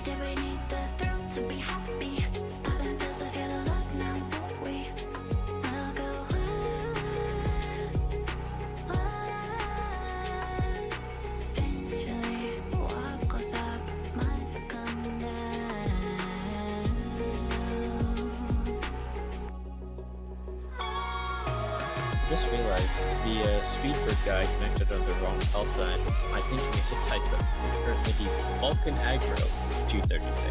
did we need the thrill to be happy? Popping pills, I feel the love now, won't we? I'll go eventually, what goes up must come down. Just realized the speedbird guy connected on the wrong call sign. I think he made a typo. Because currently he's Vulcan Aggro 236.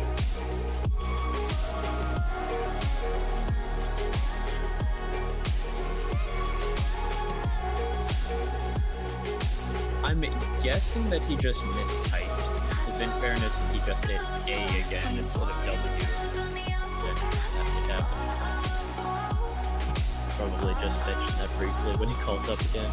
I'm guessing that he just mistyped. Because in fairness, he just hit A again instead of W. That happened. Probably just mention that briefly when he calls up again.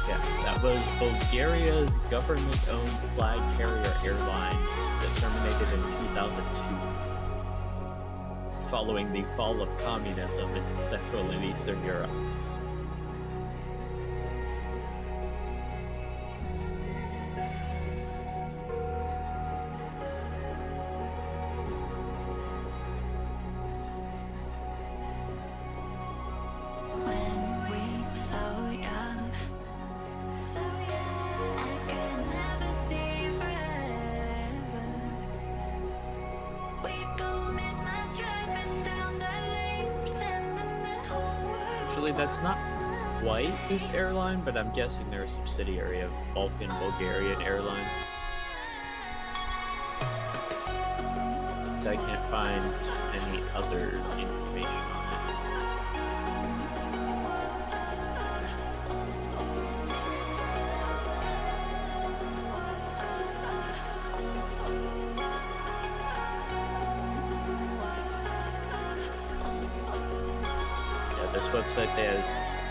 Yeah, that was Bulgaria's government-owned flag carrier airline that terminated in 2002, following the fall of communism in Central and Eastern Europe. Actually, that's not quite this airline, but I'm guessing they're a subsidiary of Balkan Bulgarian Airlines. So I can't find any other information on it. This website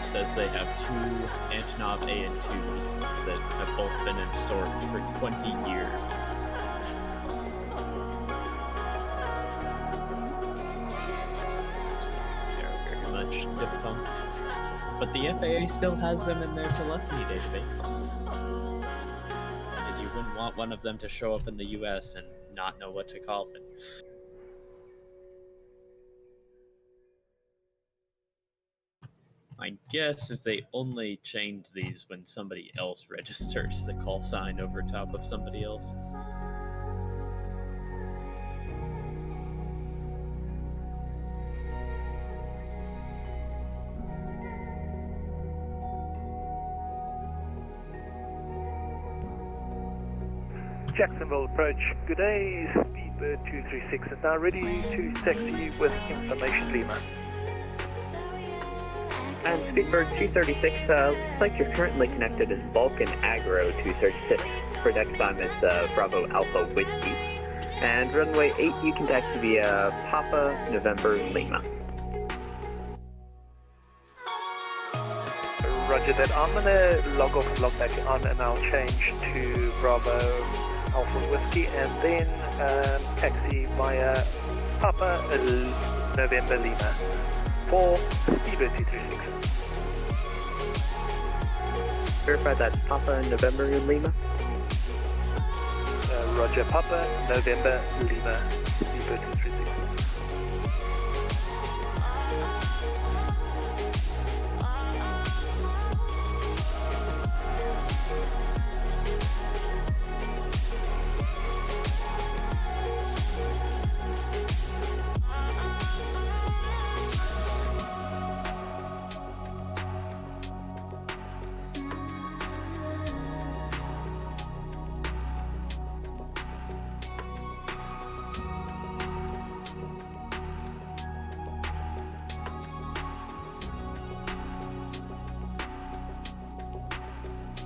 says they have two Antonov AN2s that have both been in storage for 20 years. They're very much defunct. But the FAA still has them in their telephony database. Because you wouldn't want one of them to show up in the US and not know what to call it. My guess is they only change these when somebody else registers the call sign over top of somebody else. Jacksonville approach, good day, Speedbird 236 is now ready to taxi you with information Lima. And Speedbird 236, looks like you're currently connected as Vulcan Aggro 236 for next time it's Bravo Alpha Whiskey. And runway 8 you can taxi via Papa November Lima. Roger that, I'm going to log off and log back on and I'll change to Bravo Alpha Whiskey and then taxi via Papa November Lima for Speedbird 236. Verify that's Papa November Lima. Roger, Papa November Lima, Speedbird 236.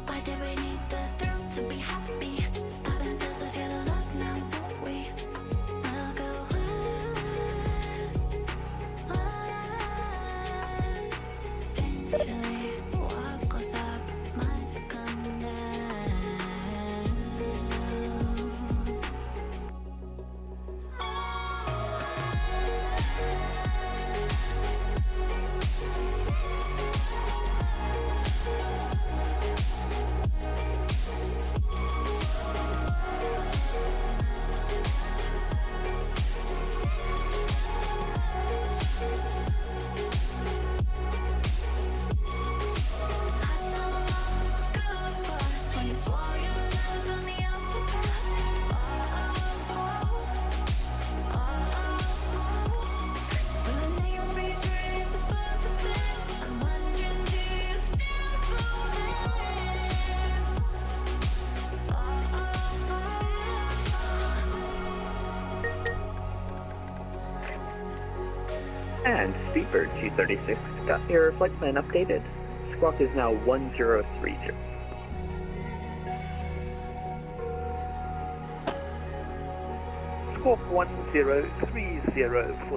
Why did we need the thrill to be happy? Popping pills, I feel the love now, won't we? I'll go eventually, what goes up must come down. And Speedbird 236 got your flight plan updated. Squawk is now 1030. Squawk 1030 for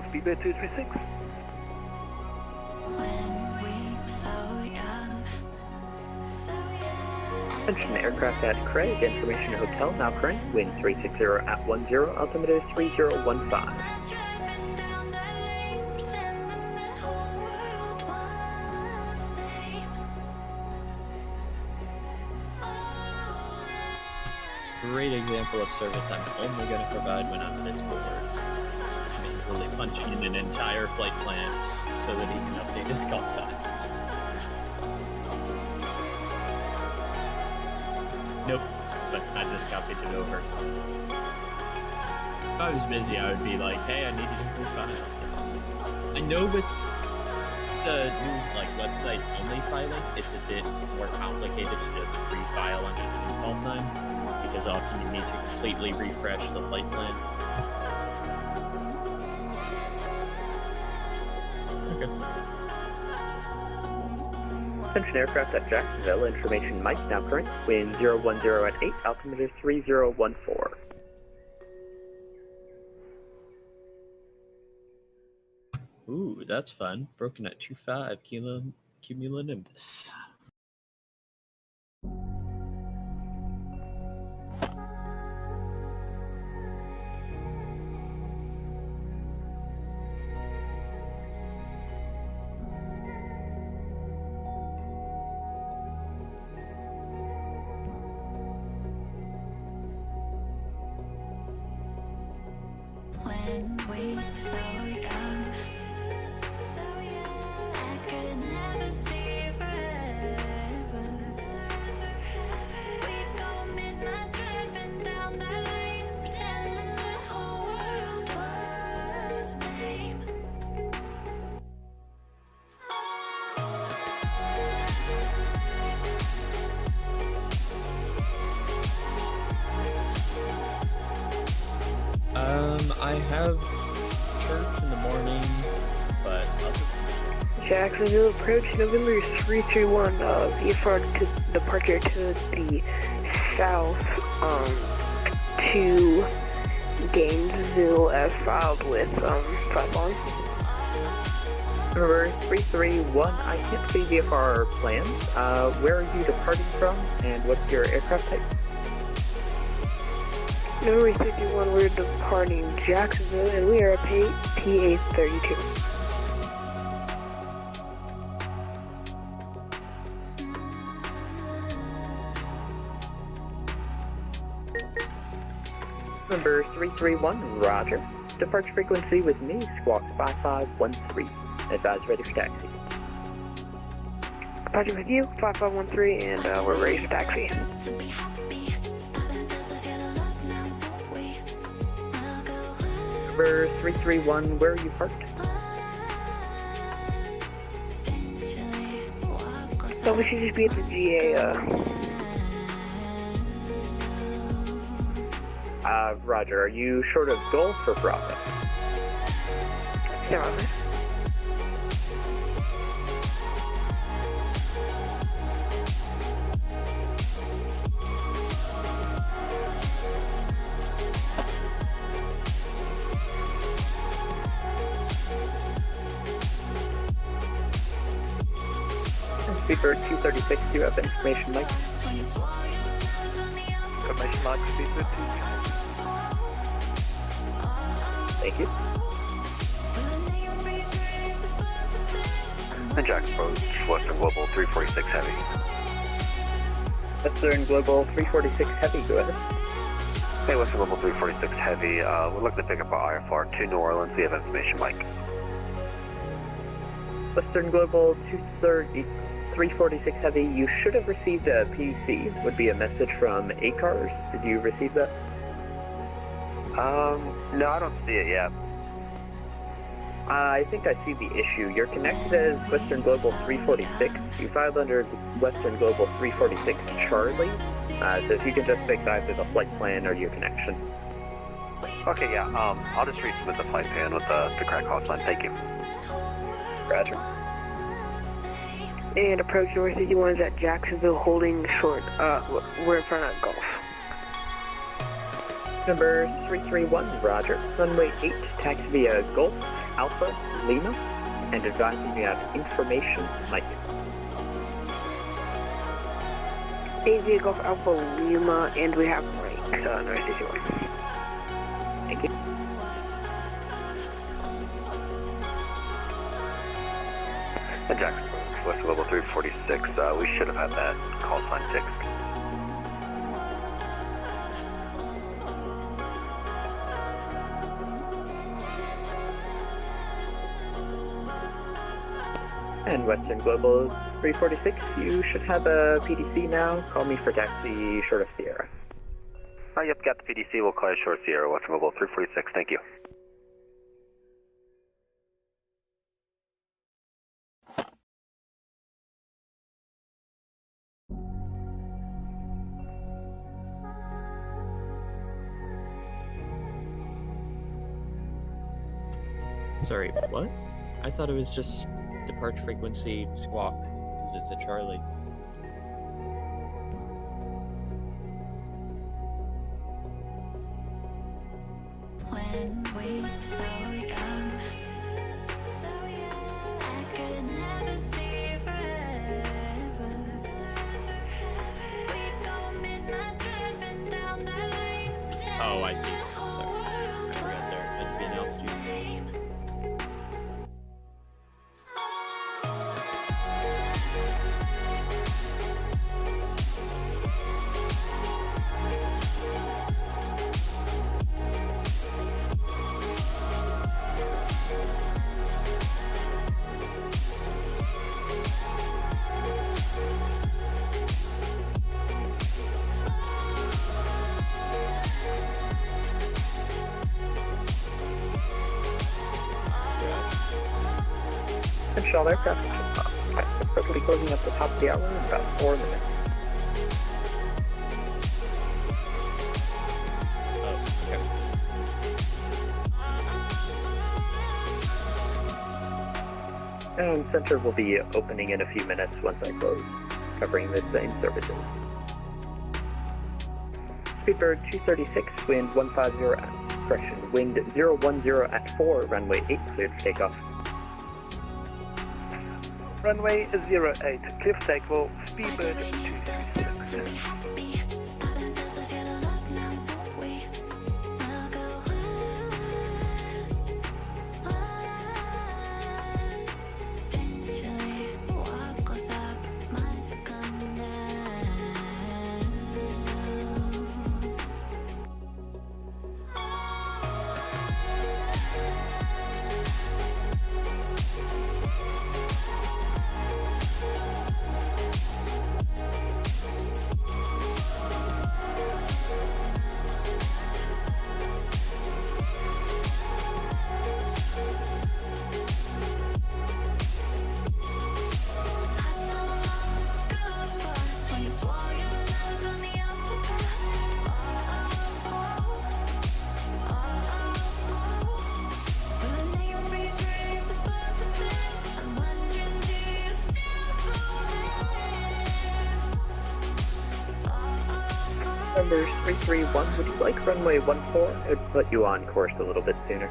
Speedbird 236. When we so young, so young. Attention aircraft at Craig, information hotel now current, wind 360 at 10, altimeter 3015. Driving down that lane, pretending the whole world was lame. Great example of service I'm only going to provide when I'm this bored. Manually punching in an entire flight plan so that he can update his call sign. Nope, but I just copied it over. If I was busy, I would be like, hey, I need you to refile. I know with the new website only filing, it's a bit more complicated to just refile under the new call sign, because often you need to completely refresh the flight plan. Okay. Attention aircraft at Jacksonville, information Mike now current, wind 010 at 8, altimeter 3014. Ooh, that's fun. Broken at 2.5 cumulonimbus. When we were so young, I could never see forever. We'd go midnight driving down that lane, pretending the whole world was lame. I have church in the morning, but Jacksonville approach November 331, VFR departure to the south, to Gainesville as filed with, 5-1. Number 331, I can't see VFR plans. Where are you departing from, and what's your aircraft type? November 331, we're departing Jacksonville, and we are at PA32. Number 331, roger. Departure frequency with me, squawk 5513. Advise ready for taxi. Departure with you, 5513, and we're ready for taxi. To be happy, nothing does I feel love now, don't we? We'll go Number 331, where are you parked? eventually walk So we should just be at the GA, Roger, are you short of Golf or Bravo? yeah, right. Speedbird 236, do you have information, Mike? Information Mike, Speedbird 236. Thank you. And Jack approach Western Global 346 Heavy. Western Global 346 Heavy, go ahead. Hey, Western Global 346 Heavy, we're looking to pick up our IFR to New Orleans. We have information, Mike. Western Global 346 Heavy, you should have received a PDC. Would be a message from ACARS. Did you receive that? No, I don't see it yet. I think I see the issue. You're connected as Western Global 346. You filed under Western Global 346 Charlie. So if you can just fix either the flight plan or your connection. We Okay, yeah, I'll just resubmit the flight plan with the correct call sign. Thank you. Roger. And approach North 61 is at Jacksonville holding short. We're in front of Gulf. Number 331, Roger. Runway 8, taxi via Gulf, Alpha, Lima, and advising you have information, Mike. AZ Gulf Alpha Lima, and we have right, North 61. Thank you. And Jackson, West Level 346, we should have had that call sign fixed. And Western Global 346, you should have a PDC now. Call me for taxi short of Sierra. Yep, got the PDC. We'll call you short Sierra, Western Global 346. Thank you. Sorry, what? I thought it was just departure frequency squawk, because it's a Charlie. When we were so young, I could never see forever. We'd go midnight driving down that lane. Oh, I see. Sorry. I forgot there had to be an altitude. Control aircraft. Quickly closing up the top of the hour in about 4 minutes. Oh, okay. And center will be opening in a few minutes once I close, covering the same services. Speedbird 236, wind 150 at, correction, wind 010 at 4, runway 8, cleared for takeoff. Runway 08, clear for takeoff, Speedbird 236. happy. Nothing does I feel love now, won't we? We'll go on. Eventually, what goes up must come down. Numbers 331, would you like runway 14? It would put you on course a little bit sooner.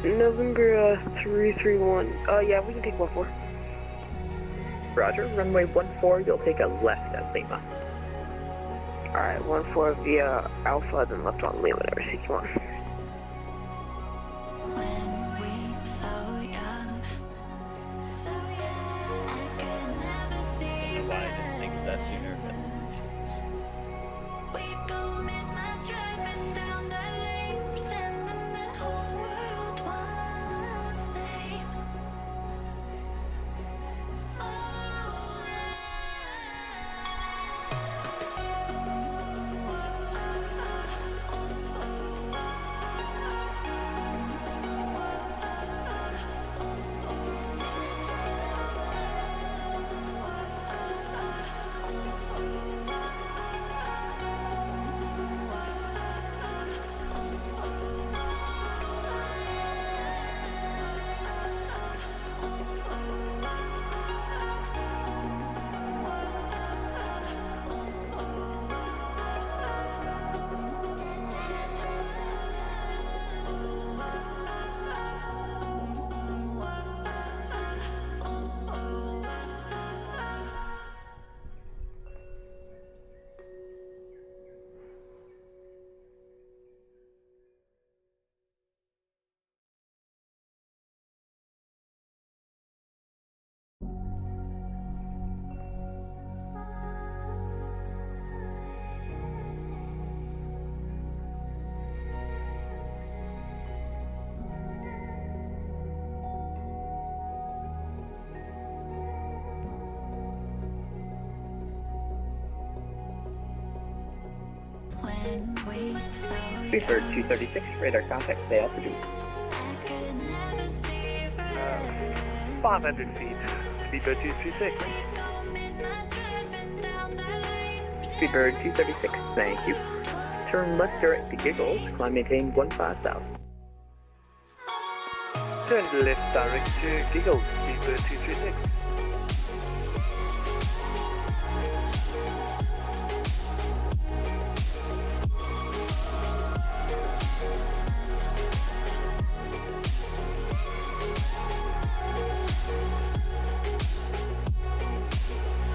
November 331. Yeah, we can take 14. Roger, runway 14, you'll take a left at Lima. Alright, 14 via Alpha, then left on Lima, number 61. When we were so young, I could never I see don't know why I didn't think of that sooner, but we'd go midnight driving down that lane, pretending the whole world was lame. Speedbird 236, radar contact, stay altitude. 500 feet, Speedbird 236. Speedbird 236, thank you. Turn left direct to Giggles, climb maintain 15 south. Turn left direct to Giggles, Speedbird 236.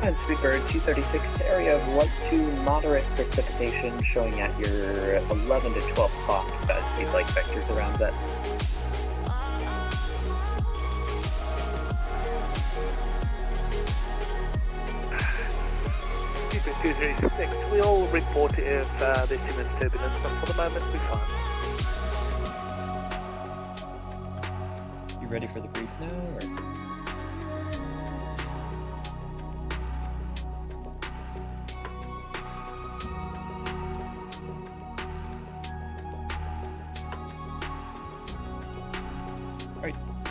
And Speedbird 236, area of light to moderate precipitation showing at your 11 to 12 o'clock speed light vectors around that. Speedbird 236, we'll report if there's too much turbulence, but for the moment we're fine. You ready for the brief now, or?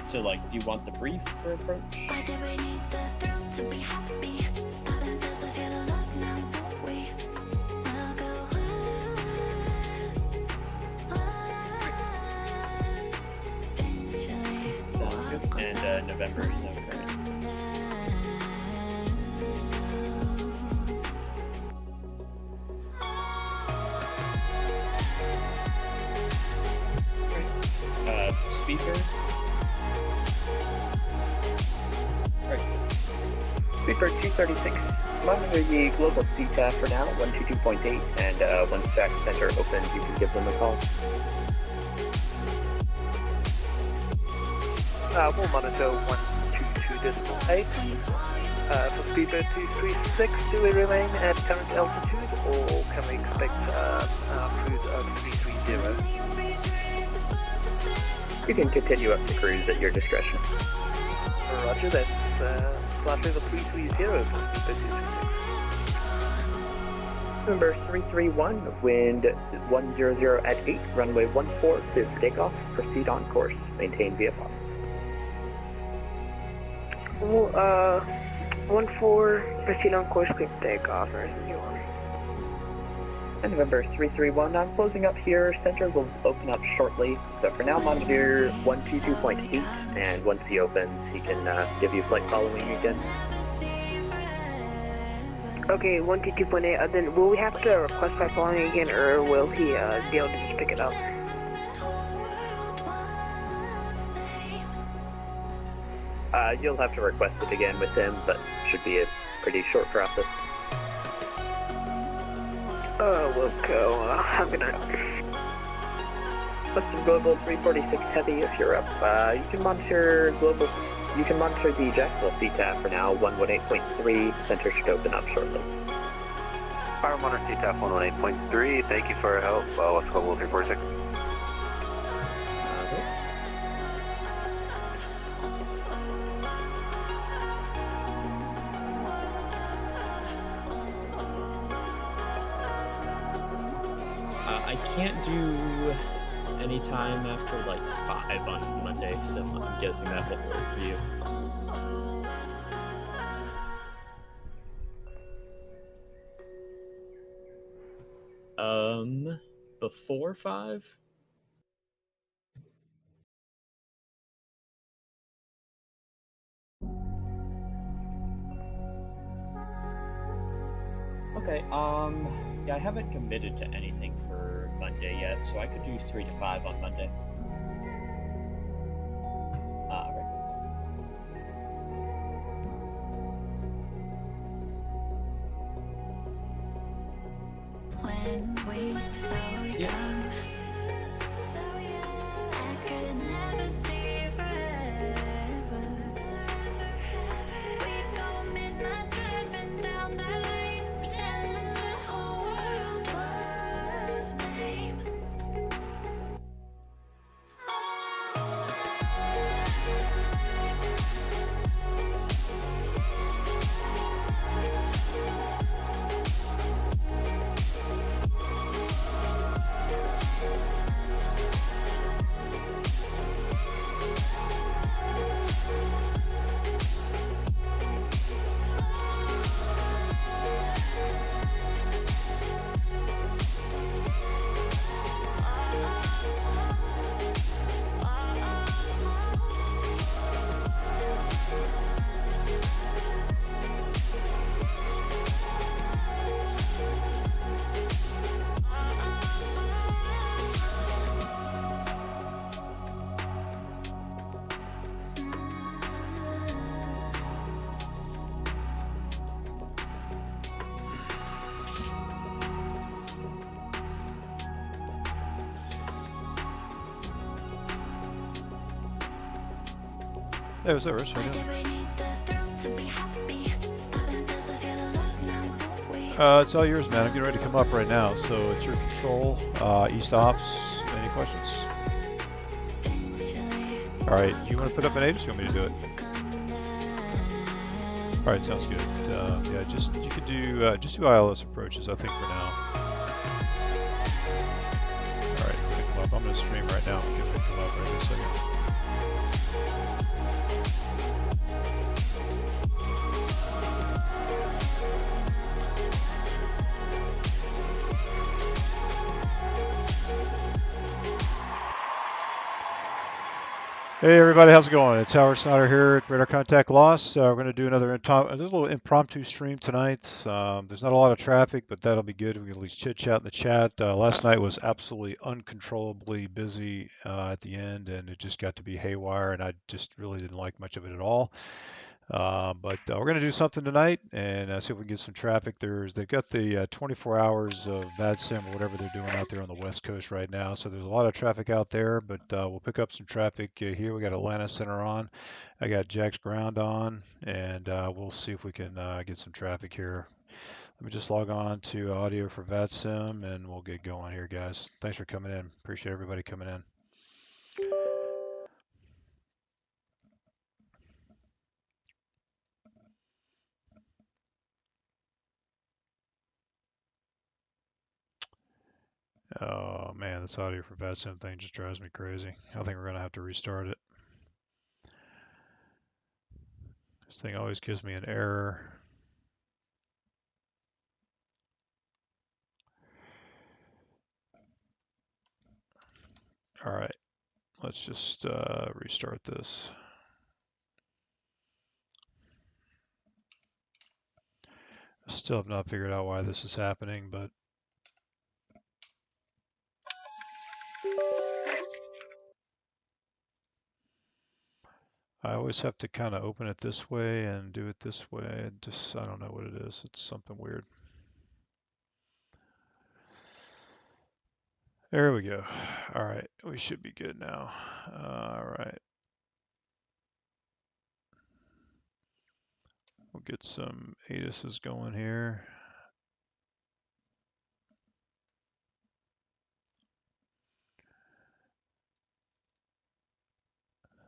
So, like, do you want the brief for approach? Why do we need the thrill to be happy? Nothing does I feel love now, don't we? We'll go eventually. Sounds good. And November is no current. Speedbird? Speedbird 236, monitor the global CTAF for now, 122.8, and once Jack Center opens, you can give them a call. We'll monitor 122.8. For Speedbird 236, do we remain at current altitude, or can we expect our cruise of 330? You can continue up to cruise at your discretion. Roger, that's slightly over 330 for Speedbird 236. Number 331, wind 100 at 8, runway 14, clear for takeoff, proceed on course, maintain VFR. 14, proceed on course, clear for takeoff, and you are. And November 331, I'm closing up here, center will open up shortly, so for now monitor 122.8, and once he opens, he can give you flight following again. Okay, 122.8, then will we have to request flight following again, or will he be able to just pick it up? You'll have to request it again with him, but should be a pretty short process. We'll go, I'm gonna... Western Global 346 Heavy, if you're up, you can monitor the Jacksonville CTAF for now, 118.3, center should open up shortly. Fire monitor CTAF 118.3, thank you for your help, Western Global 346. I can't do any time after like 5 on Monday, so I'm guessing that won't work for you. Before 5? Okay, yeah, I haven't committed to anything for Monday yet, so I could do 3 to 5 on Monday. Right. When we were so young, so young, I could never see forever. We'd go midnight driving down the lane, pretending the whole world was lame. Hey, what's up, Rich? How you doing? It's all yours, man. I'm getting ready to come up right now, so it's your control. East ops. Any questions? All right. You want to put up an 8, or you want me to do it? All right, sounds good. Yeah, just you could do just do ILS approaches, I think, for now. All right, pick them up. I'm gonna stream right now. I'll pick them up right in a second. Hey everybody, how's it going? It's Howard Snyder here at Radar Contact Loss. We're going to do another a little impromptu stream tonight. There's not a lot of traffic, but that'll be good. We can at least chit chat in the chat. Last night was absolutely uncontrollably busy at the end, and it just got to be haywire, and I just really didn't like much of it at all. But we're going to do something tonight and see if we can get some traffic. They've got the 24 hours of VATSIM or whatever they're doing out there on the West Coast right now. So there's a lot of traffic out there, but we'll pick up some traffic here. We got Atlanta Center on. I got Jack's Ground on, and we'll see if we can get some traffic here. Let me just log on to audio for VATSIM, and we'll get going here, guys. Thanks for coming in. Appreciate everybody coming in. Oh man, this audio for VATSIM thing just drives me crazy. I think we're gonna have to restart it. This thing always gives me an error. All right, let's just restart this. I still have not figured out why this is happening, but I always have to kind of open it this way and do it this way. I don't know what it is. It's something weird. There we go. All right, we should be good now. All right. We'll get some ATISs going here.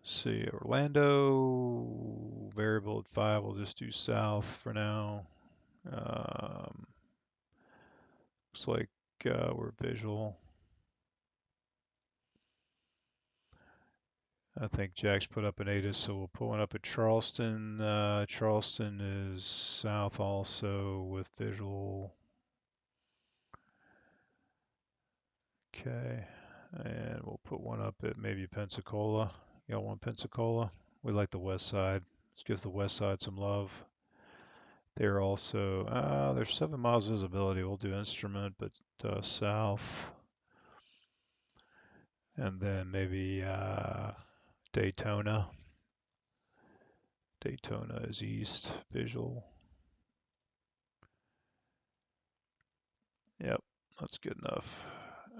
See, Orlando, variable at 5, we'll just do south for now. Looks like we're visual. I think Jack's put up an ATIS, so we'll put one up at Charleston. Charleston is south also with visual. Okay, and we'll put one up at maybe Pensacola. You got one Pensacola? We like the west side. Let's give the west side some love. They're also, there's 7 miles visibility. We'll do instrument, but south. And then maybe Daytona. Daytona is east, visual. Yep, that's good enough.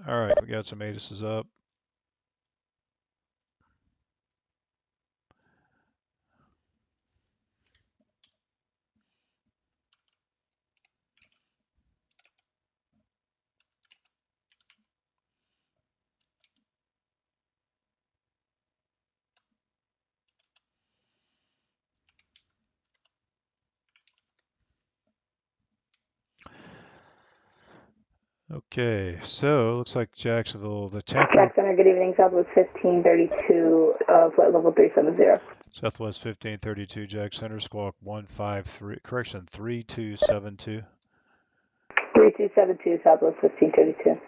All right, we got some ATISs up. Okay, so looks like Jacksonville, the temper. Jackson, good evening, Southwest 1532, flight level 370. Southwest 1532, Jack Center, squawk 153, correction, 3272. 3272, Southwest 1532.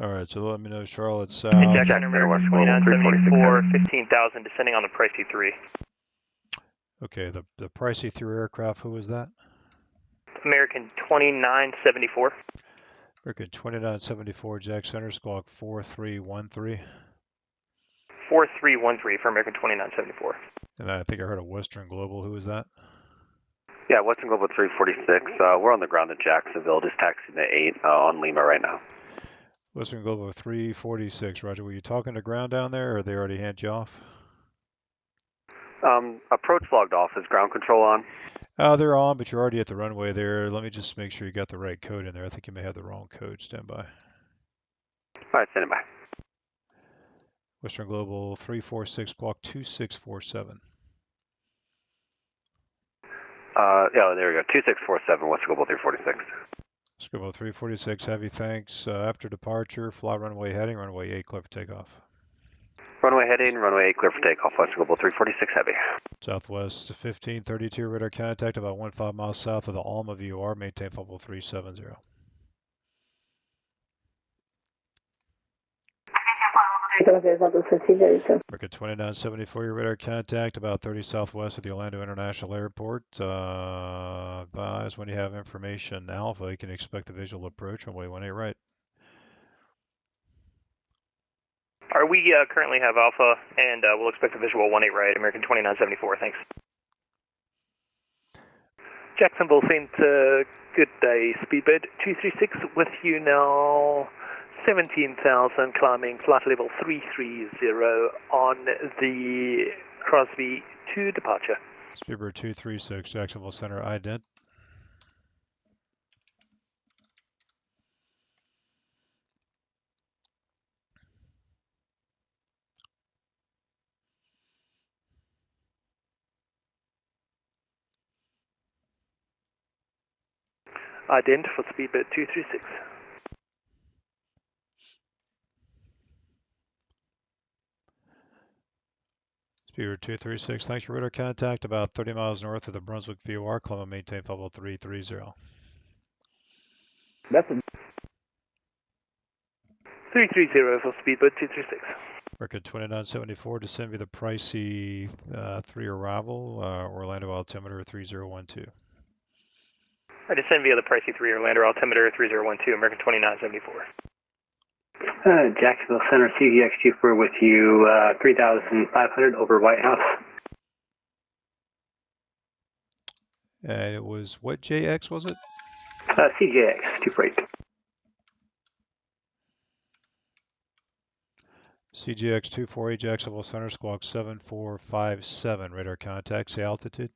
All right, so let me know Charlotte South. Hey, Jackson, American 2974, 15,000, descending on the Pricey 3. Okay, the Pricey 3 aircraft, who was that? American 2974. American 2974, Jack Center, squawk 4313. 4313 for American 2974. And I think I heard a Western Global, who was that? Yeah, Western Global 346. We're on the ground at Jacksonville, just taxiing to 8 on Lima right now. Western Global 346, Roger. Were you talking to ground down there, or they already hand you off? Approach logged off. Is ground control on? They're on, but you're already at the runway there. Let me just make sure you got the right code in there. I think you may have the wrong code. Stand by. Alright, standing by. Western Global 346 squawk 2647. Yeah, there we go. 2647, Western Global 346. Western Global 346, heavy thanks. After departure, fly runway heading, runway 8, clear for takeoff. Runway heading, runway 8, clear for takeoff. Western Global 346 heavy. Southwest 1532, radar contact about 15 miles south of the Alma VOR, maintain level 370. Market 2974, your radar contact about 30 southwest of the Orlando International Airport. Advise when you have information Alpha, you can expect the visual approach, runway 18 right. We currently have Alpha, and we'll expect a visual 18 right, American 2974, thanks. Jacksonville Center, good day, Speedbird 236 with you now, 17,000, climbing flight level 330 on the Crosby to departure. Speedbird 236, Jacksonville Center, ident. Ident for Speedbird 236. Speedbird 236, thanks for radar contact about 30 miles north of the Brunswick VOR, climb and maintain level 330. That's a 330 for Speedbird 236. Record 2974, descend via the pricey 3 arrival, Orlando altimeter 3012. I descend via the pricey 3 Orlando altimeter 3012, American 2974. Jacksonville Center, CGX24 with you, 3,500 over White House. And it was, what JX was it? CGX24. CGX248, Jacksonville Center, squawk 7457, radar contact, say altitude.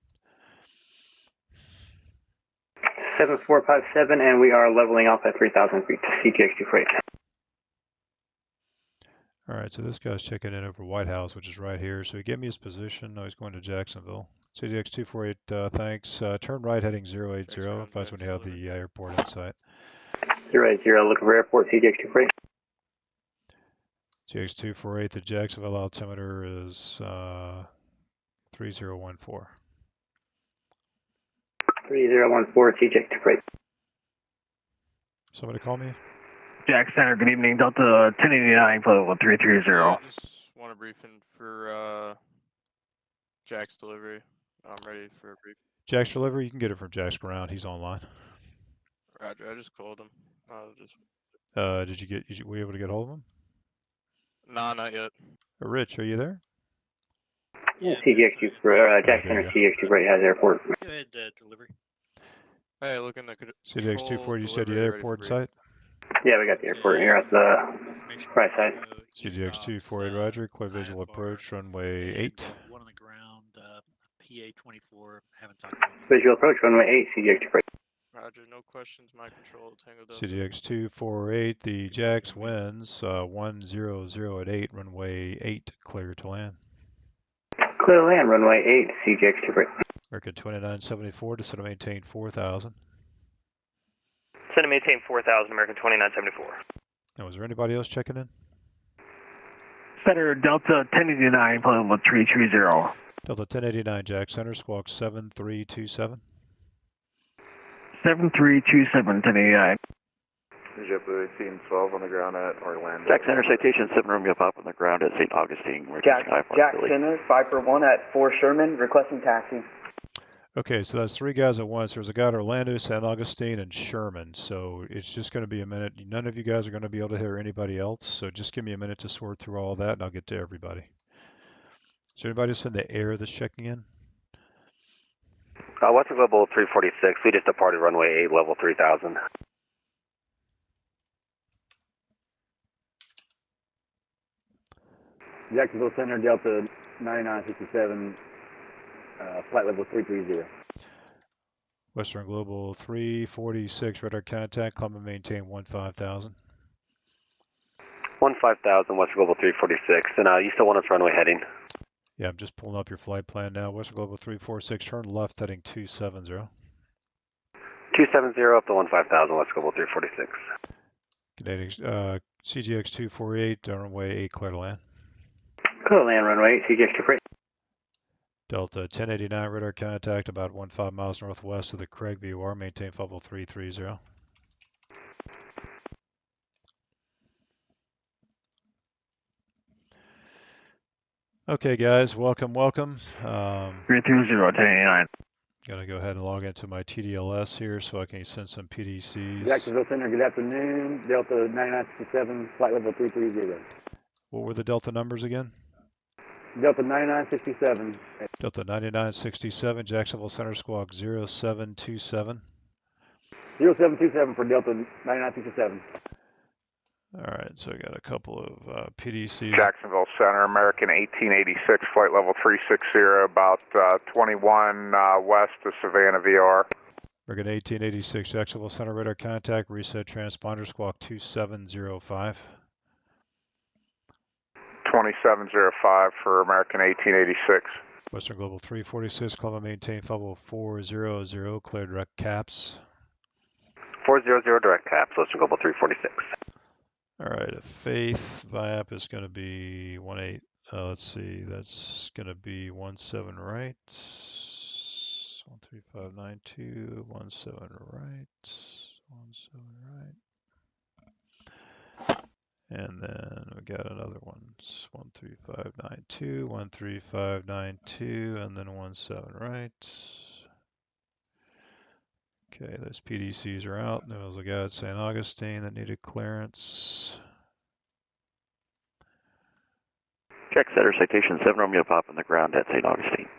7457, and we are leveling off at 3,000 feet, CGX24. All right, so this guy's checking in over White House, which is right here. So he gave me his position. Now he's going to Jacksonville. CGX248, thanks. Turn right heading 080. Advise when you have the airport in sight. 080, looking for airport, CGX24. CGX248, the Jacksonville altimeter is 3014. 3014, CGX24. Somebody call me? Jack Center, good evening. Delta 1089, flight level 330. Yeah, just want a briefing for Jack's delivery. I'm ready for a brief. Jack's delivery, you can get it from Jack's ground. He's online. Roger, I just called him. Were you able to get hold of him? Nah, not yet. Rich, are you there? Yeah, CGX24, Jack Center, CGX24 has airport. Go ahead, delivery. Hey, looking at CGX240, you said you had airport in sight? Yeah, we got the airport here at the right side. CGX248, roger. Clear visual approach, runway 8. One on the ground, PA24, haven't talked to him. Visual approach, runway 8, CGX24. Roger, no questions, my control, Tango Delta. CGX248, the Jax wins 100 at 8, runway 8, clear to land. Clear to land, runway 8, CGX24. Record 2974, descend to maintain 4,000. Descend to maintain 4,000, American 2974. Now, was there anybody else checking in? Center, Delta 1089, flight level 330. Delta 1089, Jack Center, squawk 7327. 7327, 1089. JetBlue 1812 on the ground at Orlando. Jack Center, citation 7 Romeo Pop on the ground at St. Augustine. Jack Center, Viper 1 at 4 Sherman, requesting taxi. Okay, so that's 3 guys at once. There's a guy at Orlando, St. Augustine, and Sherman. So it's just going to be a minute. None of you guys are going to be able to hear anybody else. So just give me a minute to sort through all that, and I'll get to everybody. Is there anybody else in the air that's checking in? Western Global 346. We just departed runway 8, level 3000. Jacksonville Center, Delta 9967, flight level 330. Western Global 346, radar contact, climb and maintain 15,000. 15,000, Western Global 346, and you still want us runway heading? Yeah, I'm just pulling up your flight plan now. Western Global 346, turn left heading 270. 270 up to 15,000, Western Global 346. Canadian CGX 248, runway 8, clear to land. Clear land runway, CGX 248. Delta 1089, radar contact about 15 miles northwest of the Craig VOR, maintain level 330. Okay, guys, welcome. 330, 1089. Gonna go ahead and log into my TDLS here so I can send some PDCs. Jacksonville Center, good afternoon. Delta 9967, flight level 330. What were the Delta numbers again? Delta 9967. Delta 9967, Jacksonville Center Squawk 0727. 0727 for Delta 9967. All right, so I got a couple of PDCs. Jacksonville Center, American 1886, flight level 360, about 21 west of Savannah VR. American 1886, Jacksonville Center radar contact, reset transponder, squawk 2705. 2705 for American 1886. Western Global 346, climb and maintain level 400, clear direct caps. 400 direct caps, Western Global 346. All right, Faith VIAP is going to be 18. Let's see, that's going to be 17 right. 13592, 17 right, 17 right. And then we got another one, 13592, 13592, and then 17 right. Okay, those PDCs are out. There was a guy at St. Augustine that needed clearance. Check Center, citation 7 Romeo Pop on the ground at St. Augustine.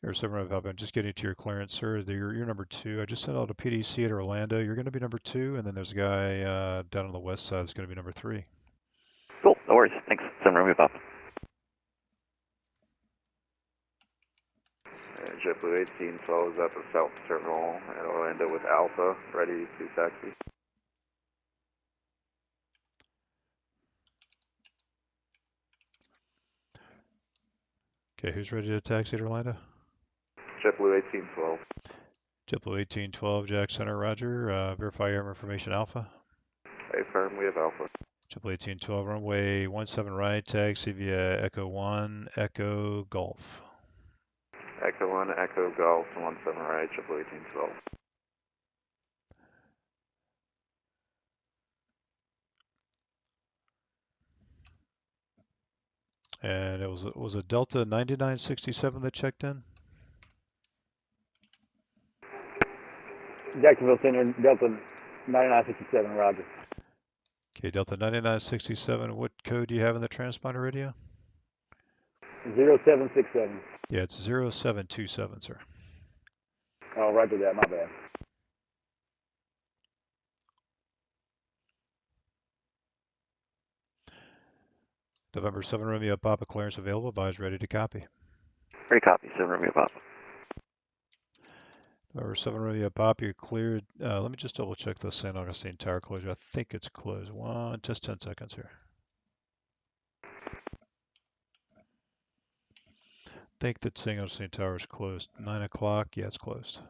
Here's 7 Romeo Pop. I'm just getting to your clearance, sir. You're number 2. I just sent out a PDC at Orlando. You're going to be number 2, and then there's a guy down on the west side that's going to be number 3. Cool, no worries. Thanks. 7 Romeo Pop. JetBlue 1812 is at the South Terminal at Orlando with Alpha, ready to taxi. Okay, who's ready to taxi to Orlando? JetBlue 1812. JetBlue 1812, Jack Center, roger. Verify air information Alpha. Affirm, we have Alpha. JetBlue 1812, runway 17 right, taxi via Echo 1, Echo Golf. Echo 1, Echo Golf, 17 right, JetBlue 1812. And it was a Delta 9967 that checked in? Jacksonville Center, Delta 9967, roger. Okay, Delta 9967, what code do you have in the transponder radio? 0767. Yeah, it's 0727, sir. Oh, roger that, my bad. November 7 Romeo Papa, clearance available. Advise ready to copy. Ready copy, 7 Romeo Papa. November 7 Romeo Papa, you're cleared. Let me just double check the St. Augustine Tower closure. I think it's closed. Just 10 seconds here. I think that St. Augustine Tower is closed. 9 o'clock, yeah, it's closed.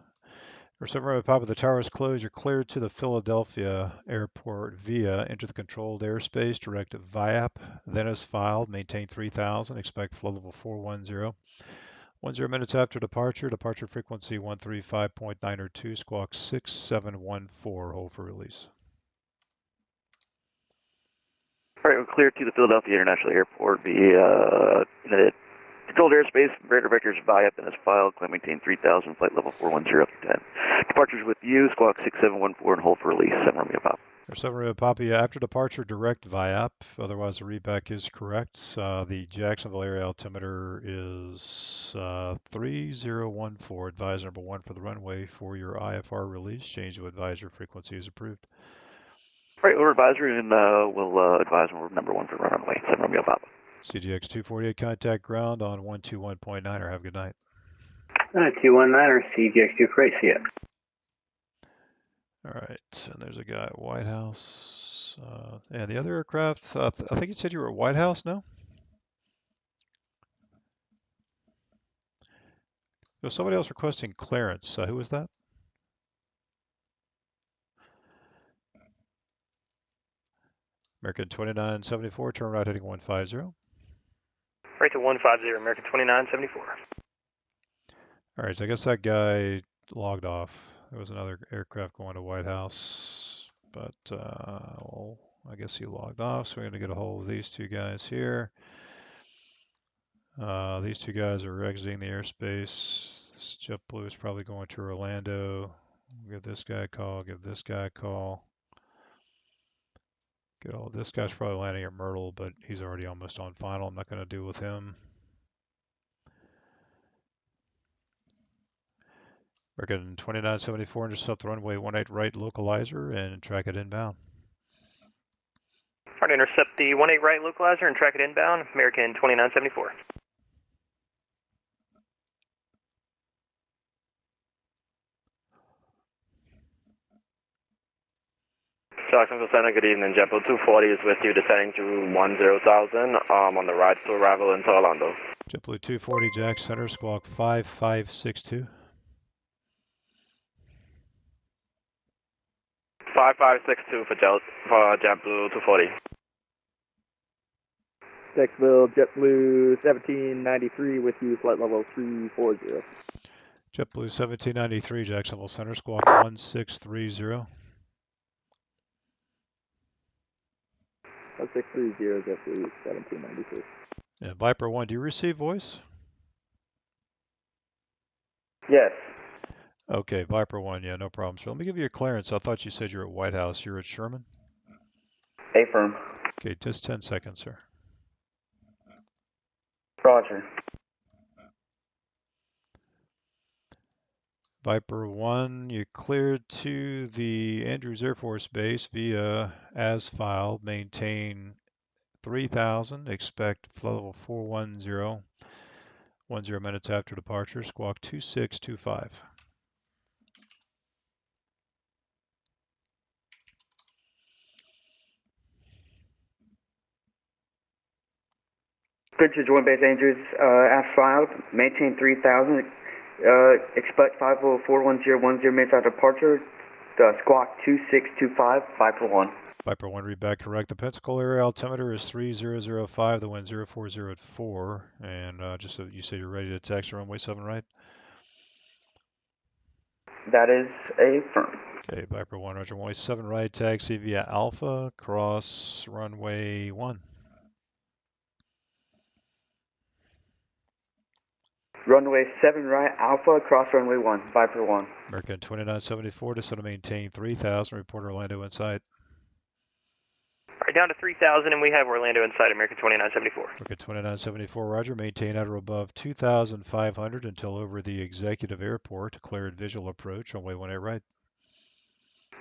Or 7 Romeo Papa, the tower is closed. You're cleared to the Philadelphia airport via enter the controlled airspace, direct VIAP, then as filed, maintain 3000, expect flow level 410. 10 minutes after departure, departure frequency 135.902, squawk 6714, hold for release. All right, we're clear to the Philadelphia International Airport via controlled airspace, radar vectors VIAP and as filed, climb maintain 3000, flight level 410 up to 10. Departures with you, squawk 6714 and hold for release, 7 Romeo Papa. Or 7 Romeo Papa, after departure, direct VIAP, otherwise the readback is correct. The Jacksonville area altimeter is 3014, advisor number 1 for the runway for your IFR release. Change to advisor frequency is approved. All right, over advisory, and we'll advise when we're number 1 for the runway, 7 Romeo Papa. CGX 248, contact ground on 121.9, or have a good night. 219er, CGX2 for ACX. All right, and there's a guy at White House. And the other aircraft, I think you said you were at White House now? There was somebody else requesting clearance. Who was that? American 2974, turn right heading 150. Right to 150, American 2974. All right, so I guess that guy logged off. There was another aircraft going to White House, but well, I guess he logged off, so we're going to get a hold of these two guys here. These two guys are exiting the airspace. This JetBlue is probably going to Orlando. Give this guy a call, give this guy a call. This guy's probably landing at Myrtle, but he's already almost on final. I'm not going to deal with him. American 2974, intercept the runway 18 right localizer and track it inbound. Try to intercept the 18 right localizer and track it inbound, American 2974. Jacksonville Center, good evening. JetBlue 240 is with you, descending to 10,000 on the ride to arrival into Orlando. JetBlue 240, Jack Center, squawk 5562. 5562 for JetBlue 240. Jacksonville, JetBlue 1793 with you, flight level 340. JetBlue 1793, Jacksonville Center, squawk 1630. 1630, JetBlue 1793. Yeah, Viper 1, do you receive voice? Yes. Okay, Viper 1, yeah, no problem. So let me give you a clearance. I thought you said you're at White House. You're at Sherman? Affirm. Okay, just 10 seconds, sir. Roger. Viper 1, you cleared to the Andrews Air Force Base via as filed, maintain 3000, expect flow level 410, 10 minutes after departure, squawk 2625. Good to join base Andrews, as filed, maintain 3000, expect 50410 minutes after departure, squawk 2625, Viper 1. Viper 1, read back correct. The Pensacola area altimeter is 3005, the wind 040 at 4, and just so you say you're ready to taxi runway 7 right? That is a firm. Okay, Viper 1, roger, runway 7 right, taxi via Alpha, cross runway 1. Runway 7 right, Alpha, cross runway 1, Viper 1. American 2974, descend to maintain 3000, report Orlando in sight. All right, down to 3000, and we have Orlando inside, American 2974. Okay, 2974, roger, maintain at or above 2500 until over the executive airport, cleared visual approach, runway 18 right.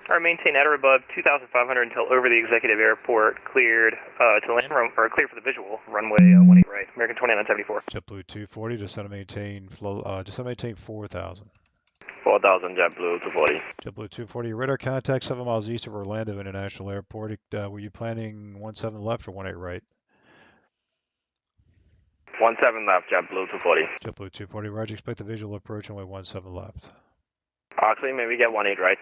All right, maintain at or above 2500 until over the executive airport, cleared to land, or clear for the visual, runway 18 right, American 2974. JetBlue 240, descend to maintain 4000. 4000, JetBlue 240. JetBlue 240, radar contact 7 miles east of Orlando International Airport. Were you planning 17 left or 18 right? 17 left, JetBlue 240. JetBlue 240, roger, expect the visual approach runway 17 left. Actually, maybe get 18 right.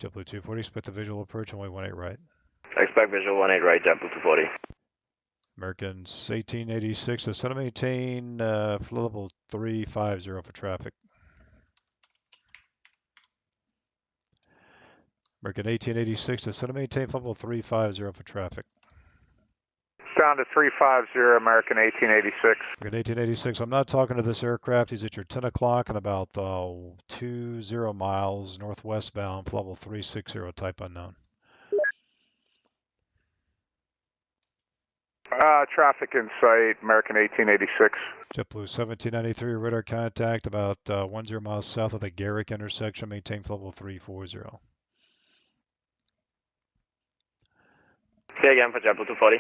JetBlue 240, expect the visual approach runway 18 right. Expect visual 18 right, JetBlue 240. Americans 1886, descend to maintain flow level 350 for traffic. American 1886, descend to maintain flow level 350 for traffic. Down to 350, American 1886. American 1886, I'm not talking to this aircraft. He's at your 10 o'clock and about 20 miles northwest bound, flow level 360, type unknown. Traffic in sight, American 1886. JetBlue 1793, radar contact about 10 miles south of the Garrick intersection, maintain flow level 340. Say again for JetBlue 240.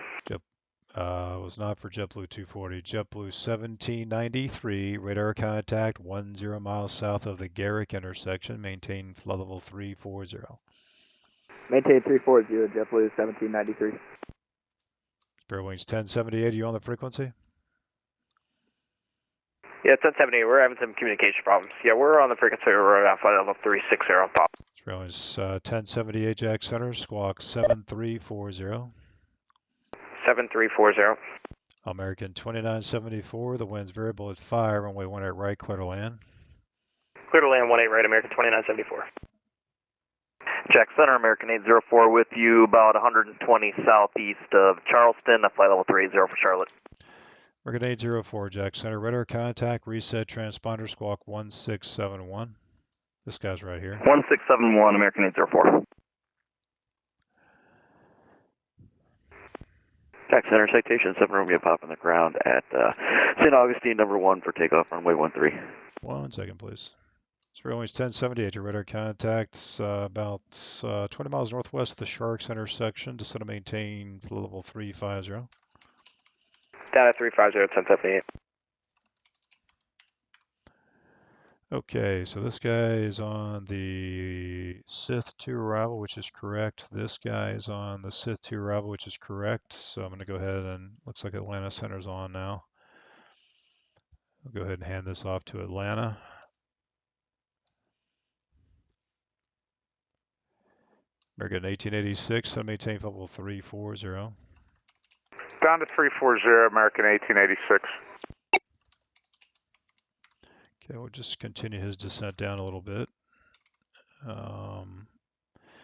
Was not for JetBlue 240. JetBlue 1793, radar contact 10 miles south of the Garrick intersection. Maintain flight level 340. Maintain 340, JetBlue 1793. Spare wings 1078, are you on the frequency? Yeah, it's 1070. We're having some communication problems. Yeah, we're on the frequency. We're at flight level 360 top. Spare wings 1078, Jack Center, squawk 7340. 7340. American 2974, the wind's variable at 5, runway 18 right, clear to land. Clear to land 18 right, American 2974. Jack Center, American 804 with you, about 120 southeast of Charleston, flight level 380 for Charlotte. American 804, Jack Center, radar contact, reset transponder, squawk 1671. This guy's right here. 1671, American 804. Jack Center, citation 7 Romeo Pop on the ground at St. Augustine, number 1 for takeoff, runway 13. 1 second, please. Spare wings 1078, your radar contacts about 20 miles northwest of the Sharks intersection. Descend to maintain level 350. Data 350, 1078. Okay, so this guy is on the Sith 2 arrival, which is correct. This guy is on the Sith 2 arrival, which is correct. So I'm going to go ahead and looks like Atlanta Center's on now. I'll go ahead and hand this off to Atlanta. American 1886, so maintain level 340. Down to 340, American 1886. Okay, we'll just continue his descent down a little bit.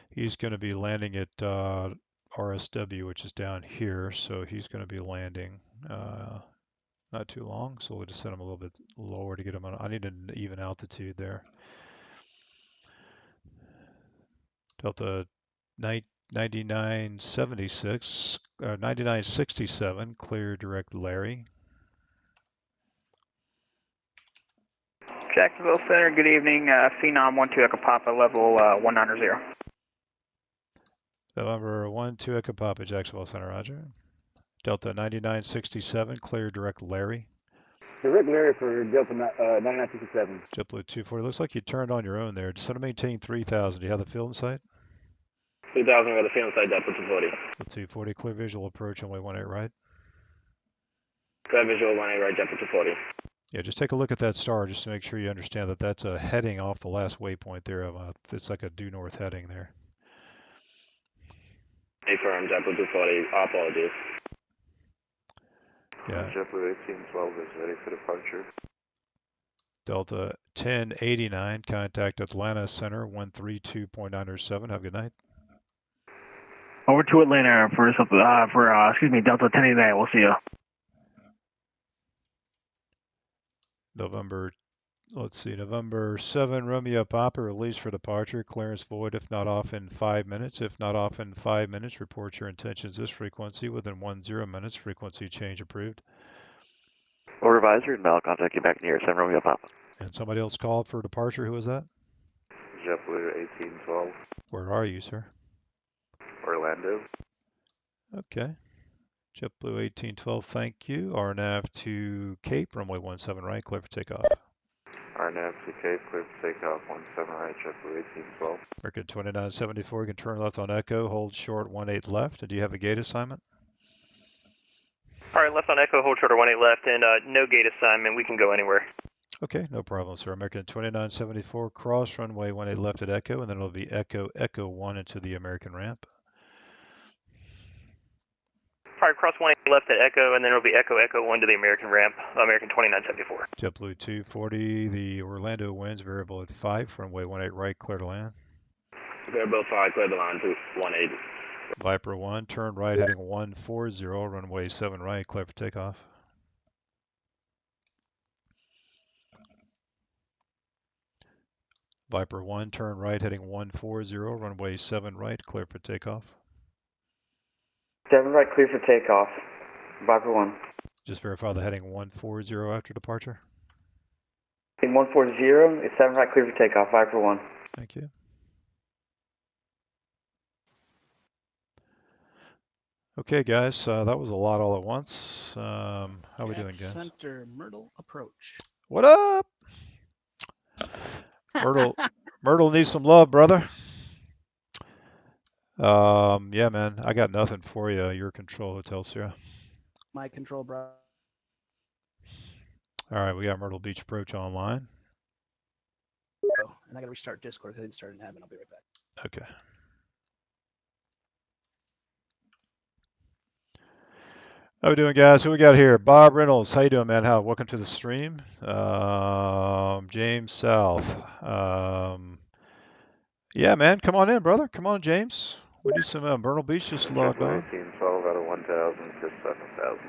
He's going to be landing at RSW, which is down here, so he's going to be landing not too long, so we'll just send him a little bit lower to get him on. I need an even altitude there. Delta 9976, 9967, clear direct Larry. Jacksonville Center, good evening. Phenom 12 Echo Papa, level 190. November 12 Echo Papa, Jacksonville Center, roger. Delta 9967, clear direct Larry. Direct Larry for Delta 9967. JetBlue 240, looks like you turned on your own there. Just want to maintain 3000. Do you have the field in sight? 3000, we got the field inside Delta 240. 240, clear visual approach, runway 18 right. Clear visual 18 right, Delta 240. Yeah, just take a look at that star just to make sure you understand that that's a heading off the last waypoint there. It's like a due north heading there. Affirm, JetBlue 240, apologies. Yeah. JetBlue 1812 is ready for departure. Delta 1089, contact Atlanta Center 132.907. Have a good night. Over to Atlanta for Delta 1089. We'll see you. November 7 Romeo Papa, release for departure. Clearance void if not off in 5 minutes. If not off in 5 minutes, report your intentions this frequency within 10 minutes. Frequency change approved. Order advisor, and I'll contact you back in the air. 7 Romeo Papa. And somebody else called for departure. Who was that? JetBlue 1812. Where are you, sir? Orlando. Okay. JetBlue 1812, thank you. RNAV to Cape, runway 17 right, clear for takeoff. RNAV to Cape, clear for takeoff, 17 right, JetBlue 1812. American 2974, you can turn left on Echo, hold short 18 left. And do you have a gate assignment? All right, left on Echo, hold short 18 left, and no gate assignment. We can go anywhere. Okay, no problem, sir. American 2974, cross runway 18 left at Echo, and then it'll be Echo, Echo 1 into the American ramp. All right, cross 18 left at Echo, and then it'll be Echo, Echo 1 to the American ramp, American 2974. JetBlue 240, the Orlando winds variable at 5, runway 18 right, clear to land. Variable 5, clear to land to 18. Viper 1, turn right heading 140, runway 7 right, clear for takeoff. Viper 1, turn right heading 140, runway 7 right, clear for takeoff. 7 right, clear for takeoff. Viper 1. Just verify the heading 140 after departure. In 140, it's 7 right, clear for takeoff. Viper 1. Thank you. Okay, guys, that was a lot all at once. How we doing, guys? Center Myrtle approach. What up? Myrtle needs some love, brother. Yeah, man, I got nothing for you. Your control, Hotel Sierra. My control, bro. All right, we got Myrtle Beach approach online. And I got to restart Discord because I didn't start in admin. I'll be right back. Okay. How we doing, guys? Who we got here? Bob Reynolds. How you doing, man? Welcome to the stream. James South. Yeah, man, come on in, brother. Come on, James. We need some Myrtle Beach just logged on. 1812 out of 1000 to 7000.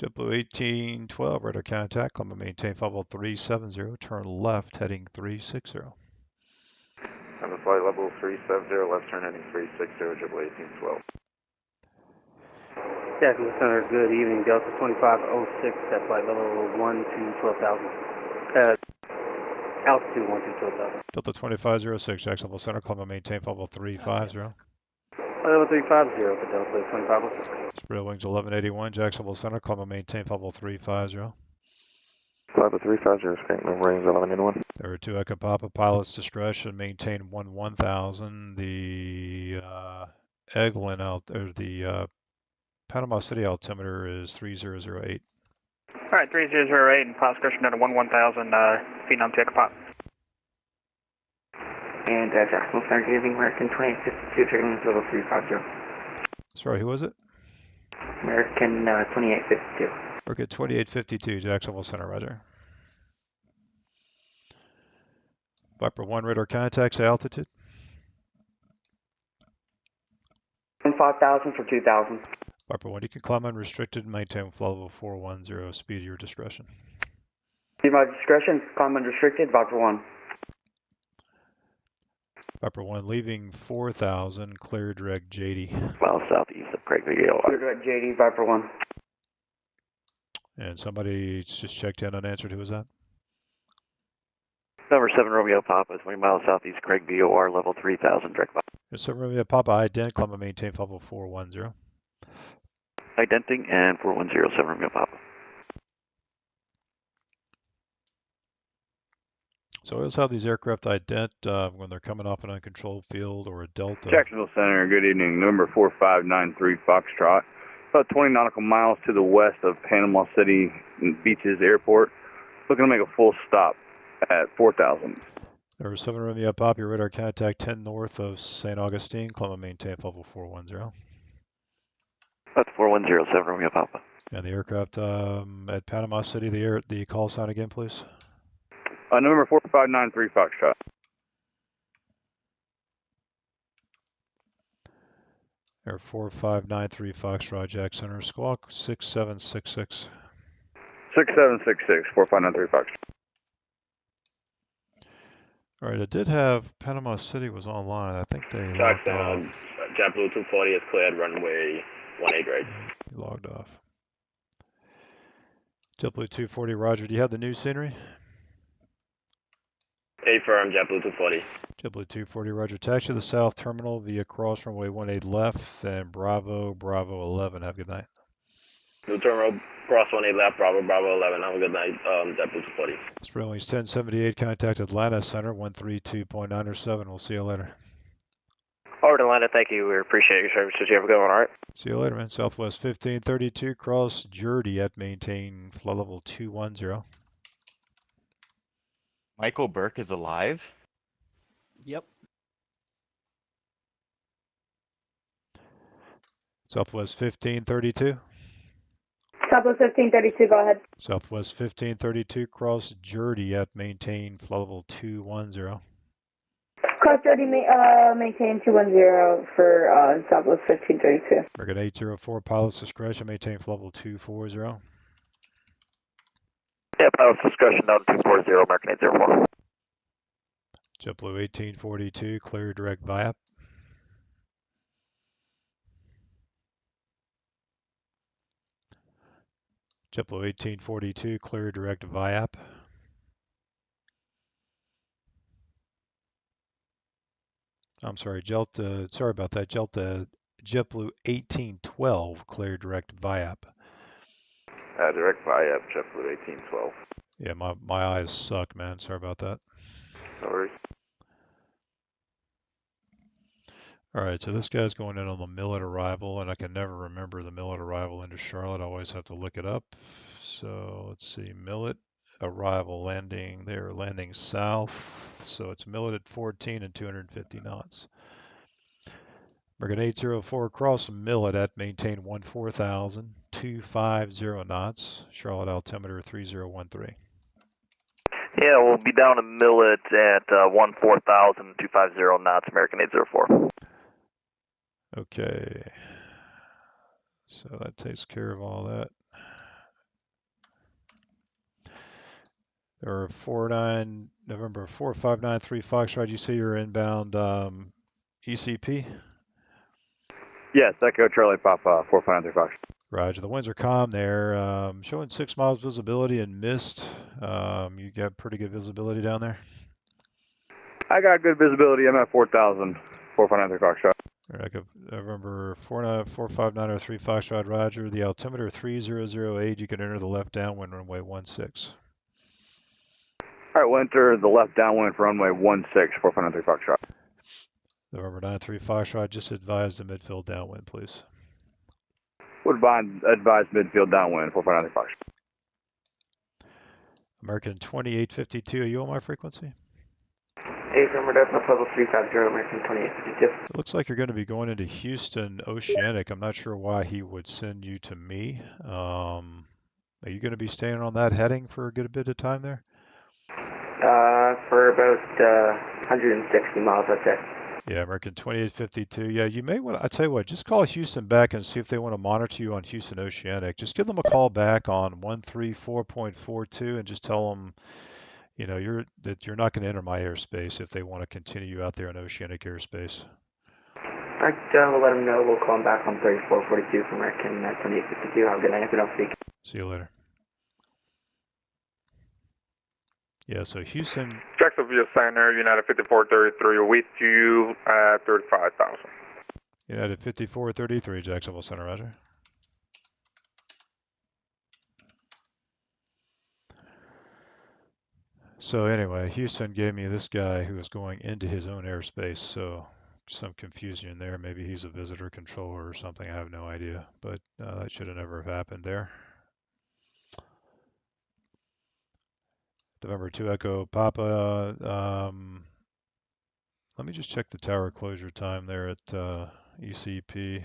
JetBlue 1812, radar contact. Climb and maintain flight level 370. Turn left, heading 360. I'm at flight level 370, left turn heading 360, JetBlue 1812. Jacksonville Center, good evening. Delta 2506 at flight level 1 to 12,000. Altitude 1 to 12,000. Delta 2506, Jacksonville Center. Climb and maintain flight level 350. Level 350 for Delta 2506. Spread wings 1181, Jacksonville Center. Climb and maintain flight level 350. Flight level 350, straight no rings 1181. There are 2 Echo Papa. Pilot's discretion. Maintain 1000. The Eglin out or the Panama City altimeter is 3008. All right, 3008 and pilot discretion down to 1000 feet on to Echo Pop. And Jacksonville Center, good evening. American 2852, turning level 350. Sorry, who was it? American 2852. Okay, 2852, Jacksonville Center, roger. Viper 1 radar contacts, altitude. 5,000 for 2,000. Viper 1, you can climb unrestricted and maintain flight level 410, speed at your discretion. Be my discretion, climb unrestricted, Viper 1. Viper 1, leaving 4,000, clear direct JD. Miles southeast of Craig VAOR. Clear direct JD, Viper 1. And somebody just checked in unanswered. Who was that? Number 7 Romeo Papa, 20 miles southeast Craig VAOR, level 3000, direct flight. Yes, sir, Romeo Papa, ident, climb and maintain flight level 410. Identing and 4107 Romeo Papa. So I always have these aircraft ident when they're coming off an uncontrolled field or a delta. Jacksonville Center, good evening. Number 4593 Foxtrot. About 20 nautical miles to the west of Panama City Beaches Airport. Looking to make a full stop at 4,000. Number 7 Romeo Papa, your radar contact 10 north of St. Augustine. Climb and maintain flight level 410. That's 4107 Romeo Papa. And the aircraft at Panama City, the call sign again, please. Number 4593 Foxtrot. Air 4593 Foxtrot, Jack Center, squawk 6766. 6766, 4593 Foxtrot. All right, I did have Panama City was online. I think they logged off. JetBlue 240 is cleared, runway 18 right. He logged off. JetBlue 240, roger. Do you have the new scenery? A firm, JetBlue 240. JetBlue 240, roger. Taxi to the south terminal via cross runway 18 left and Bravo 11. Have a good night. New terminal, cross 18 left, Bravo 11. Have a good night, JetBlue 240. Spread wings 1078, contact Atlanta Center 132.907. We'll see you later. Over to Atlanta, thank you. We appreciate your services. You have a good one, all right? See you later, man. Southwest 1532, cross Jerdy at maintain flight level 210. Michael Burke is alive? Yep. Southwest 1532. Southwest 1532, go ahead. Southwest 1532, cross Jerdy at maintain flight level 210. Cross Dirty, maintain 210 for Southwest 1532. American 804, pilot's discretion, maintain flight level 240. Yeah, pilot's discretion down to 240, American 804. JetBlue 1842, clear direct VIAP. JetBlue 1842, clear direct VIAP. I'm sorry, Delta, sorry about that, Delta JetBlue 1812, clear direct VIAP. Direct VIAP, JetBlue 1812. Yeah, my eyes suck, man. Sorry about that. No worries. All right, so this guy's going in on the Millet arrival, and I can never remember the Millet arrival into Charlotte. I always have to look it up. So let's see, Millet arrival landing. They're landing south, so it's Millet at 14 and 250 knots. American 804 cross Millet at maintain 14,000, 250 knots. Charlotte altimeter 3013. Yeah, we'll be down in Millet at 14,000, 250 knots, American 804. Okay, so that takes care of all that. There are November 4593 Foxtrot. You say you're inbound ECP? Yes, Echo Charlie Papa 4593 Fox. Roger. The winds are calm there. Showing 6 miles visibility and mist. You got pretty good visibility down there? I got good visibility. I'm at 4,000, 4593 Foxtrot. November 45903 Foxtrot, Roger. The altimeter 3008. You can enter the left downwind runway 16. All right, we'll enter the left downwind for runway 16, 4593 Foxtrot. November 93 Foxtrot, just advise the midfield downwind, please. Would advise midfield downwind, 4593 Foxtrot. American 2852, are you on my frequency? November Delta level 350, American 2852. It looks like you're going to be going into Houston Oceanic. I'm not sure why he would send you to me. Are you going to be staying on that heading for a good bit of time there? For about 160 miles, I'd say. Yeah, American 2852. Yeah, you may want to, I tell you what, just call Houston back and see if they want to monitor you on Houston Oceanic. Just give them a call back on 134.42 and just tell them, you know, you're not going to enter my airspace if they want to continue you out there in Oceanic airspace. Alright, we'll let them know. We'll call them back on 3442 from American 2852. Have a good night if we don't speak. See you later. Yeah, so Houston. Jacksonville Center, United 5433 with you at 35,000. United 5433, Jacksonville Center, Roger. So anyway, Houston gave me this guy who was going into his own airspace, so some confusion there. Maybe he's a visitor controller or something. I have no idea, but that should have never have happened there. November 2 Echo Papa. Let me just check the tower closure time there at ECP.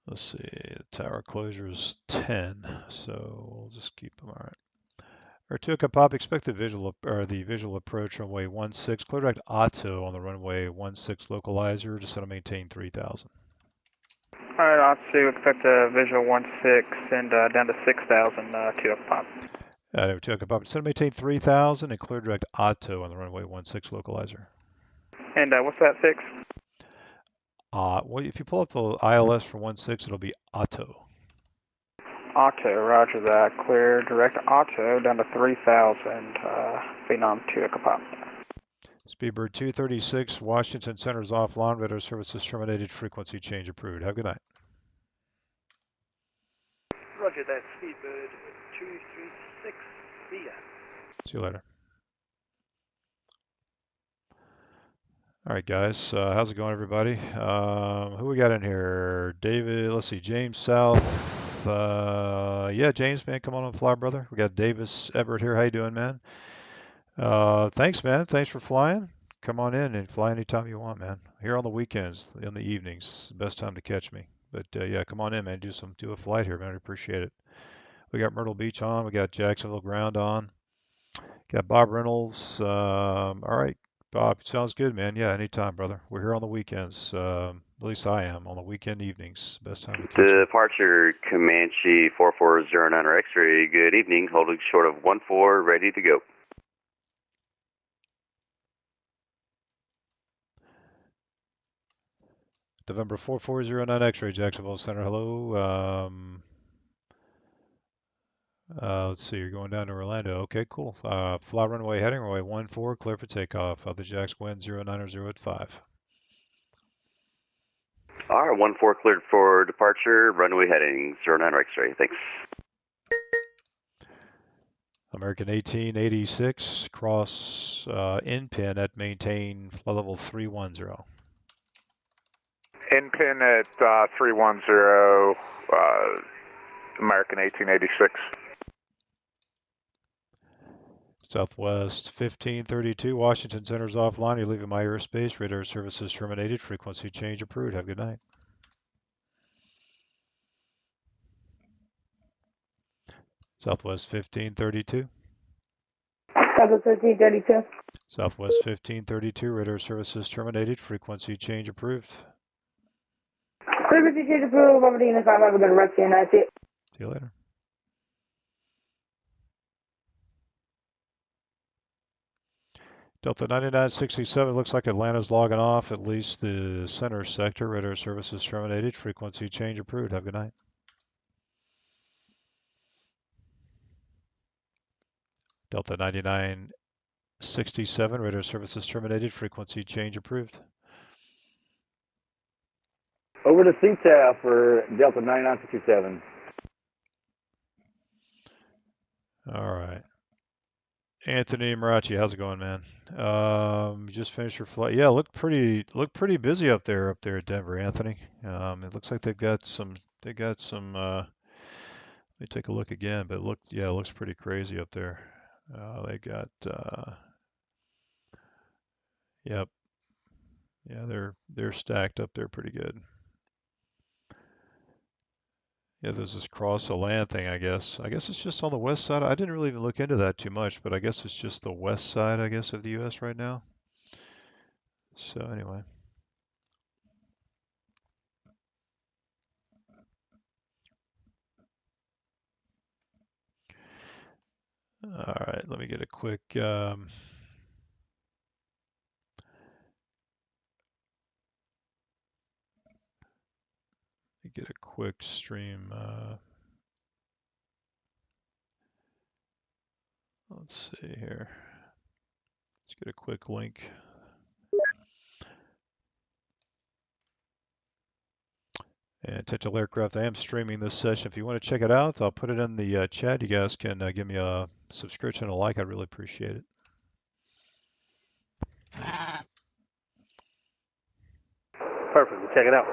Let's see, the tower closure is 10, so we'll just keep them. All right. Artuka Pop, expect the visual approach runway 16, clear direct auto on the runway 16 localizer, just to maintain 3,000. Alright, Otsu, expect a visual 16 and down to 6,000 Tuka Pop. Tuka Pop, just to maintain 3,000 and clear direct auto on the runway 16 localizer. And what's that 6? Well, if you pull up the ILS for 16, it'll be auto. Auto, roger that. Clear direct auto down to 3,000 Phenom Tuka Pop. Speedbird 236, Washington Center's offline, radar services terminated, frequency change approved. Have a good night. Roger that, Speedbird 236, see ya. See you later. All right, guys, how's it going, everybody? Who we got in here? David, let's see, James South. Yeah, James, man, come on and fly, brother. We got Davis Everett here. How you doing, man? Thanks, man. Thanks for flying. Come on in and fly anytime you want, man. Here on the weekends, in the evenings, best time to catch me. But yeah, come on in, man. Do a flight here, man. I appreciate it. We got Myrtle Beach on. We got Jacksonville Ground on. Got Bob Reynolds. All right, Bob, sounds good, man. Yeah, anytime, brother. We're here on the weekends. At least I am on the weekend evenings. Best time to catch me. Departure Comanche 4409 or X-ray. Good evening. Holding short of 14, ready to go. November 4409 X-ray, Jacksonville Center. Hello. Let's see, you're going down to Orlando. Okay, cool. Fly runway heading, runway 14, clear for takeoff. Other jacks wind 090 at 5. Alright, 14 cleared for departure, runway heading 09 X-ray, thanks. American 1886, cross in-pin at maintain flight level 310. In pin at 310, American 1886. Southwest 1532, Washington Center's offline. You're leaving my airspace. Radar services terminated. Frequency change approved. Have a good night. Southwest 1532. Southwest 1532. Southwest 1532, radar services terminated. Frequency change approved. Frequency change approved. Over to Unit 5. Have a good rest of your night. See you later. Delta 9967, looks like Atlanta's logging off, at least the center sector. Radar services terminated. Frequency change approved. Have a good night. Delta 9967, radar services terminated. Frequency change approved. Over to CTAF for Delta 9967. All right. Anthony Marachi, how's it going, man? You just finished your flight. Yeah, looked pretty busy up there at Denver, Anthony. It looks like they've got some let me take a look again, but it looks pretty crazy up there. They got yep. Yeah, they're stacked up there pretty good. Yeah, there's this cross the land thing, I guess. I guess it's just on the west side. I didn't really even look into that too much, but I guess it's just the west side, I guess, of the US right now. So anyway. All right, let me get a quick stream. Let's see here. Let's get a quick link. And Intentional Aircraft, I am streaming this session. If you want to check it out, I'll put it in the chat. You guys can give me a subscription and a like. I'd really appreciate it. Perfect. We'll check it out.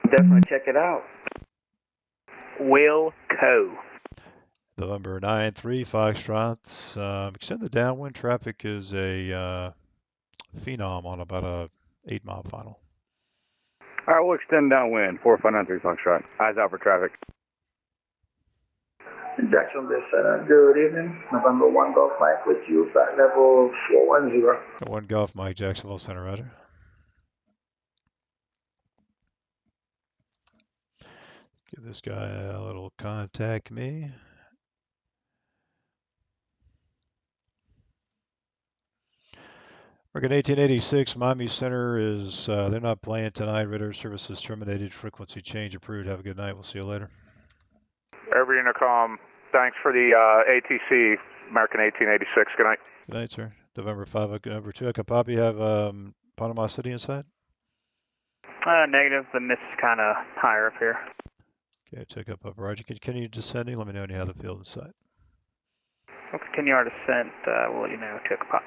Definitely check it out. Will Co. November 9-3 Foxtrot. Extend the downwind. Traffic is a phenom on about a 8-mile final. All right, we'll extend downwind, 4593 Foxtrot. Eyes out for traffic. Jacksonville Center, good evening. November 1 Golf Mike with you, flight level 410. 1 Golf Mike, Jacksonville Center, roger. Give this guy a little contact me. American 1886, Miami Center is, they're not playing tonight. Radar services terminated. Frequency change approved. Have a good night. We'll see you later. Every intercom, thanks for the ATC, American 1886. Good night. Good night, sir. November 5, November 2. Echo Pop, you have Panama City in sight? Negative. The mist is kind of higher up here. Okay, check up Roger. Can you descending? Let me know when you have the field in sight. We'll continue our descent. We'll let you know to Pop.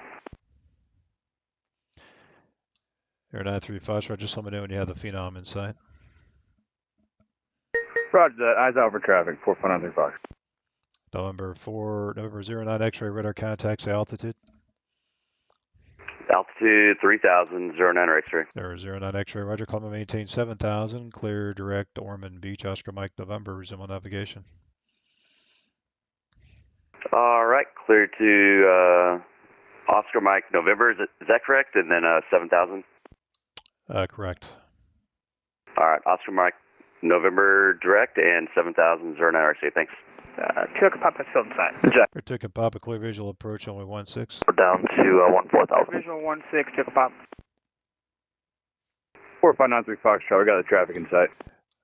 Air 935, Roger. Just let me know when you have the phenom in sight. Roger that. Eyes out for traffic, 4593 Fox. November 09 X-ray radar contacts altitude. Altitude 3000, 09 X-ray. There, 09 X-ray, Roger. Climb and maintain 7000. Clear direct Ormond Beach, Oscar Mike November. Resume on navigation. All right, clear to Oscar Mike November. Is that correct? And then 7000? Correct. All right, Oscar Mike November direct and 7000, 09 X-ray. Thanks. Tuka Papa field inside. Tuka Papa, clear visual approach, only 16. We're down to 14,000. Visual 16, Tuka Pop. 4593 Foxtrot, we got the traffic in sight.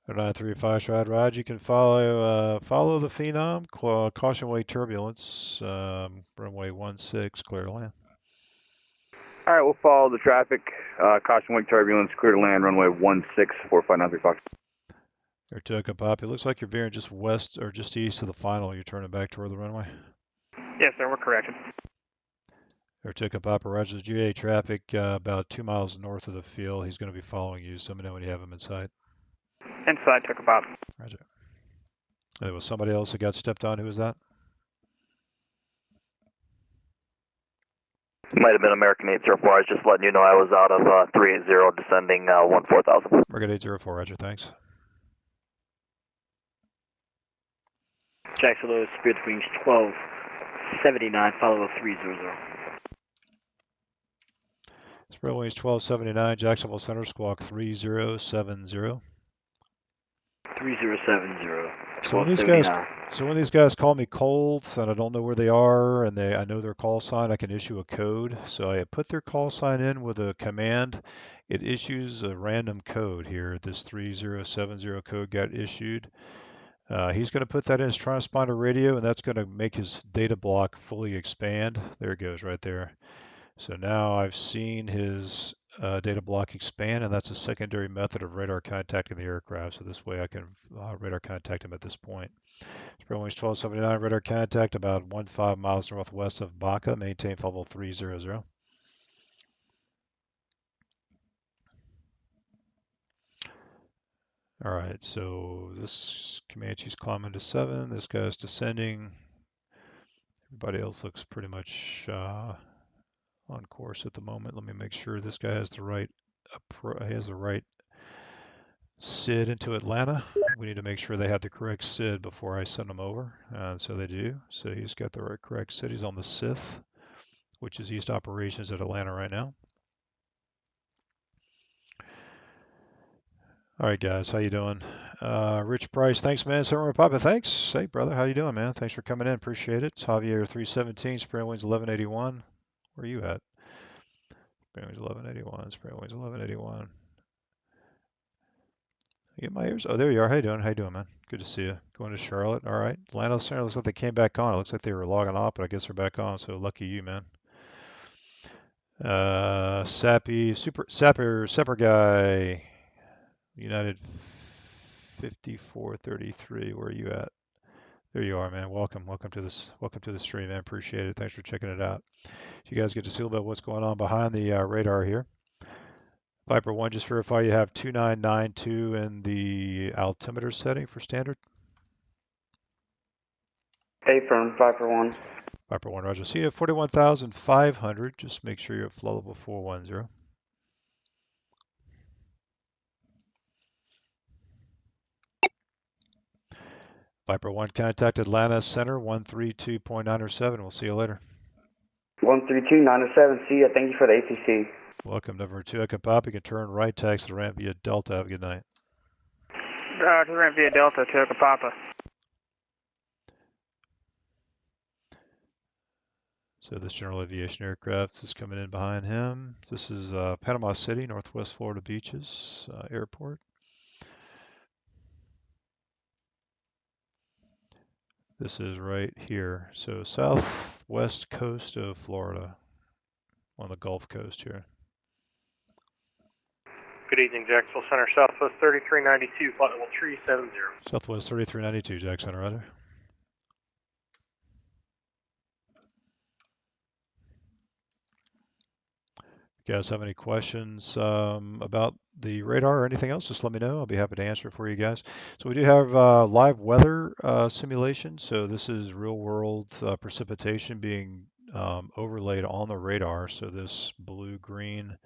935 Rod. You can follow the Phenom. Caution wake turbulence. Runway 16, clear to land. All right, we'll follow the traffic. Caution wake turbulence, clear to land, runway 164593 Fox. Air Toka Pop. It looks like you're veering just west or just east of the final. You're turning back toward the runway. Yes, sir, we're corrected. Air Toka Papa, roger. The GA traffic about 2 miles north of the field. He's going to be following you, so let me know when you have him in sight. Inside, took about. Roger. There was somebody else that got stepped on. Who was that? Might have been American 804. I was just letting you know I was out of 380 descending 14,000. American 804, roger, thanks. Jacksonville, Spirit Wings 1279, follow up 300. Spirit Wings 1279, Jacksonville Center, squawk 3070. 3070. So when these guys call me cold and I don't know where they are and I know their call sign, I can issue a code. So I put their call sign in with a command. It issues a random code here. This 3070 code got issued. He's going to put that in his transponder radio, and that's going to make his data block fully expand. There it goes right there. So now I've seen his data block expand, and that's a secondary method of radar contacting the aircraft. So this way I can radar contact him at this point. Spirit Wings 1279, radar contact about 15 miles northwest of Baca. Maintain level 300. All right, so this Comanche's climbing to 7. This guy's descending. Everybody else looks pretty much on course at the moment. Let me make sure this guy has the right SID into Atlanta. We need to make sure they have the correct SID before I send them over. So they do. So he's got the right correct SID. He's on the SITH, which is East Operations at Atlanta right now. All right, guys, how you doing? Rich Price, thanks, man. Summer Papa, thanks. Hey, brother, how you doing, man? Thanks for coming in. Appreciate it. It's Javier 317, Spirit Wings 1181. Where are you at? Spirit Wings 1181, Spirit Wings 1181. You get my ears? Oh, there you are. How you doing? How you doing, man? Good to see you. Going to Charlotte. All right. Atlanta Center looks like they came back on. It looks like they were logging off, but I guess they're back on. So lucky you, man. Sapper guy. United 5433. Where are you at? There you are, man. Welcome to the stream, man. Appreciate it. Thanks for checking it out. You guys get to see a little bit of what's going on behind the radar here. Viper 1, just verify you have 2992 in the altimeter setting for standard. Affirm, Viper 1. Viper 1, roger. See you at 41,500. Just make sure you're at flow level 410. Viper 1, contact Atlanta Center 132.907. We'll see you later. 132.907. See ya. Thank you for the ATC. Welcome, number 2 Echo Pop. You can turn right, taxi the ramp via Delta. Have a good night. To the ramp via Delta, Toka Papa. So this general aviation aircraft is coming in behind him. This is Panama City, Northwest Florida Beaches Airport. This is right here. So southwest coast of Florida, on the Gulf Coast here. Good evening, Jacksonville Center, Southwest 3392, flight level 370. Southwest 3392, Jack Center, rather. If you guys have any questions about the radar or anything else, just let me know. I'll be happy to answer it for you guys. So we do have live weather simulation. So this is real world precipitation being overlaid on the radar. So this blue-green.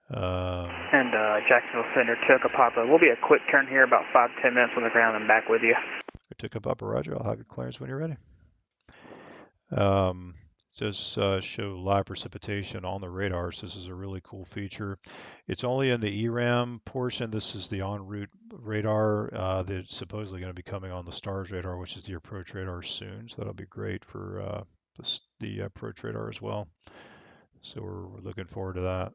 And Jacksonville Center, Toka Papa. We'll be a quick turn here, about 5-10 minutes on the ground and back with you. Toka Papa, roger. I'll have your clearance when you're ready. Just show live precipitation on the radars. This is a really cool feature. It's only in the ERAM portion. This is the en route radar that's supposedly going to be coming on the STARS radar, which is the approach radar soon. So that'll be great for the approach radar as well. So we're looking forward to that.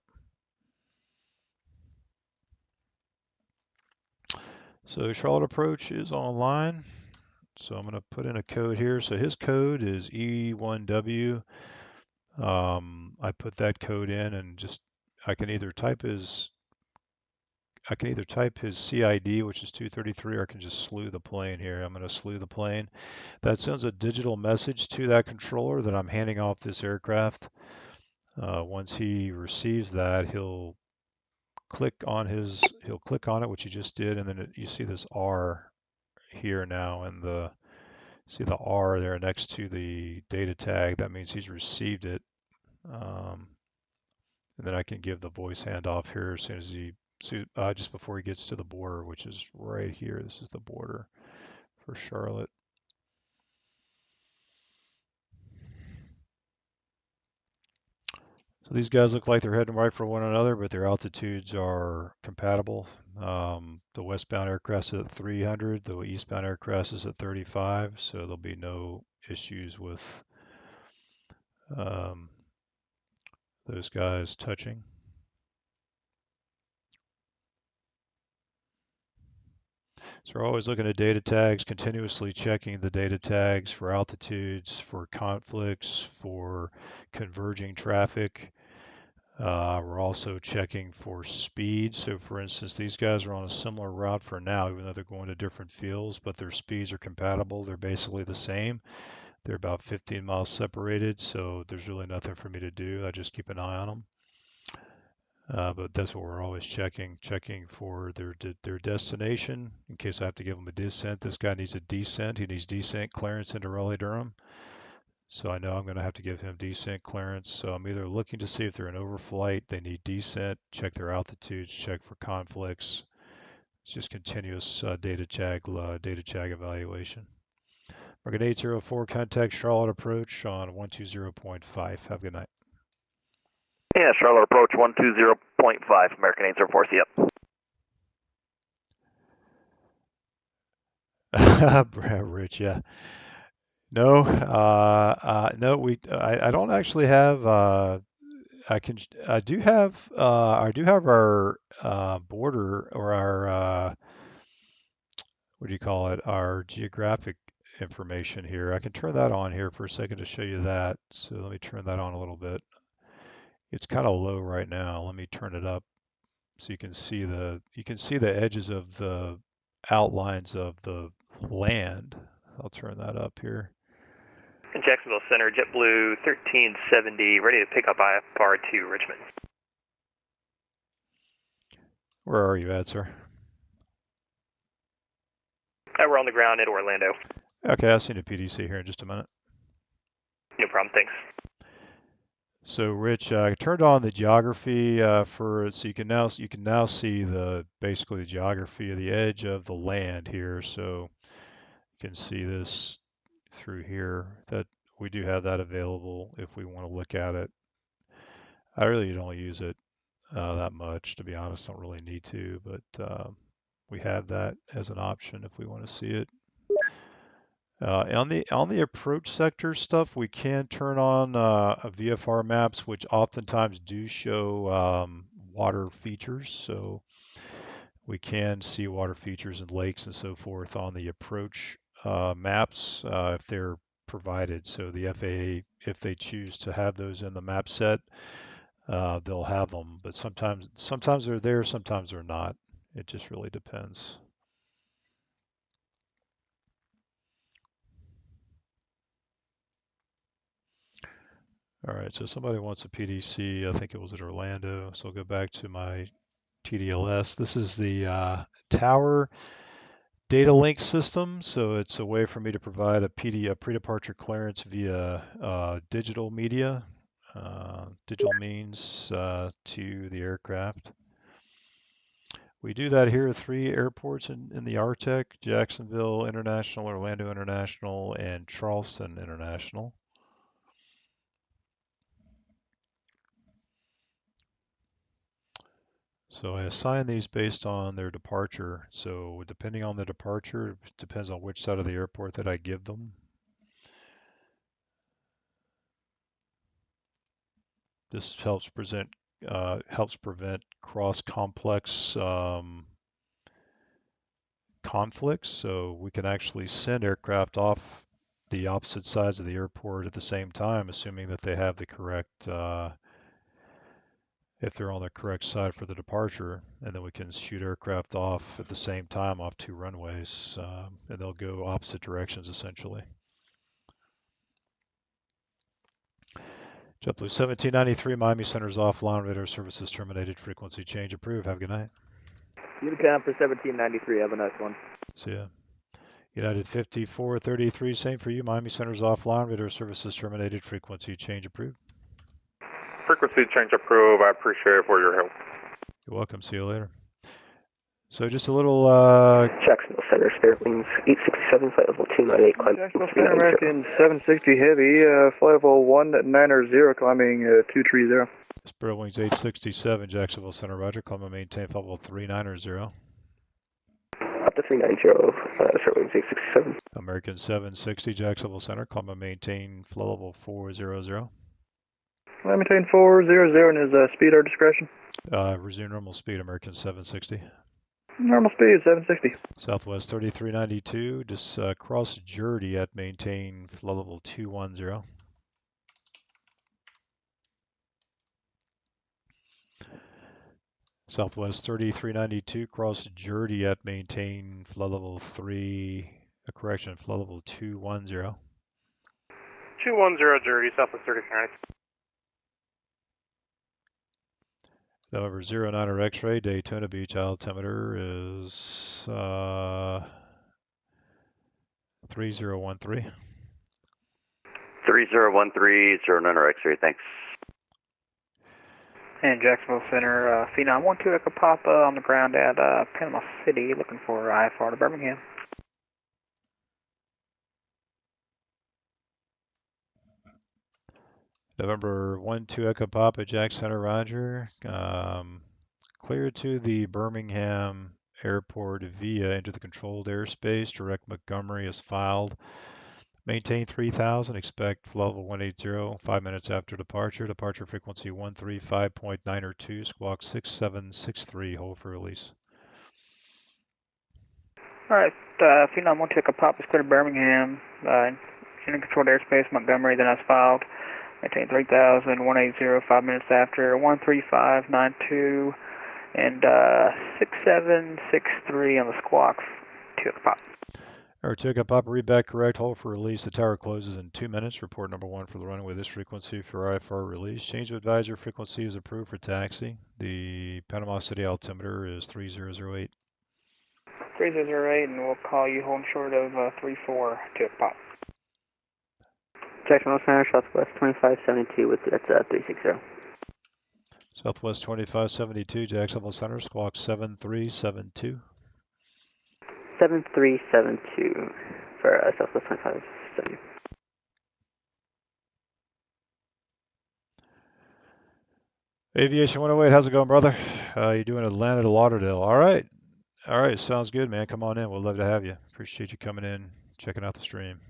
So Charlotte approach is online. So I'm going to put in a code here. So his code is E1W. I put that code in and just I can either type his CID, which is 233, or I can just slew the plane here. I'm going to slew the plane. That sends a digital message to that controller that I'm handing off this aircraft. Once he receives that, he'll click on it, which he just did, and then you see this R here now, and see the R there next to the data tag. That means he's received it. And then I can give the voice handoff here as soon as just before he gets to the border, which is right here. This is the border for Charlotte. So these guys look like they're heading right for one another, but their altitudes are compatible. The westbound aircraft is at 300, the eastbound aircraft is at 35, so there'll be no issues with those guys touching. So we're always looking at data tags, continuously checking the data tags for altitudes, for conflicts, for converging traffic. We're also checking for speed. So for instance, these guys are on a similar route for now, even though they're going to different fields, but their speeds are compatible. They're basically the same. They're about 15 miles separated, so there's really nothing for me to do. I just keep an eye on them. But that's what we're always checking for their destination in case I have to give them a descent. This guy needs a descent. He needs descent clearance into Raleigh-Durham. So I know I'm going to have to give him descent clearance. So I'm either looking to see if they're in overflight, they need descent, check their altitudes, check for conflicts. It's just continuous data tag evaluation. Market 804, contact Charlotte approach on 120.5. Have a good night. Yeah, Charlotte approach 120.5, American 804, yep. Rich, yeah. No, I don't actually have. I do have our border or our what do you call it? Our geographic information here. I can turn that on here for a second to show you that. So let me turn that on a little bit. It's kind of low right now. Let me turn it up so you can see the edges of the outlines of the land. I'll turn that up here. In Jacksonville Center, JetBlue 1370, ready to pick up IFR to Richmond. Where are you at, sir? We're on the ground at Orlando. Okay, I'll send a PDC here in just a minute. No problem, thanks. So, Rich, I turned on the geography so you can now see basically the geography of the edge of the land here. So you can see this through here. That we do have that available if we want to look at it. I really don't use it that much, to be honest. Don't really need to, but we have that as an option if we want to see it. On the approach sector stuff, we can turn on VFR maps, which oftentimes do show water features. So we can see water features and lakes and so forth on the approach maps if they're provided. So the FAA, if they choose to have those in the map set, they'll have them. But sometimes they're there, sometimes they're not. It just really depends. All right, so somebody wants a PDC. I think it was at Orlando. So I'll go back to my TDLS. This is the tower data link system. So it's a way for me to provide a pre-departure clearance via digital media. Digital means to the aircraft. We do that here at 3 airports in the RTEC: Jacksonville International, Orlando International, and Charleston International. So I assign these based on their departure. So depending on the departure, it depends on which side of the airport that I give them. This helps prevent cross-complex conflicts, so we can actually send aircraft off the opposite sides of the airport at the same time, assuming that they have the correct, if they're on the correct side for the departure, and then we can shoot aircraft off at the same time off 2 runways, and they'll go opposite directions essentially. JetBlue 1793, Miami Center's offline, radar services terminated, frequency change approved. Have a good night. Unicam for 1793, have a nice one. See ya. United 5433, same for you. Miami Center's offline, radar services terminated, frequency change approved. Frequency change approved. I appreciate it for your help. You're welcome. See you later. So just a little Jacksonville Center, Spirit Wings 867, flight level 298, climb Jacksonville Center, American 760 Heavy, flight level 190, climbing 230. Spirit Wings 867, Jacksonville Center, roger. Climb and maintain flight level 390. Up to 390, Spirit Wings 867. American 760, Jacksonville Center, climb and maintain flight level 400. Maintain 400 and is speed our discretion. Resume normal speed, American 760. Normal speed 760. Southwest 3392, just cross Jersey at maintain flight level 210. Southwest 3392, cross Jersey at maintain flight level 210. 210 Jersey, Southwest 3392. November 09er X-ray, Daytona Beach, altimeter is 3013. 3013, 09er X-ray, thanks. And Jacksonville Center, Phenom 12 Echo Papa on the ground at Panama City, looking for IFR to Birmingham. November 12 Echo Papa, Jack Center, roger. Clear to the Birmingham Airport via into the controlled airspace. Direct Montgomery is filed. Maintain 3000. Expect flight level 180. 5 minutes after departure. Departure frequency 135.902. Squawk 6763. Hold for release. Alright, Phenom 12 Echo Papa is clear to Birmingham. In controlled airspace, Montgomery, then as filed. Maintain 3000, 180, 5 minutes after, 135.92, and 6763 on the squawk, 2 Echo Papa. Alright, 2 Echo Papa, read back correct, hold for release. The tower closes in 2 minutes. Report number 1 for the runway. This frequency for IFR release. Change of advisor frequency is approved for taxi. The Panama City altimeter is 3008. 3008, and we'll call you holding short of 34, 2 Echo Papa. Jacksonville Center, Southwest 2572, with that's 360. Southwest 2572, Jacksonville Center, squawk 7372. 7372 for Southwest 2572. Aviation 108, how's it going, brother? You doing Atlanta to Lauderdale? All right, sounds good, man. Come on in. We'd love to have you. Appreciate you coming in, checking out the stream.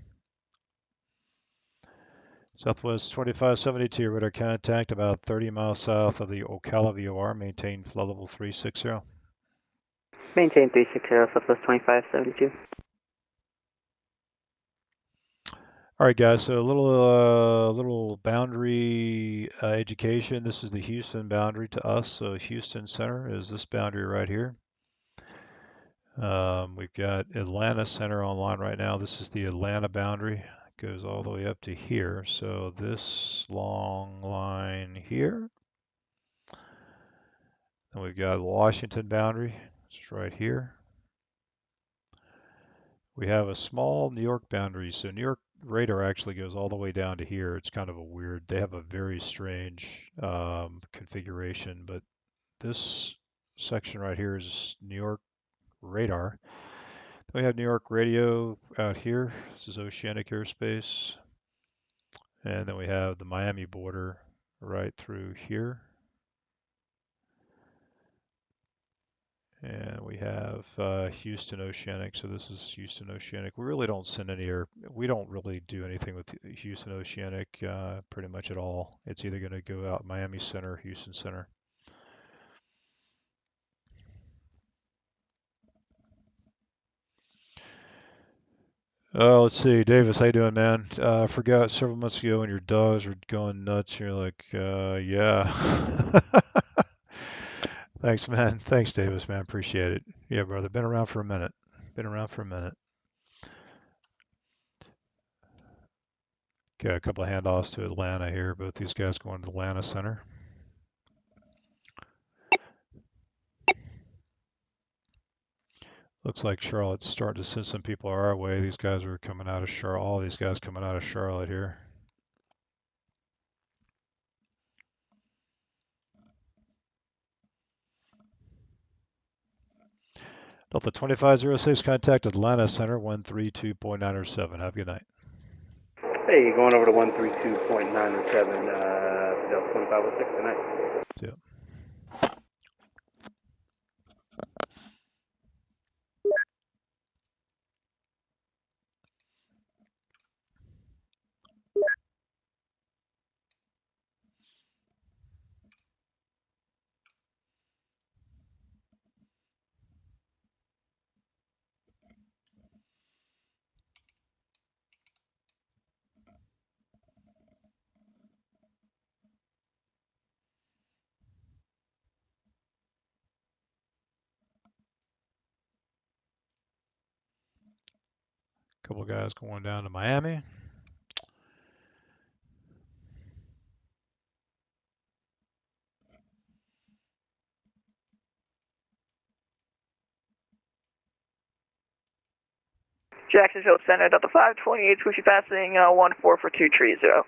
Southwest 2572, radar contact about 30 miles south of the Ocala VOR. Maintain flight level 360. Maintain 360, Southwest 2572. All right, guys. So a little boundary education. This is the Houston boundary to us. So Houston Center is this boundary right here. We've got Atlanta Center online right now. This is the Atlanta boundary. Goes all the way up to here. So this long line here. And we've got Washington boundary, which is right here. We have a small New York boundary. So New York radar actually goes all the way down to here. It's kind of a weird, they have a very strange configuration, but this section right here is New York radar. We have New York radio out here. This is oceanic airspace. And then we have the Miami border right through here. And we have Houston Oceanic. So this is Houston Oceanic. We really don't send any air. We don't really do anything with Houston Oceanic pretty much at all. It's either going to go out Miami Center, Houston Center. Let's see, Davis, how you doing, man? I forgot several months ago when your dogs were going nuts. You're like, yeah. Thanks, man. Thanks, Davis, man. Appreciate it. Yeah, brother. Been around for a minute. Been around for a minute. Got a couple of handoffs to Atlanta here. Both these guys going to Atlanta Center. Looks like Charlotte's starting to send some people our way. These guys are coming out of Charlotte. All these guys coming out of Charlotte here. Delta 2506, contact Atlanta Center 132.907. Have a good night. Hey, going over to 132.907, Delta 2506 tonight. Yeah. Couple guys going down to Miami. Jacksonville Center, Delta 528, switch passing 1442330.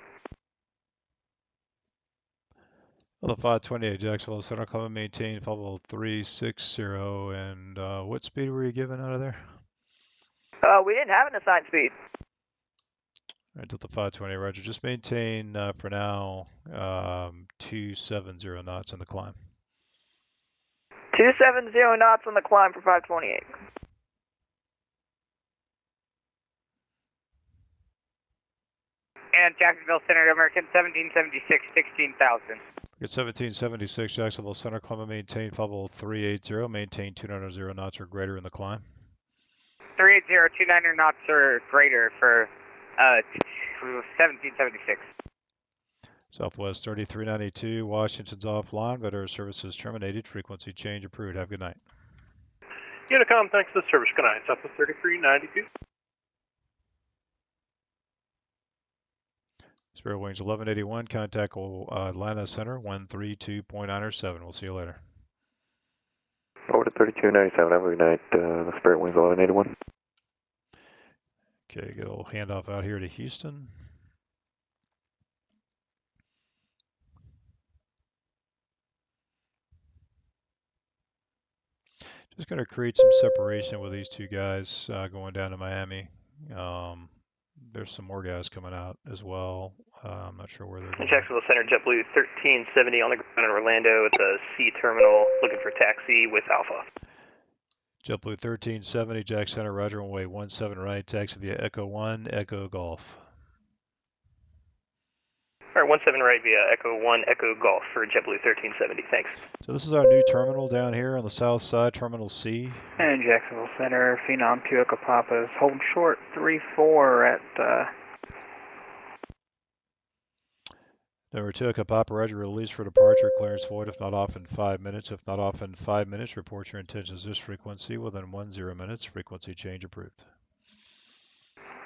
Delta 528, Jacksonville Center, come maintain level 360. And what speed were you given out of there? We didn't have an assigned speed. All right, Delta 528, roger. Just maintain for now 270 knots on the climb. 270 knots on the climb for 528. And Jacksonville Center, American 1776, 16,000. Get 1776, Jacksonville Center, climb and maintain level 380. Maintain 290 knots or greater in the climb. 380, 290 knots or greater for 1776. Southwest 3392, Washington's offline, but our services terminated. Frequency change approved. Have a good night. Unicom, thanks for the service. Good night. Southwest 3392. Spirit Wings 1181, contact Atlanta Center 132.907. We'll see you later. Over to 3297. Have a good night. Spirit Wings 1181. Okay, get a little handoff out here to Houston. Just going to create some separation with these two guys going down to Miami. There's some more guys coming out as well. I'm not sure where they're going. Jacksonville Center, JetBlue 1370 on the ground in Orlando at the C terminal, looking for taxi with Alpha. JetBlue 1370, Jack Center, roger, runway 17 right, taxi via Echo 1, Echo Golf. All right, 17 right via Echo 1, Echo Golf for JetBlue 1370, thanks. So this is our new terminal down here on the south side, Terminal C. And Jacksonville Center, Phenom 2 Echo Papa's hold short 3-4 at Number 2, Echo Papa, roger, release for departure, clearance void if not off in 5 minutes. If not off in 5 minutes, report your intentions this frequency within 10 minutes. Frequency change approved.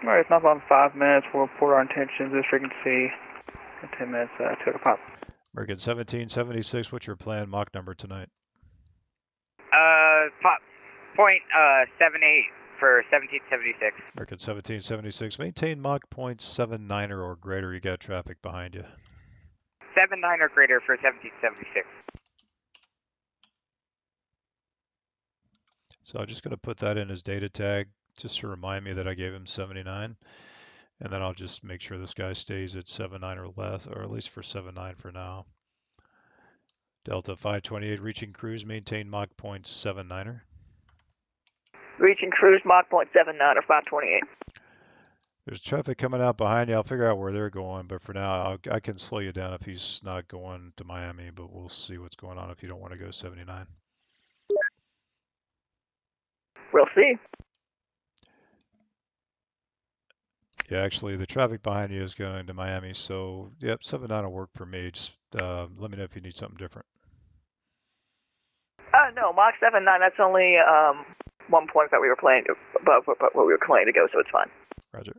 All right, it's not on 5 minutes. We'll report our intentions this frequency in 10 minutes to Echo Papa. American 1776, what's your plan Mach number tonight? Point 78 for 1776. American 1776, maintain Mach 0.79 or greater. You got traffic behind you. 79 or greater for 1776. So I'm just going to put that in as data tag just to remind me that I gave him 79. And then I'll just make sure this guy stays at 79 or less, or at least for 79 for now. Delta 528 reaching cruise, maintain Mach 0.79er. Reaching cruise Mach 0.79 or 528. There's traffic coming out behind you. I'll figure out where they're going, but for now, I can slow you down if he's not going to Miami, but we'll see what's going on if you don't want to go 79. We'll see. Yeah, actually, the traffic behind you is going to Miami, so yep, 79 will work for me. Just let me know if you need something different. No, Mach 79, that's only 1 point that we were playing above what we were planning to go, so it's fine. Roger.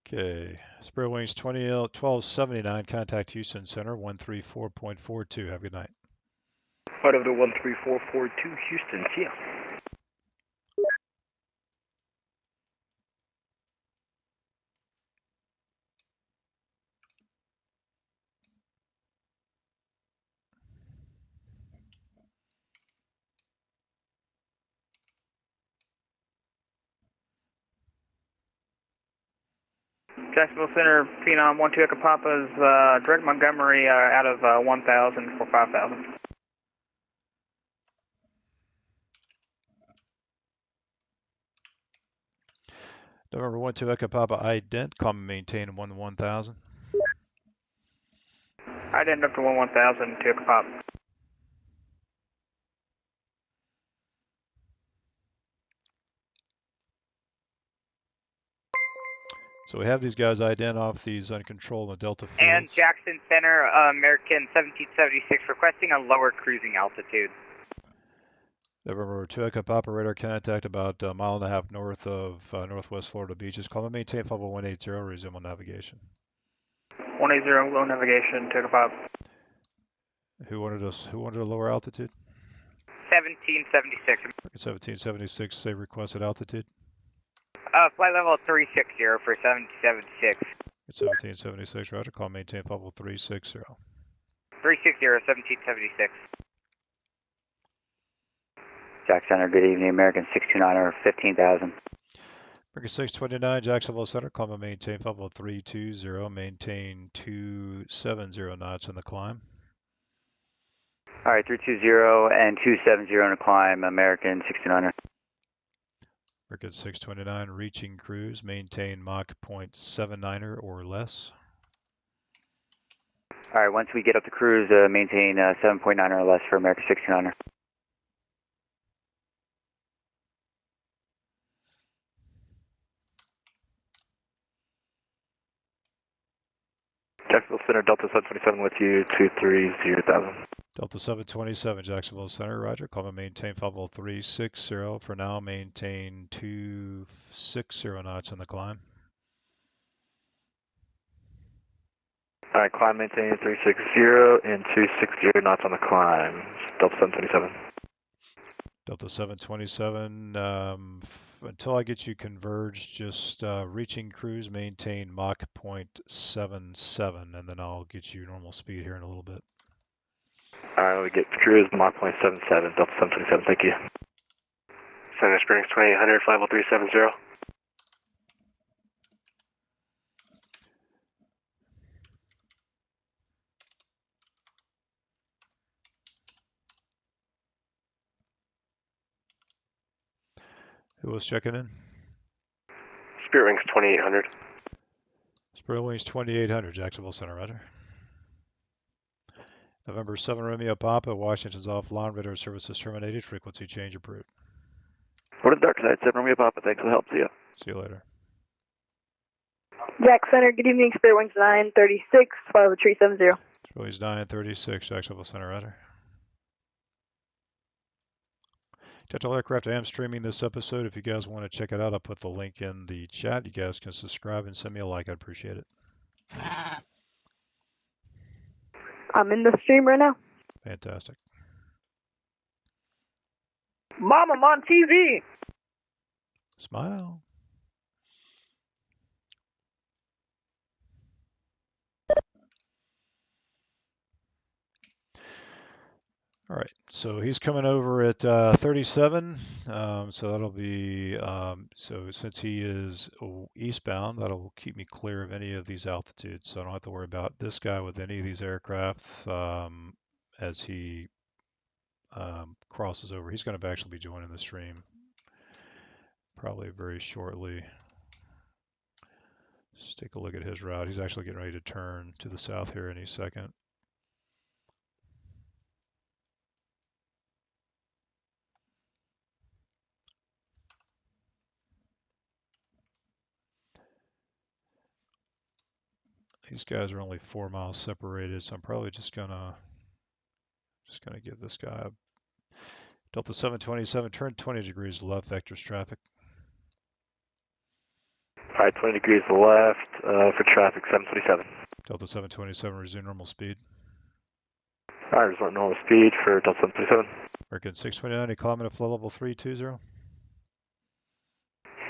Okay, Spirit Wings 1279, contact Houston Center 134.42. Have a good night. Right over to 13442 Houston. See ya. Jacksonville Center, Phenom 12 Echo Papa's direct Montgomery out of 1000 for 5000. November 12 Echo Papa ident, call me maintain 1000. Ident up to 1000, 2 Echo Papa. So we have these guys ident off these uncontrolled and Delta fields. And Jackson Center, American 1776, requesting a lower cruising altitude. November 2 Echo Papa radar contact about a mile and a half north of northwest Florida beaches. Call me maintain level 180, resume on navigation. 180, low navigation, 2 Echo Papa. Who wanted a lower altitude? 1776. 1776, say requested altitude. Flight level 360 for 1776. It's 1776, roger. Call maintain level 360. 360, 1776. Jack Center, good evening. American 629 15,000. American 629, Jacksonville Center. Climb and maintain level 320. Maintain 270 knots in the climb. All right, 320 and 270 on the climb. American 629. American 629, reaching cruise. Maintain Mach 0.79 or less. All right, once we get up to cruise, maintain 7.9 or less for American 629. Jacksonville Center, Delta 727 with you, 230,000. Delta 727, Jacksonville Center, roger. Climb and maintain level 360. For now, maintain 260 knots in the climb. All right, climb maintain 360 and 260 knots on the climb. Delta 727. Delta 727, until I get you converged, just reaching cruise, maintain Mach 0.77, and then I'll get you normal speed here in a little bit. All right, we get cruise Mach 0.77, Delta 727, thank you. Center Springs 2800, flight level 370. Who was checking in? Spirit Wings 2800. Spirit Wings 2800, Jacksonville Center, roger. November 7 Romeo Papa, Washington's offline, radar services terminated, frequency change approved. What is dark side? 7 Romeo Papa, thanks for the help, see ya. See you later. Jack Center, good evening, Spirit Wings 936, flight level 370. Spirit Wings 936, Jacksonville Center, roger. Dental Aircraft, I am streaming this episode. If you guys want to check it out, I'll put the link in the chat. You guys can subscribe and send me a like. I'd appreciate it. I'm in the stream right now. Fantastic. Mom, I'm on TV. Smile. All right, so he's coming over at 37, so that'll be, so since he is eastbound, that'll keep me clear of any of these altitudes, so I don't have to worry about this guy with any of these aircraft as he crosses over. He's going to actually be joining the stream probably very shortly. Let's take a look at his route. He's actually getting ready to turn to the south here any second. These guys are only 4 miles separated, so I'm probably just gonna give this guy a Delta 727, turn 20 degrees left, vectors traffic. All right, 20 degrees left for traffic, 727. Delta 727, resume normal speed. All right, resort normal speed for Delta 727. American 629, climbing to flow level 320.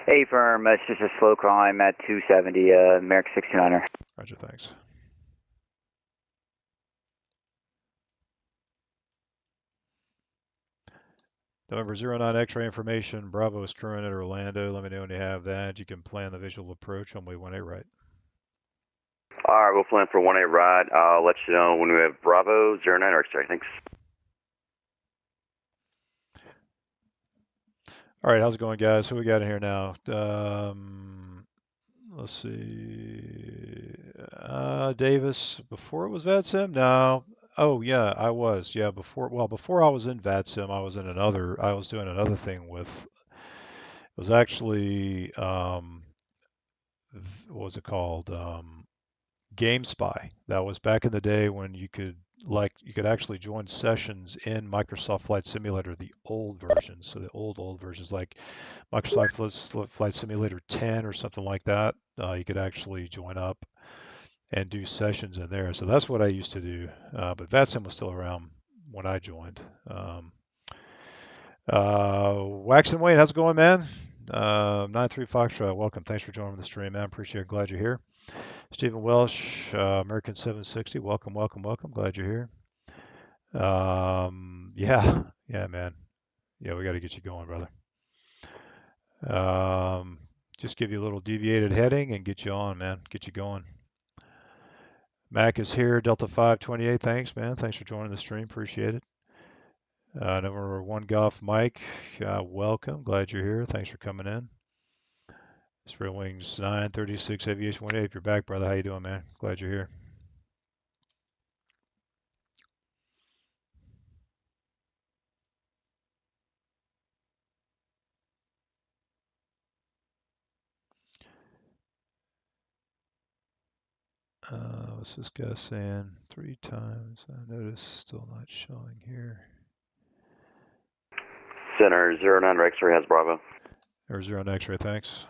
A firm, it's just a slow climb at 270, American 69er. Roger, thanks. November 09 X-ray information, Bravo is current at Orlando. Let me know when you have that. You can plan the visual approach on way 18 right. All right, we'll plan for 18 right. I'll let you know when we have Bravo 09 X-ray. Thanks. All right, how's it going, guys? Who we got in here now? Let's see. Davis, before it was VATSIM? No. Oh, yeah, I was. Yeah, before I was in VATSIM, I was doing another thing with, it was actually, what was it called? GameSpy. That was back in the day when you could actually join sessions in Microsoft Flight Simulator, the old versions. So the old versions like Microsoft Flight Simulator 10 or something like that. You could actually join up and do sessions in there. So that's what I used to do. But VATSIM was still around when I joined. Wax and Wayne, how's it going, man? 93 Foxtrot, welcome. Thanks for joining the stream, man. Appreciate it. Glad you're here. Stephen Welsh, American 760, welcome. Glad you're here. Yeah, man. Yeah, we got to get you going, brother. Just give you a little deviated heading and get you on, man. Get you going. Mac is here, Delta 528. Thanks, man. Thanks for joining the stream. Appreciate it. Number 1 Golf Mike, welcome. Glad you're here. Thanks for coming in. Spread Wings 936 Aviation 18. If you're back, brother, how you doing, man? Glad you're here. What's this guy saying? 3 times. I noticed still not showing here. Center 09 X-ray has Bravo. Or 09 X-ray, thanks.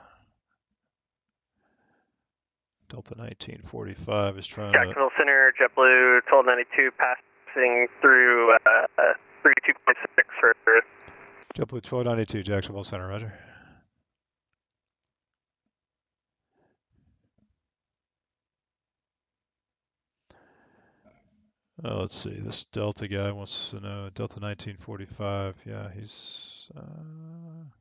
Delta 1945 is trying to... Jacksonville Center, JetBlue 1292 passing through 32.6 for... JetBlue 1292, Jacksonville Center, roger. Let's see, this Delta guy wants to know, Delta 1945, yeah, he's down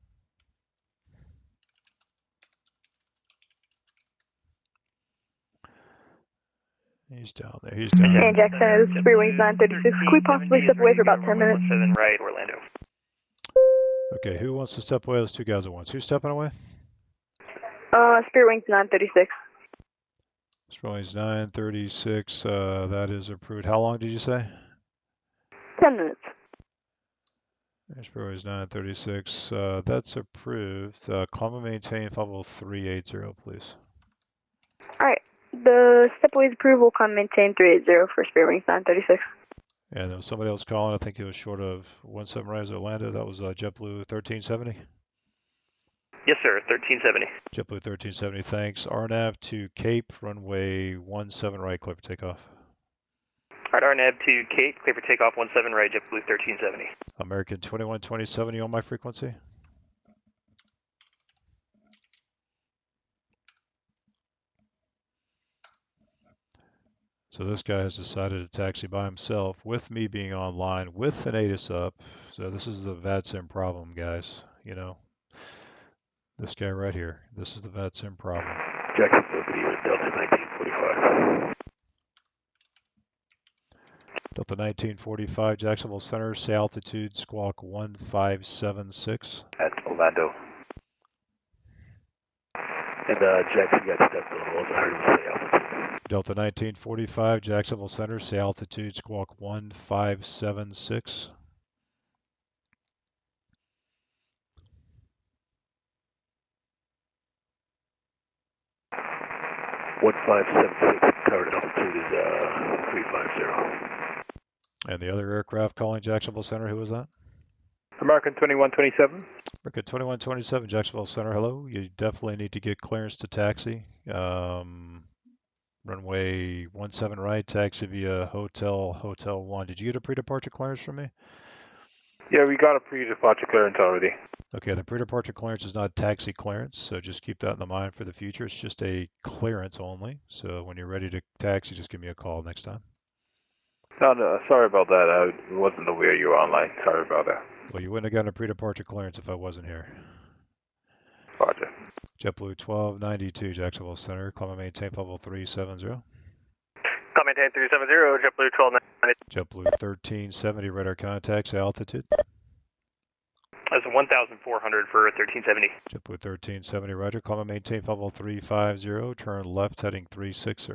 there, he's down there. And Jackson, this is Spirit Wings 936. Could we possibly step away for about 10 minutes? 7 right, Orlando. Okay, who wants to step away? Those 2 guys at once. Who's stepping away? Spirit Wings 936. Spirit Wings 936, that is approved. How long did you say? 10 minutes. Spirit Wings 936, that's approved. Climb and maintain flight level 380, please. Alright, the stepway's approval will come maintain 380 for Spirit Wings 936. And there was somebody else calling, I think it was short of 17 right as Orlando, that was JetBlue 1370? Yes, sir, 1370. JetBlue 1370, thanks. RNAV to Cape, runway 17 right, clear for takeoff. All right, RNAV to Cape, clear for takeoff 17 right, JetBlue 1370. American 212070 on my frequency. So this guy has decided to taxi by himself with me being online with an ATIS up. So this is the VATSIM problem, guys. You know, this guy right here. This is the VATSIM problem. Jacksonville, Delta 1945. Delta 1945, Jacksonville Center, say altitude, squawk 1576. At Orlando. And Jackson got stepped on. Also heard him say altitude. Delta 1945, Jacksonville Center, say altitude, squawk 1576. Current altitude is 350. And the other aircraft calling Jacksonville Center, who was that? American 2127. American 2127, Jacksonville Center, hello. You definitely need to get clearance to taxi. Runway 17 right, taxi via Hotel 1. Did you get a pre-departure clearance from me? Yeah, we got a pre-departure clearance already. Okay, the pre-departure clearance is not taxi clearance, so just keep that in the mind for the future. It's just a clearance only. So when you're ready to taxi, just give me a call next time. No, sorry about that. I wasn't aware you were online. Sorry about that. Well, you wouldn't have gotten a pre-departure clearance if I wasn't here. Roger. JetBlue 1292, Jacksonville Center, climb and maintain level 370. Climb maintain 370, JetBlue 1290. JetBlue 1370, radar contacts, altitude. That's 1,400 for 1370. JetBlue 1370, roger, climb and maintain level 350, turn left heading 360.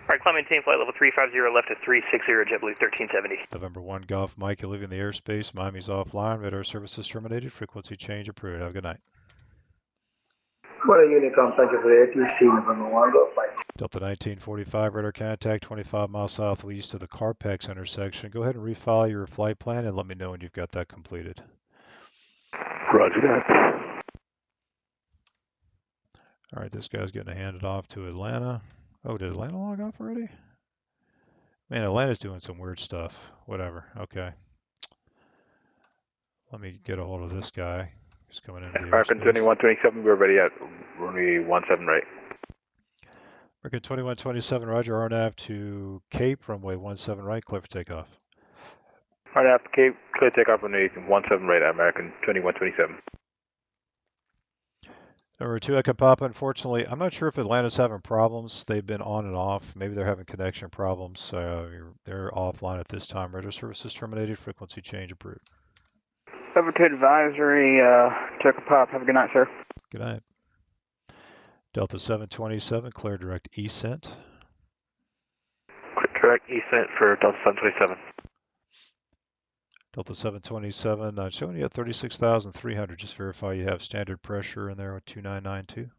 Alright, climb maintain flight level 350, left at 360, JetBlue 1370. November 1 Golf Mike, you're leaving the airspace. Miami's offline. Radar services terminated. Frequency change approved. Have a good night. What a Unicom, thank you for the ATC, November 1 Golf Mike. Delta 1945, radar contact 25 miles southwest of the CarPEX intersection. Go ahead and refile your flight plan and let me know when you've got that completed. Roger that. All right, this guy's getting handed off to Atlanta. Oh, did Atlanta log off already? Man, Atlanta's doing some weird stuff. Whatever. Okay. Let me get a hold of this guy. He's coming in. American 2127, we're ready at runway 17 right. American 2127, roger. RNAV to Cape, runway 17 right, clear for takeoff. RNAV to Cape, clear takeoff runway 17 right at American 2127. Number 2, Echo Papa. Unfortunately, I'm not sure if Atlanta's having problems. They've been on and off. Maybe they're having connection problems. They're offline at this time. Radar services terminated. Frequency change approved. Over to advisory, to Echo Pop. Have a good night, sir. Good night. Delta 727, clear direct ESENT. Quick direct ESENT for Delta 727. Delta 727, showing you at 36,300. Just verify you have standard pressure in there with 2992.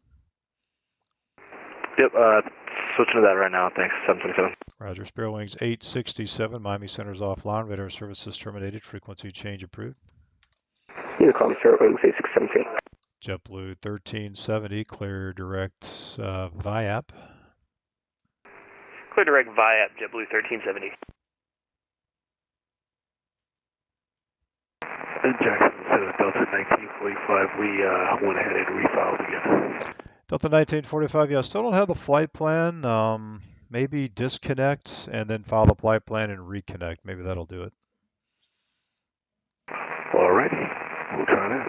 Yep, switching to that right now. Thanks, 727. Roger. Sparrow Wings 867, Miami Center's offline. Radar services terminated. Frequency change approved. Unicom, Sparrow Wings 8617. JetBlue 1370, clear direct VIAP. Clear direct VIAP, JetBlue 1370. And Jackson Center, Delta 1945, we went ahead and refiled again. Delta 1945, yeah, still don't have the flight plan. Maybe disconnect and then file the flight plan and reconnect. Maybe that'll do it. Alrighty, we'll try that.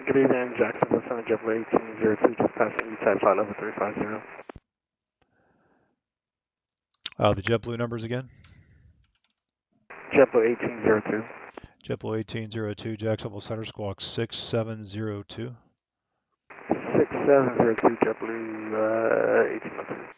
Good evening, Jacksonville Center, JetBlue 1802, just passing E-type flight level 350. The JetBlue numbers again? JetBlue 1802. JetBlue 1802, Jacksonville Center, squawk 6702. 6702, JetBlue 1802.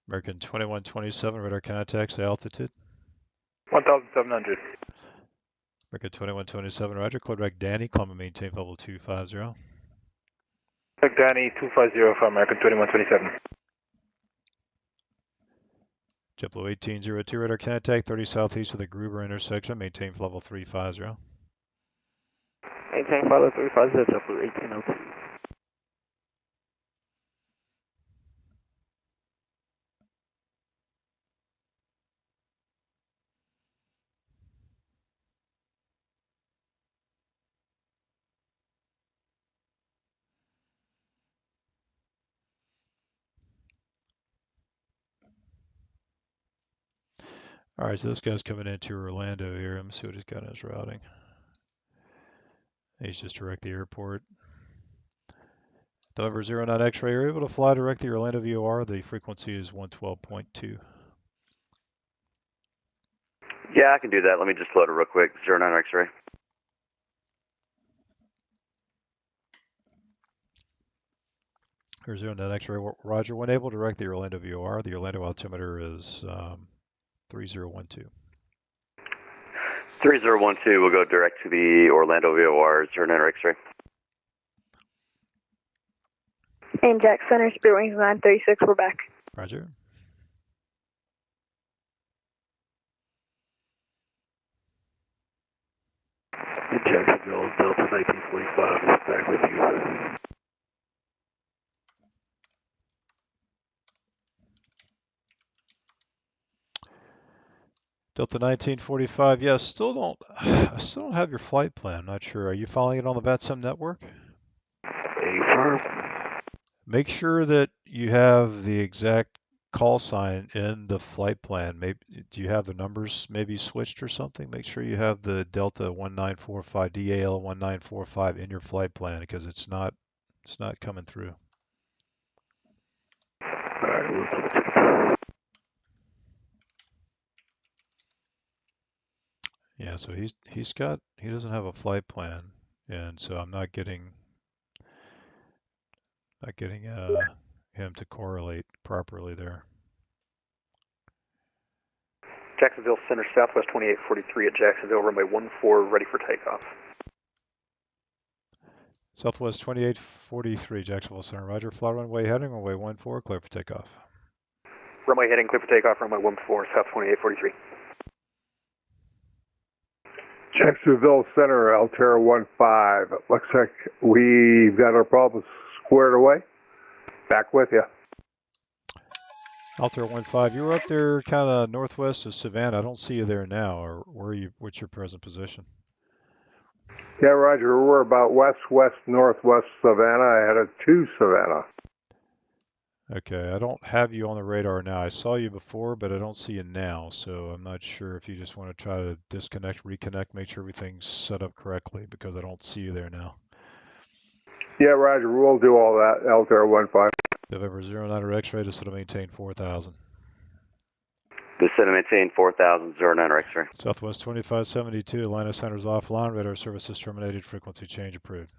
American 2127, radar contacts, altitude. 1,700. American 2127, roger. Clear direct Danny, climb and maintain level 250. Direct Danny 250 for American 2127. JetBlue 1802, radar contact 30 southeast of the Gruber intersection, maintain level 350. Maintain flight level 350, JetBlue 1802. All right, so this guy's coming into Orlando here. Let me see what he's got in his routing. He's just direct the airport. Deliver 09 X-ray. You're able to fly direct the Orlando VOR. The frequency is 112.2. Yeah, I can do that. Let me just load it real quick. 09 X-ray. Or 09 X-ray. Roger. When able, direct the Orlando VOR. The Orlando altimeter is 3012. 3012 will go direct to the Orlando VOR 09 X-ray. And Jack Center, Spirit Wings 936, we're back. Roger. In Jacksonville, Delta 1945 is back with you. Delta 1945. Yeah, I still don't have your flight plan. I'm not sure. Are you following it on the VATSIM network? Affirm. Make sure that you have the exact call sign in the flight plan. Maybe do you have the numbers maybe switched or something? Make sure you have the Delta 1945 DAL 1945 in your flight plan because it's not coming through. All right, we'll double check. Yeah, so he doesn't have a flight plan, and so I'm not getting him to correlate properly there. Jacksonville Center, Southwest 2843 at Jacksonville, runway 14, ready for takeoff. Southwest 2843, Jacksonville Center, Roger. Fly runway heading, runway 14, clear for takeoff. Runway heading, clear for takeoff, runway 14, South 2843. Jacksonville Center, Altera 15. Looks like we've got our problems squared away. Back with you. Altera 15, you were up there kind of northwest of Savannah. I don't see you there now. Or where are you? What's your present position? Yeah, Roger. We're about west-northwest Savannah, headed to Savannah. Okay, I don't have you on the radar now. I saw you before, but I don't see you now. So I'm not sure if you just want to try to disconnect, reconnect, make sure everything's set up correctly because I don't see you there now. Yeah, Roger. We'll do all that. Altera 15. November 09 X-ray, descend to maintain 4000. Descend to maintain 4000, 09 X-ray. Southwest 2572, Atlanta Center's offline, radar services terminated, frequency change approved.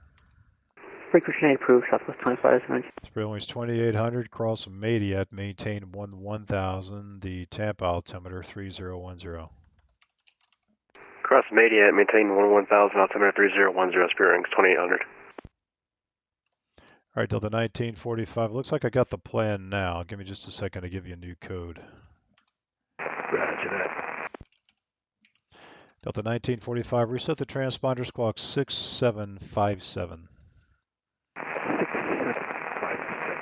Frequency approved, Southwest 2572. Spirit Wings 2800, cross Madiat, maintain 1000, the Tampa altimeter 3010. Cross Madiat, maintain 1000, altimeter 3010, Spirit Wings 2800. All right, Delta 1945. Looks like I got the plan now. Give me just a second to give you a new code. Roger that. Delta 1945. Reset the transponder, squawk 6757. 6757.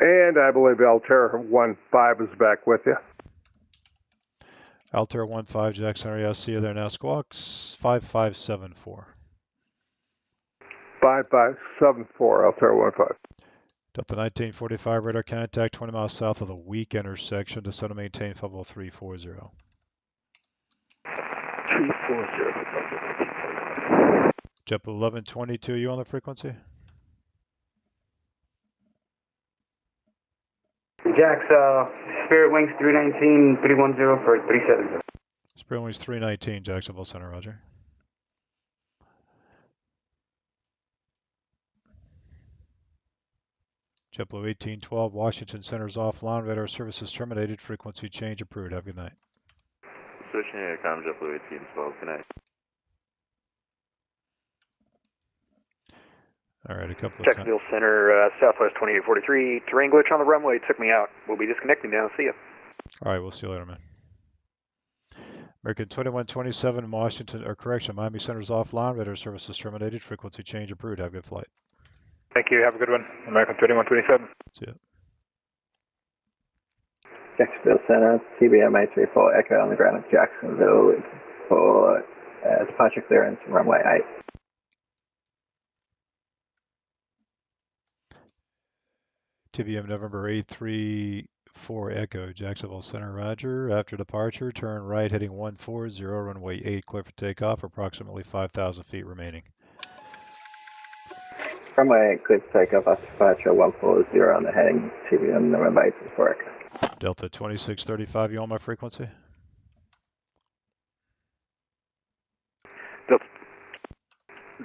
And I believe Altera 15 is back with you. Altera 15, Jack Center, yeah, I see you there now. Squawks 5574. 5574, Altera 15. Delta 1945, radar contact 20 miles south of the Weak intersection. Descend to maintain 50340. 340. JetBlue 1122, you on the frequency? Jax, Spirit Wings 319, 310 for 370. Spirit Wings 319, Jacksonville Center, Roger. JetBlue 1812, Washington Center's offline, radar services terminated, frequency change approved. Have a good night. Switching intercom, JetBlue 1812, good night. All right, a couple of Jacksonville Center, Southwest 2843, terrain glitch on the runway, took me out. We'll be disconnecting now, see ya. All right, we'll see you later, man. American 2127, Washington, or correction, Miami Center's offline, radar services terminated, frequency change approved. Have a good flight. Thank you, have a good one. American 2127. See ya. Jacksonville Center, CBM 834 Echo on the ground at Jacksonville for departure clearance, runway 8. TBM November 83 4 Echo, Jacksonville Center, roger. After departure, turn right heading 140, runway 8, clear for takeoff, approximately 5,000 feet remaining. Runway 8, clear for takeoff after departure 140 on the heading TBM November 834 Echo. Delta 2635, you on my frequency?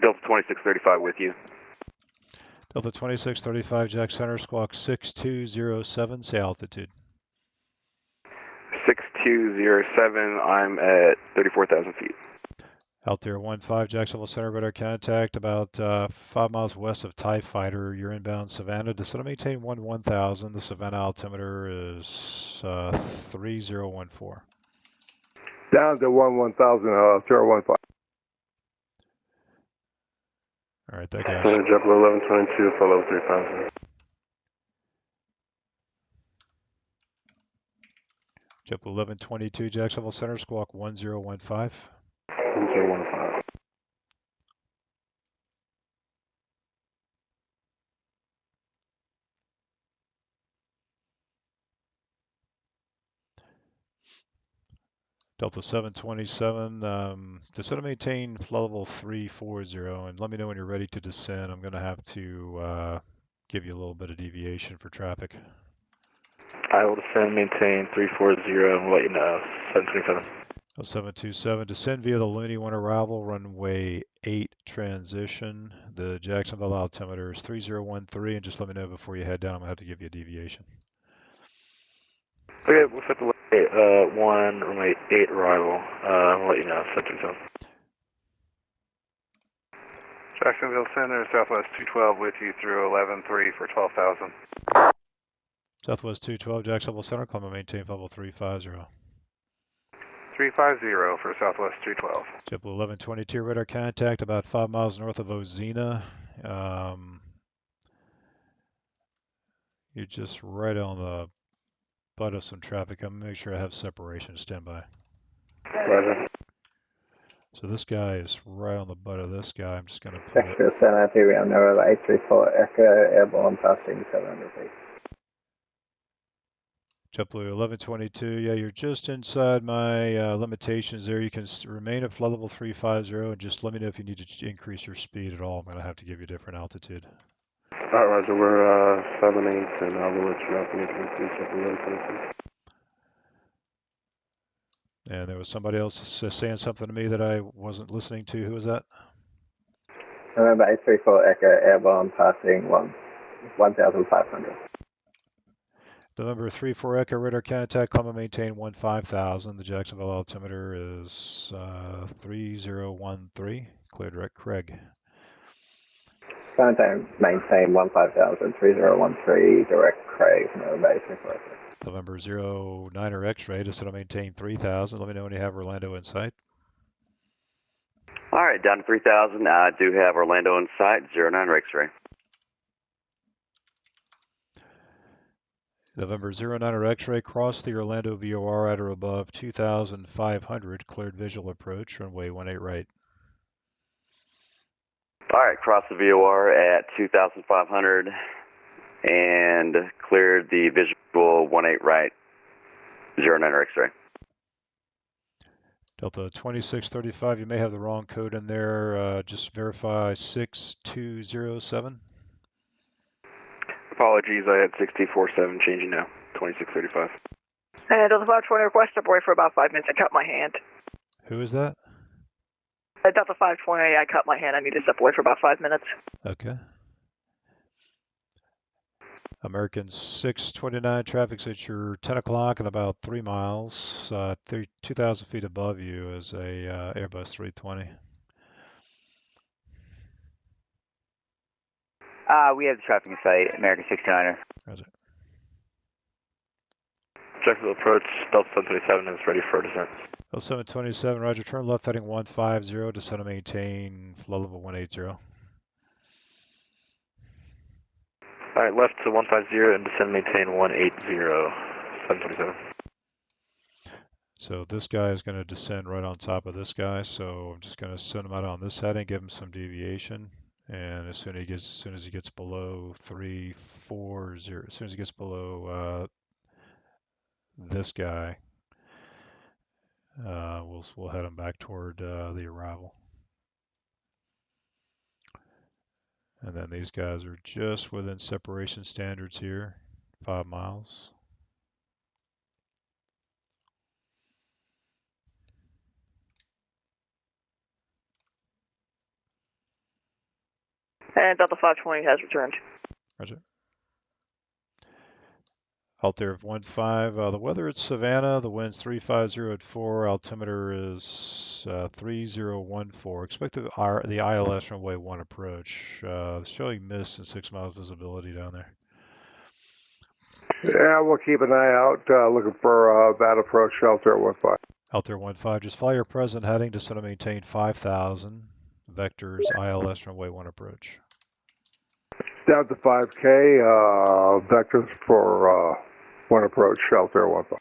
Delta 2635 with you. Delta 2635, Jack Center, squawk 6207, say altitude. 6207, I'm at 34,000 feet. Altier 15, Jacksonville Center, radar contact about 5 miles west of TIE Fighter. You're inbound Savannah. Descend to maintain 1000. The Savannah altimeter is 3014. Down to 1000, Altier 15. All right, that guy's. JetBlue 1122, follow 3000. JetBlue 1122, Jacksonville Center, squawk 1015. 1015. Delta 727, descend to maintain level 340, and let me know when you're ready to descend. I'm going to have to give you a little bit of deviation for traffic. I will descend, maintain 340, and we'll let you know. 727. 727, descend via the Looney 1 arrival, runway 8 transition. The Jacksonville altimeter is 3013, and just let me know before you head down. I'm going to have to give you a deviation. Okay, we'll set the 1, runway 8 arrival. We'll let you know. 727. Jacksonville Center, Southwest 212 with you through 11-3 for 12,000. Southwest 212, Jacksonville Center, climb and maintain level 350. 350 for Southwest 212. JetBlue 1122, radar contact about 5 miles north of Ozina. You're just right on the butt of some traffic. I'm gonna make sure I have separation. Stand by. Roger. So this guy is right on the butt of this guy. I'm just gonna put Jacksonville Center, TBM November 834 Echo, airborne passing 700 feet. JetBlue 1122, yeah, you're just inside my limitations there. You can remain at flood level 350 and just let me know if you need to increase your speed at all. I'm going to have to give you a different altitude. Alright, Roger, we're 7-8, and I will let you know if you need to increase JetBlue 1122. And there was somebody else saying something to me that I wasn't listening to. Who was that? November 834 Echo, airborne passing 1,500. November 34 Echo, radar contact, climb and maintain 15,000. The Jacksonville altimeter is 3013. Clear direct Craig. Maintain 15,000, 3013, direct Craig, November 834 Echo. November 09er X-ray, descend to maintain 3,000. Let me know when you have Orlando in sight. All right, down to 3,000. I do have Orlando in sight, 09er X-ray. November 09er X-ray, cross the Orlando VOR at or above 2,500, cleared visual approach, runway 18 right. All right, cross the VOR at 2,500 and cleared the visual 18 right, 09er X-ray. Delta 2635, you may have the wrong code in there. Just verify 6207. Apologies, I had 6247, changing now. 2635. And Delta 520, request step away for about 5 minutes. I cut my hand. Who is that? Delta 520, I cut my hand. I need to step away for about 5 minutes. Okay. American 629, traffic's at your 10 o'clock and about 3 miles. 2,000 feet above you is a Airbus 320. We have the traffic in sight, American 629er. Roger. Jacksonville approach, Delta 727 is ready for descent. Delta 727, roger, turn left heading 150, descend to maintain flood level 180. Alright, left to 150 and descend maintain 180, 727. So this guy is going to descend right on top of this guy, so I'm just going to send him out on this heading, give him some deviation, and as soon as he gets below 340, as soon as he gets below this guy. We'll head them back toward the arrival. And then these guys are just within separation standards here, 5 miles. And Delta 520 has returned. Roger. Out there of 1-5. The weather at Savannah, the wind's 350 at 4, altimeter is 3014. Expect the ILS runway 1 approach. Showing mist and 6 miles visibility down there. Yeah, we'll keep an eye out, looking for that approach shelter at 15. Out there 15, just fly your present heading, descend and maintain 5,000. Vectors ILS runway 1 approach. Down to 5K, vectors for 1 approach shelter at 15.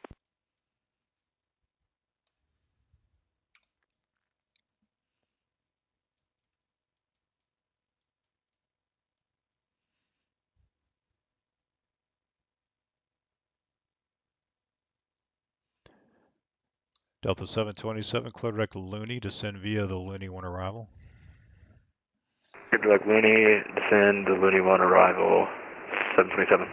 Delta 727, clear direct Looney, descend via the Looney 1 arrival. Clear direct Looney, descend the Looney 1 arrival, 727.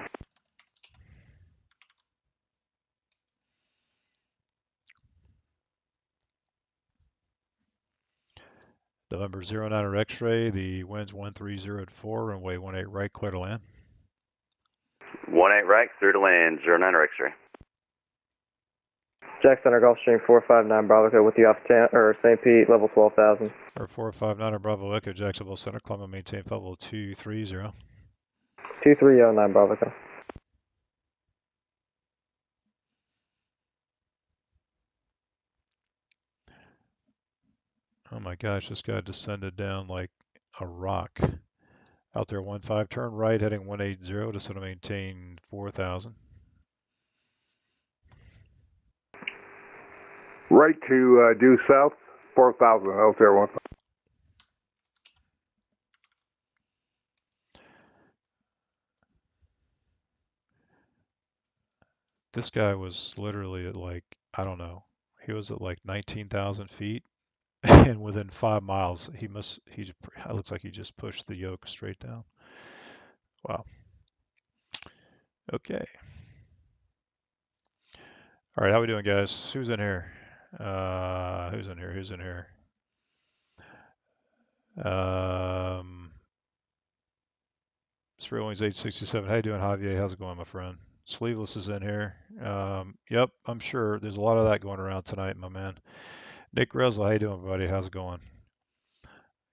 November 09 X-ray, the wind's 130 at 4, runway 18 right, clear to land. 18 right, clear to land, 09 X-ray. Jack Center Gulf Stream 459 Bravo Echo with you off St. Pete, level 12,000. Or 459 Bravo Echo, Jacksonville Center, climb and maintain level 230. 2309 Bravo Echo. Oh my gosh, this guy descended down like a rock. Out there 15, turn right, heading 180, descend and maintain 4,000. Right to due south, 4,000, out there 15. This guy was literally at like, I don't know, he was at like 19,000 feet. And within 5 miles, it looks like he just pushed the yoke straight down. Wow. Okay. All right, how we doing, guys? Who's in here? Who's in here? Who's in here? Spray Wings 867. How you doing, Javier? How's it going, my friend? Sleeveless is in here. Yep, I'm sure there's a lot of that going around tonight, my man. Nick Resla, how you doing, buddy? How's it going?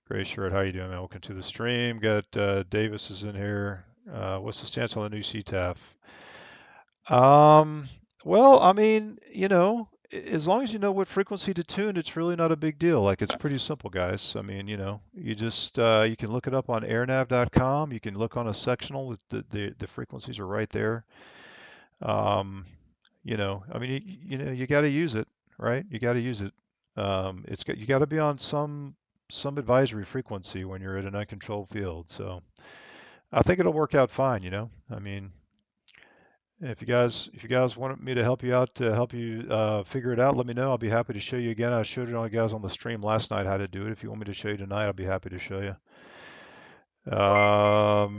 Gray shirt, how you doing, man? Welcome to the stream. Got Davis is in here. What's the stance on the new CTAF? Well, I mean, you know, as long as you know what frequency to tune, it's really not a big deal. Like, it's pretty simple, guys. I mean, you know, you just you can look it up on airnav.com. You can look on a sectional. The frequencies are right there. You know, I mean, you know, you got to use it, right? You got to use it. You got to be on some advisory frequency when you're at an uncontrolled field. So I think it'll work out fine, you know. I mean, if you guys want me to help you out to help you figure it out, let me know. I'll be happy to show you again. I showed you guys on the stream last night how to do it. If you want me to show you tonight, I'll be happy to show you.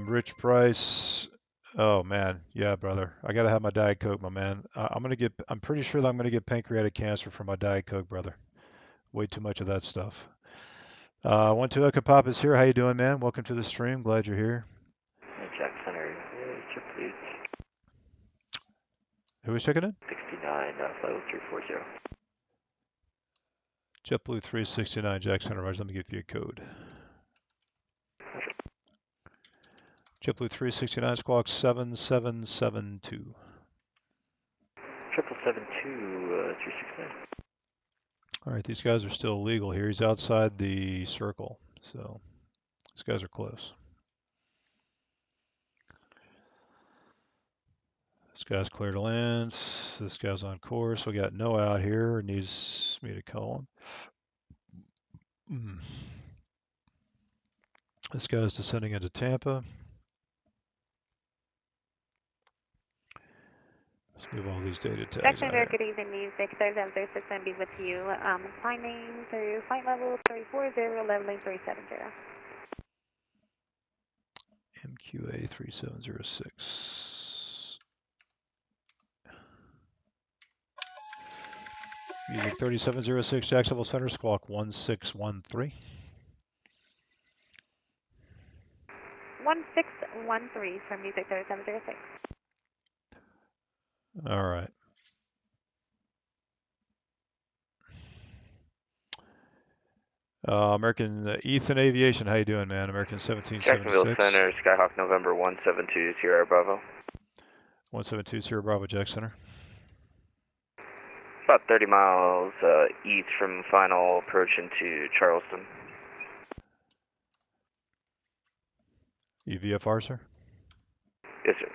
Rich Price. Oh man, yeah, brother. I gotta have my Diet Coke, my man. I'm pretty sure that I'm gonna get pancreatic cancer from my Diet Coke, brother. Way too much of that stuff. 12 Echo Pop is here. How you doing, man? Welcome to the stream. Glad you're here. Jack Center, please. Who was checking in? 69, flight 340. JetBlue 369, Jack Center. Let me give you a code. JetBlue 369, squawk 7772. 772, 369. All right, these guys are still illegal here. He's outside the circle, so these guys are close. This guy's clear to land. This guy's on course. We got Noah out here. Needs me to call him. This guy's descending into Tampa. Move all these data tags Jackson out Air, here. good evening, Music 3706 and be with you. Climbing through flight level 340, leveling 370. MQA 3706. Music 3706, Jacksonville Center, squawk 1613. 1613 from Music 3706. All right. American Ethan Aviation, how you doing, man? American 1776. Jacksonville Center, Skyhawk November 172 Sierra Bravo. 172 Sierra Bravo, Jack Center. About 30 miles east from final approach into Charleston. VFR, sir? Yes, sir.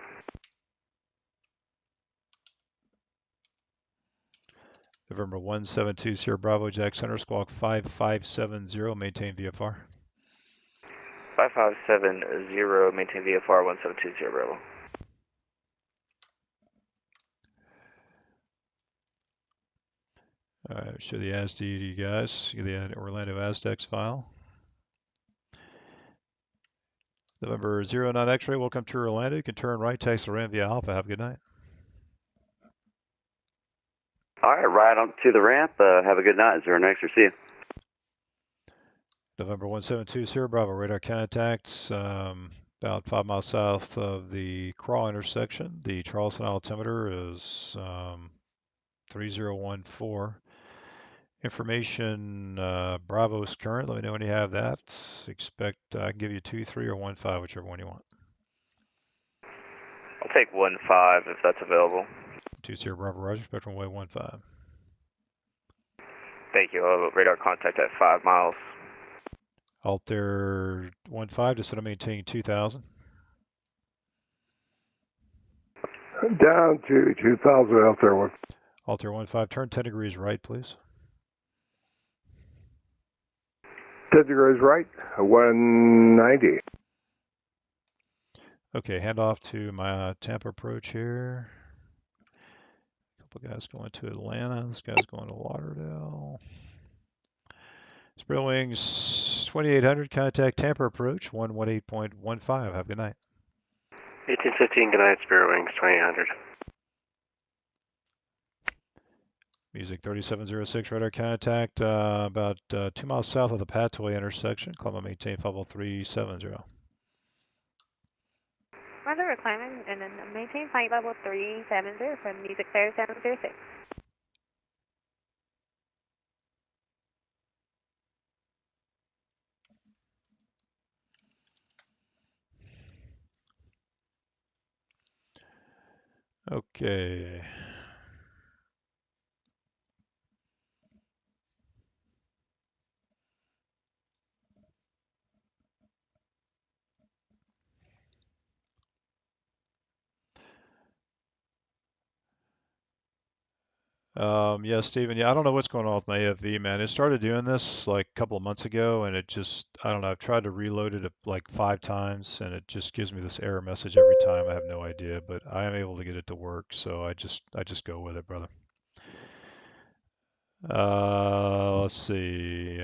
November 172 Sierra Bravo, Jack Center, squawk 5570, maintain VFR. 5570, maintain VFR 172 Sierra Bravo. All right, show the ASD to you guys. The Orlando ASDEX file. November 09 X-ray, welcome to Orlando. You can turn right, taxi the ramp via Alpha. Have a good night. All right, right on to the ramp. Have a good night. 09 X-ray, see you. November 172 Sierra Bravo, radar contacts about 5 miles south of the Crawl intersection. The Charleston altimeter is 3014. Information Bravo's current. Let me know when you have that. Expect I can give you 2, 3, or 1, 5, whichever one you want. I'll take 1-5 if that's available. 2 Sierra Bravo, Roger. Spectrum Way 1-5. Thank you. I'll have radar contact at 5 miles. Altair 1-5, descend and maintain 2000. Down to 2000, Altair 1. Altair 1-5, turn 10 degrees right, please. 10 degrees right, 190. Okay, hand off to my Tampa approach here. A couple guys going to Atlanta. This guy's going to Lauderdale. Spread wings 2800, contact Tampa approach 118.15. Have a good night. 1815, good night, Spirit Wings 2800. Music 3706, radar contact about 2 miles south of the Patway intersection. Climb and maintain 50370. Roger, we're climbing and then maintain flight level 370 from Music 3706. Okay. Yeah, Steven, yeah, I don't know what's going on with my AFV, man. It started doing this like a couple of months ago, and it just, I don't know, I've tried to reload it like 5 times, and it just gives me this error message every time. I have no idea, but I am able to get it to work, so I just go with it, brother. Let's see.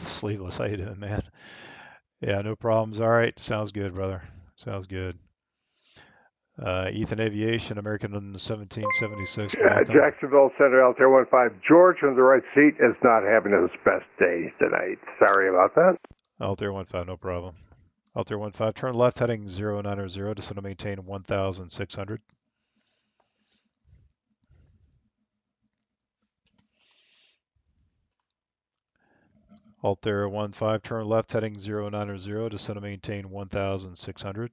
Sleeveless, how you doing, man? Yeah, no problems. All right, sounds good, brother. Sounds good. Ethan Aviation, American 1776. Jacksonville Center, Altair 1-5. George on the right seat is not having his best day tonight. Sorry about that. Altair 1-5, no problem. Altair 1-5, turn left heading 090, descend to maintain 1600. Altair 1-5, turn left heading 090, descend to maintain 1600.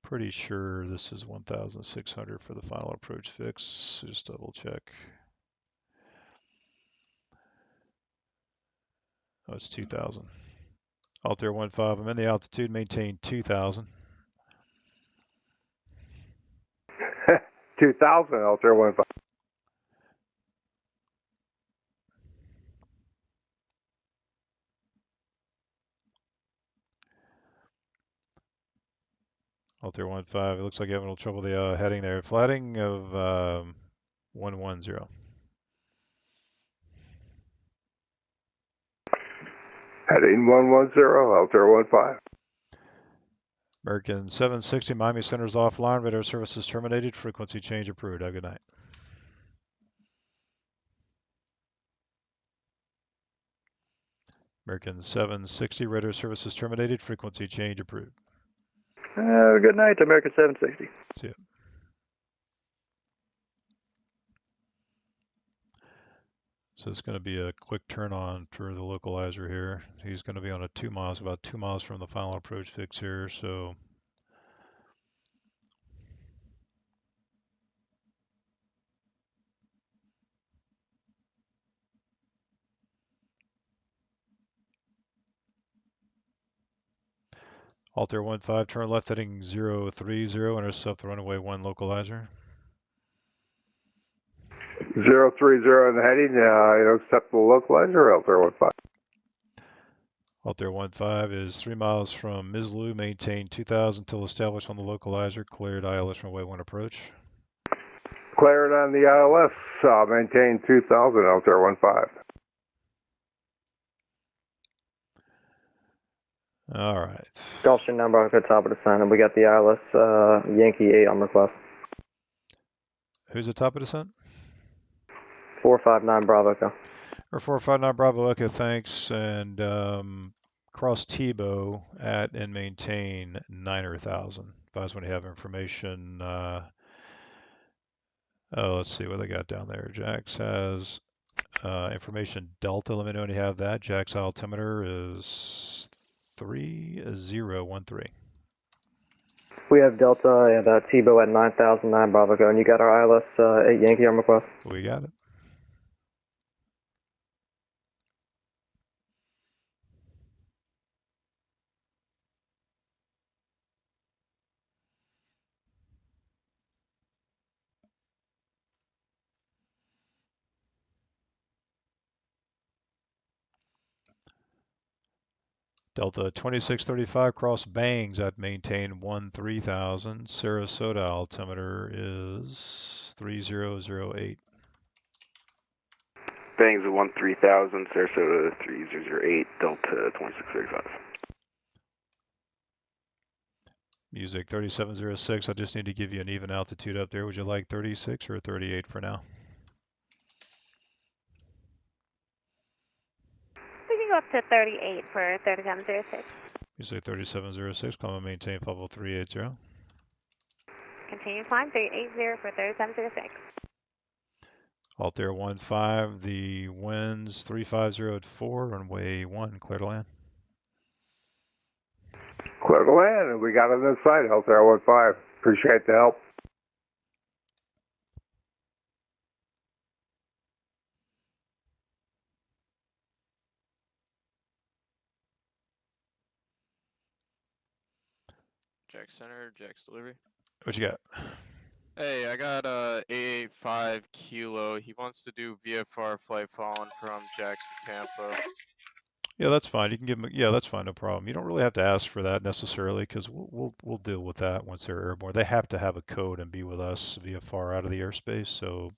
Pretty sure this is 1600 for the final approach fix. So just double check. Oh, it's 2000. Altair 1-5, I'm in the altitude, maintain 2000. 2000, Altair 1-5. Altair 15, it looks like you're having a little trouble with the heading there. Flatting of 110. Heading 110, Altair 15. American 760, Miami Center's offline. Radar services terminated. Frequency change approved. Have a good night. American 760, radar services terminated. Frequency change approved. Good night, American 760. See ya. So it's going to be a quick turn on for the localizer here. He's going to be on a 2 miles, about 2 miles from the final approach fix here. So Altair 15, turn left heading 030, intercept the runway 1 localizer. 030 in the heading, intercept the localizer, Altair 15. Altair 15 is 3 miles from Mislu, maintain 2000 until established on the localizer, cleared ILS runway 1 approach. Cleared on the ILS, maintain 2000, Altair 15. All right. Gulfstream 9 Bravo, top of the sign, and we got the ILS Yankee 8 on request. Who's at top of descent? 459 Bravo, Echo. Or 459 Bravo Echo, thanks. And cross Tebow at and maintain 9,000. Advise when you have information. Let's see what they got down there. Jax has information Delta. Let me know when you have that. Jax altimeter is 3013. We have Delta and Tebow at 9,009 Bravo, Echo, and you got our ILS 8 Yankee on request? We got it. Delta 2635, cross Bangs at maintain 13,000. Sarasota altimeter is 3008. Bangs of 13,000, Sarasota 3008, Delta 2635. Music 3706, I just need to give you an even altitude up there. Would you like 36 or 38 for now? We can go up to 38 for 3706. Music 3706, climb and maintain level 380. Continue climb 380 for 3706. Altair 15, the winds 350 at 4, runway 1, clear to land. Clear to land, and we got it in sight, Altair 15. Appreciate the help. Jack Center, Jack's delivery. What you got? Hey, I got A85 Kilo. He wants to do VFR flight following from Jax to Tampa. Yeah, that's fine. You can give them. Yeah, that's fine. No problem. You don't really have to ask for that necessarily because we'll deal with that once they're airborne. They have to have a code and be with us VFR out of the airspace, so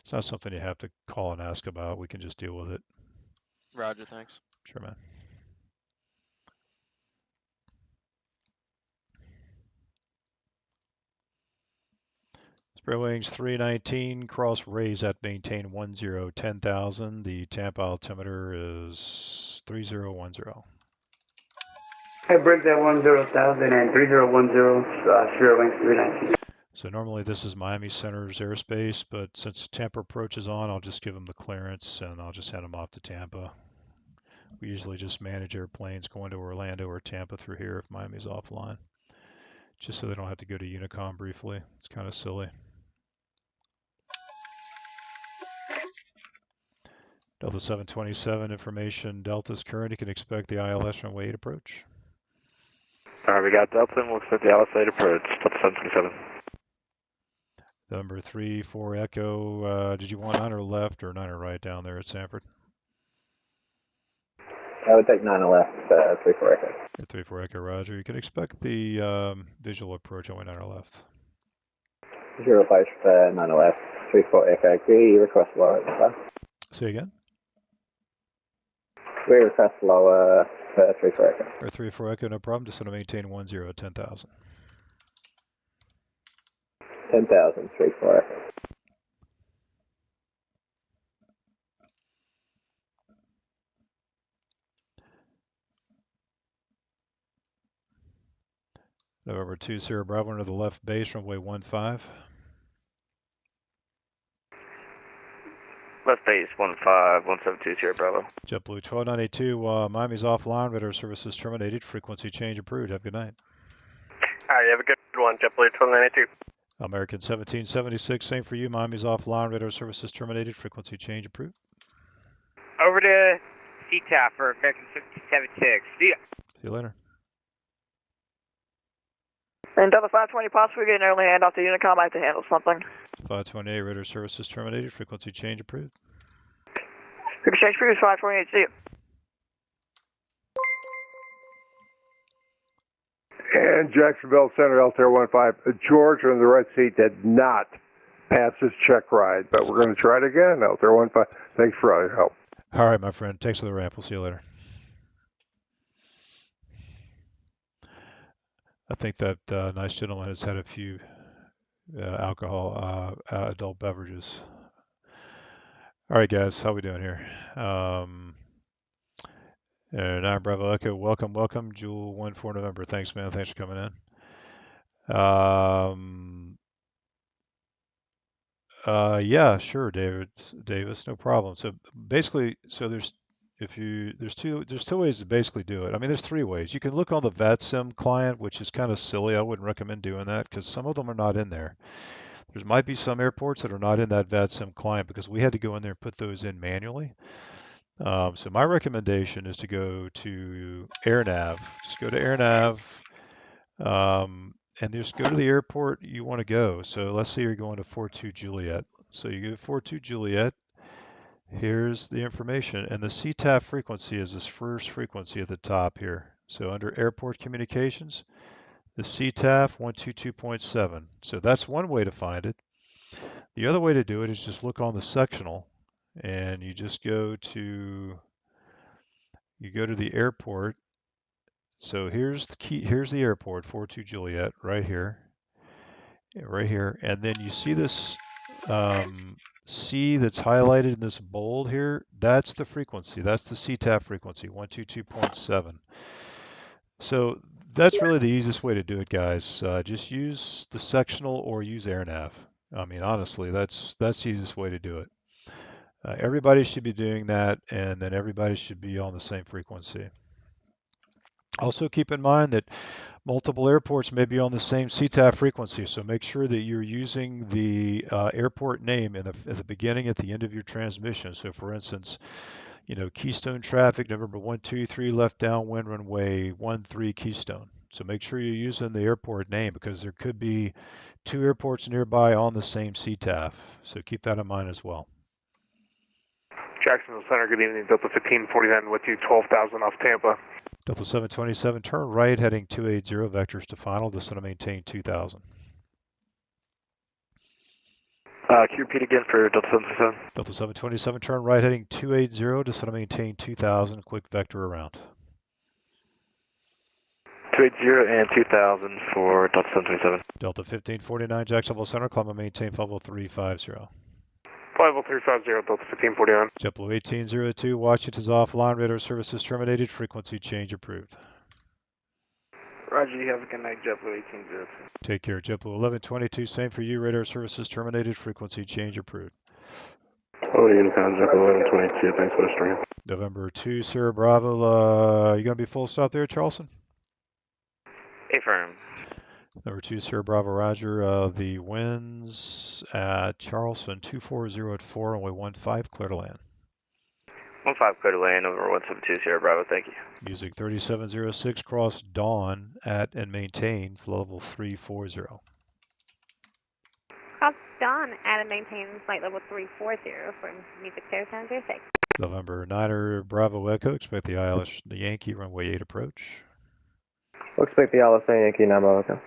it's not something you have to call and ask about. We can just deal with it. Roger, thanks. Sure, man. Spread wings 319, cross raise at maintain 10,000. The Tampa altimeter is 3010. Hey, break that 10,000 and 3010, Sierra Wings 319. So normally this is Miami Center's airspace, but since Tampa approach is on, I'll just give them the clearance and I'll just head them off to Tampa. We usually just manage airplanes going to Orlando or Tampa through here if Miami's offline, just so they don't have to go to Unicom briefly. It's kind of silly. Delta 727 information. Delta's current. You can expect the ILS runway 8 approach. Alright, we got Delta and we'll expect the ILS 8 approach. Delta 727. Number 34 Echo. Did you want 9 or left or 9 or right down there at Sanford? I would take 9 left, 34 Echo. 34 Echo, roger. You can expect the visual approach on 9 left. Visual approach for 9 left, 34 Echo. We request lower at this time. Say again? We request lower for 34 Echo. Or 34 Echo, no problem. Just want to maintain 10 at 10,000. 10,000, 34 Echo. November 2 Sierra Bravo into the left base, runway 15. Left base 15172 Sierra Bravo. JetBlue 12982, Miami's offline, radar services terminated, frequency change approved. Have a good night. All right, you have a good one, JetBlue 12982. American 1776, same for you, Miami's offline, radar services terminated, frequency change approved. Over to CTAF for American 1776. See ya. See you later. And Delta 520, possibly get an early handoff to Unicom. I have to handle something. 528, radar services terminated, frequency change approved. Frequency change approved, 528, see you. And Jacksonville Center, Altair 15. George on the right seat did not pass his check ride, but we're going to try it again. Altair 15. Thanks for all your help. All right, my friend. Thanks for the ramp. We'll see you later. I think that nice gentleman has had a few alcohol, adult beverages. All right, guys, how we doing here? And 9 Bravo Echo, welcome. Jewel 14 November. Thanks, man. Thanks for coming in. Yeah, sure, Davis, no problem. So basically, there's two ways to basically do it. I mean, there's 3 ways. You can look on the VATSIM client, which is kind of silly. I wouldn't recommend doing that because some of them are not in there. There might be some airports that are not in that VATSIM client because we had to go in there and put those in manually. So my recommendation is to go to AirNav. Just go to AirNav and just go to the airport you want to go. So let's say you're going to 42 Juliet. So you go to 42 Juliet. Here's the information, and the CTAF frequency is this first frequency at the top here. So under airport communications, the CTAF 122.7. So that's one way to find it. The other way to do it is just look on the sectional, and you just go to the airport. So here's the airport, 42 Juliet, right here, and then you see this C that's highlighted in this bold here. That's the frequency. That's the CTAF frequency, 122.7. So that's really the easiest way to do it, guys. Just use the sectional or use AirNav. I mean, honestly, that's the easiest way to do it. Everybody should be doing that, and then everybody should be on the same frequency. Also keep in mind that multiple airports may be on the same CTAF frequency, so make sure that you're using the airport name at the beginning, at the end of your transmission. So for instance, Keystone traffic, November 123 left downwind runway 13 Keystone. So make sure you're using the airport name because there could be 2 airports nearby on the same CTAF. So keep that in mind as well. Jacksonville Center, good evening. Delta 1549 with you, 12,000 off Tampa. Delta 727, turn right, heading 280, vectors to final. This is going to maintain 2,000. Can you repeat again for Delta 727? Delta 727, turn right, heading 280, just going to maintain 2,000, quick vector around. 280 and 2,000 for Delta 727. Delta 1549, Jacksonville Center, climb and maintain 50350. 50350, Delta 1549. JetBlue 1802, Washington's offline, radar services terminated, frequency change approved. Roger, you have a good night, JetBlue 1802. Take care, JetBlue 1122, same for you, radar services terminated, frequency change approved. Oh, Unicom, JetBlue 1122, thanks for the stream. November 2, Sierra Bravo, you going to be full stop there, Charleston? Affirm. Number 2, Sierra Bravo, roger. The winds at Charleston, 240 at 4, runway 15, clear to land. 15, clear to land, over 172 Sierra Bravo, thank you. Music 3706, cross Dawn at and maintain level 340. Cross Dawn at and maintain flight level 340 from Music 3706. November 9er Bravo Echo, expect the ILS the Yankee runway 8 approach. We'll expect the LSA Yankee Namo Echo.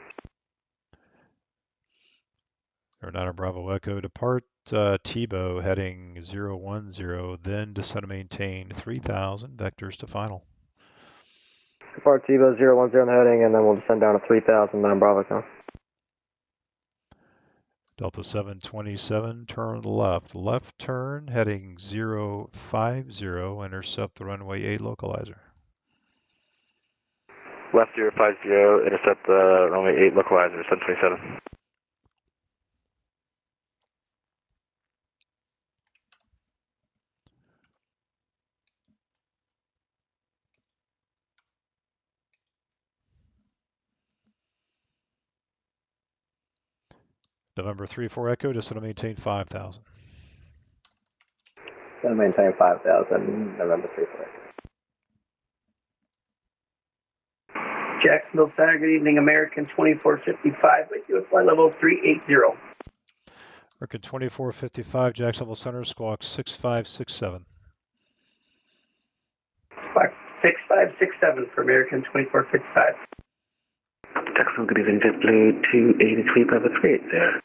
November 9er Bravo Echo, depart Tebow heading 010, then descend and maintain 3000, vectors to final. Depart Tebow 010 in the heading, and then we'll descend down to 3000, then Bravo Echo. Delta 727, turn left turn, heading 050, intercept the runway 8 localizer. Left 050, intercept the runway 8 localizer, 727. November 34 Echo, descend and maintain 5000. Descend and maintain 5000, November 34 Echo. Jacksonville Center, good evening, American 2455 with you at flight level 380. American 2455, Jacksonville Center, squawk 6567. 6567 for American 2455. Jacksonville, good evening, JetBlue 283 Bravo 380.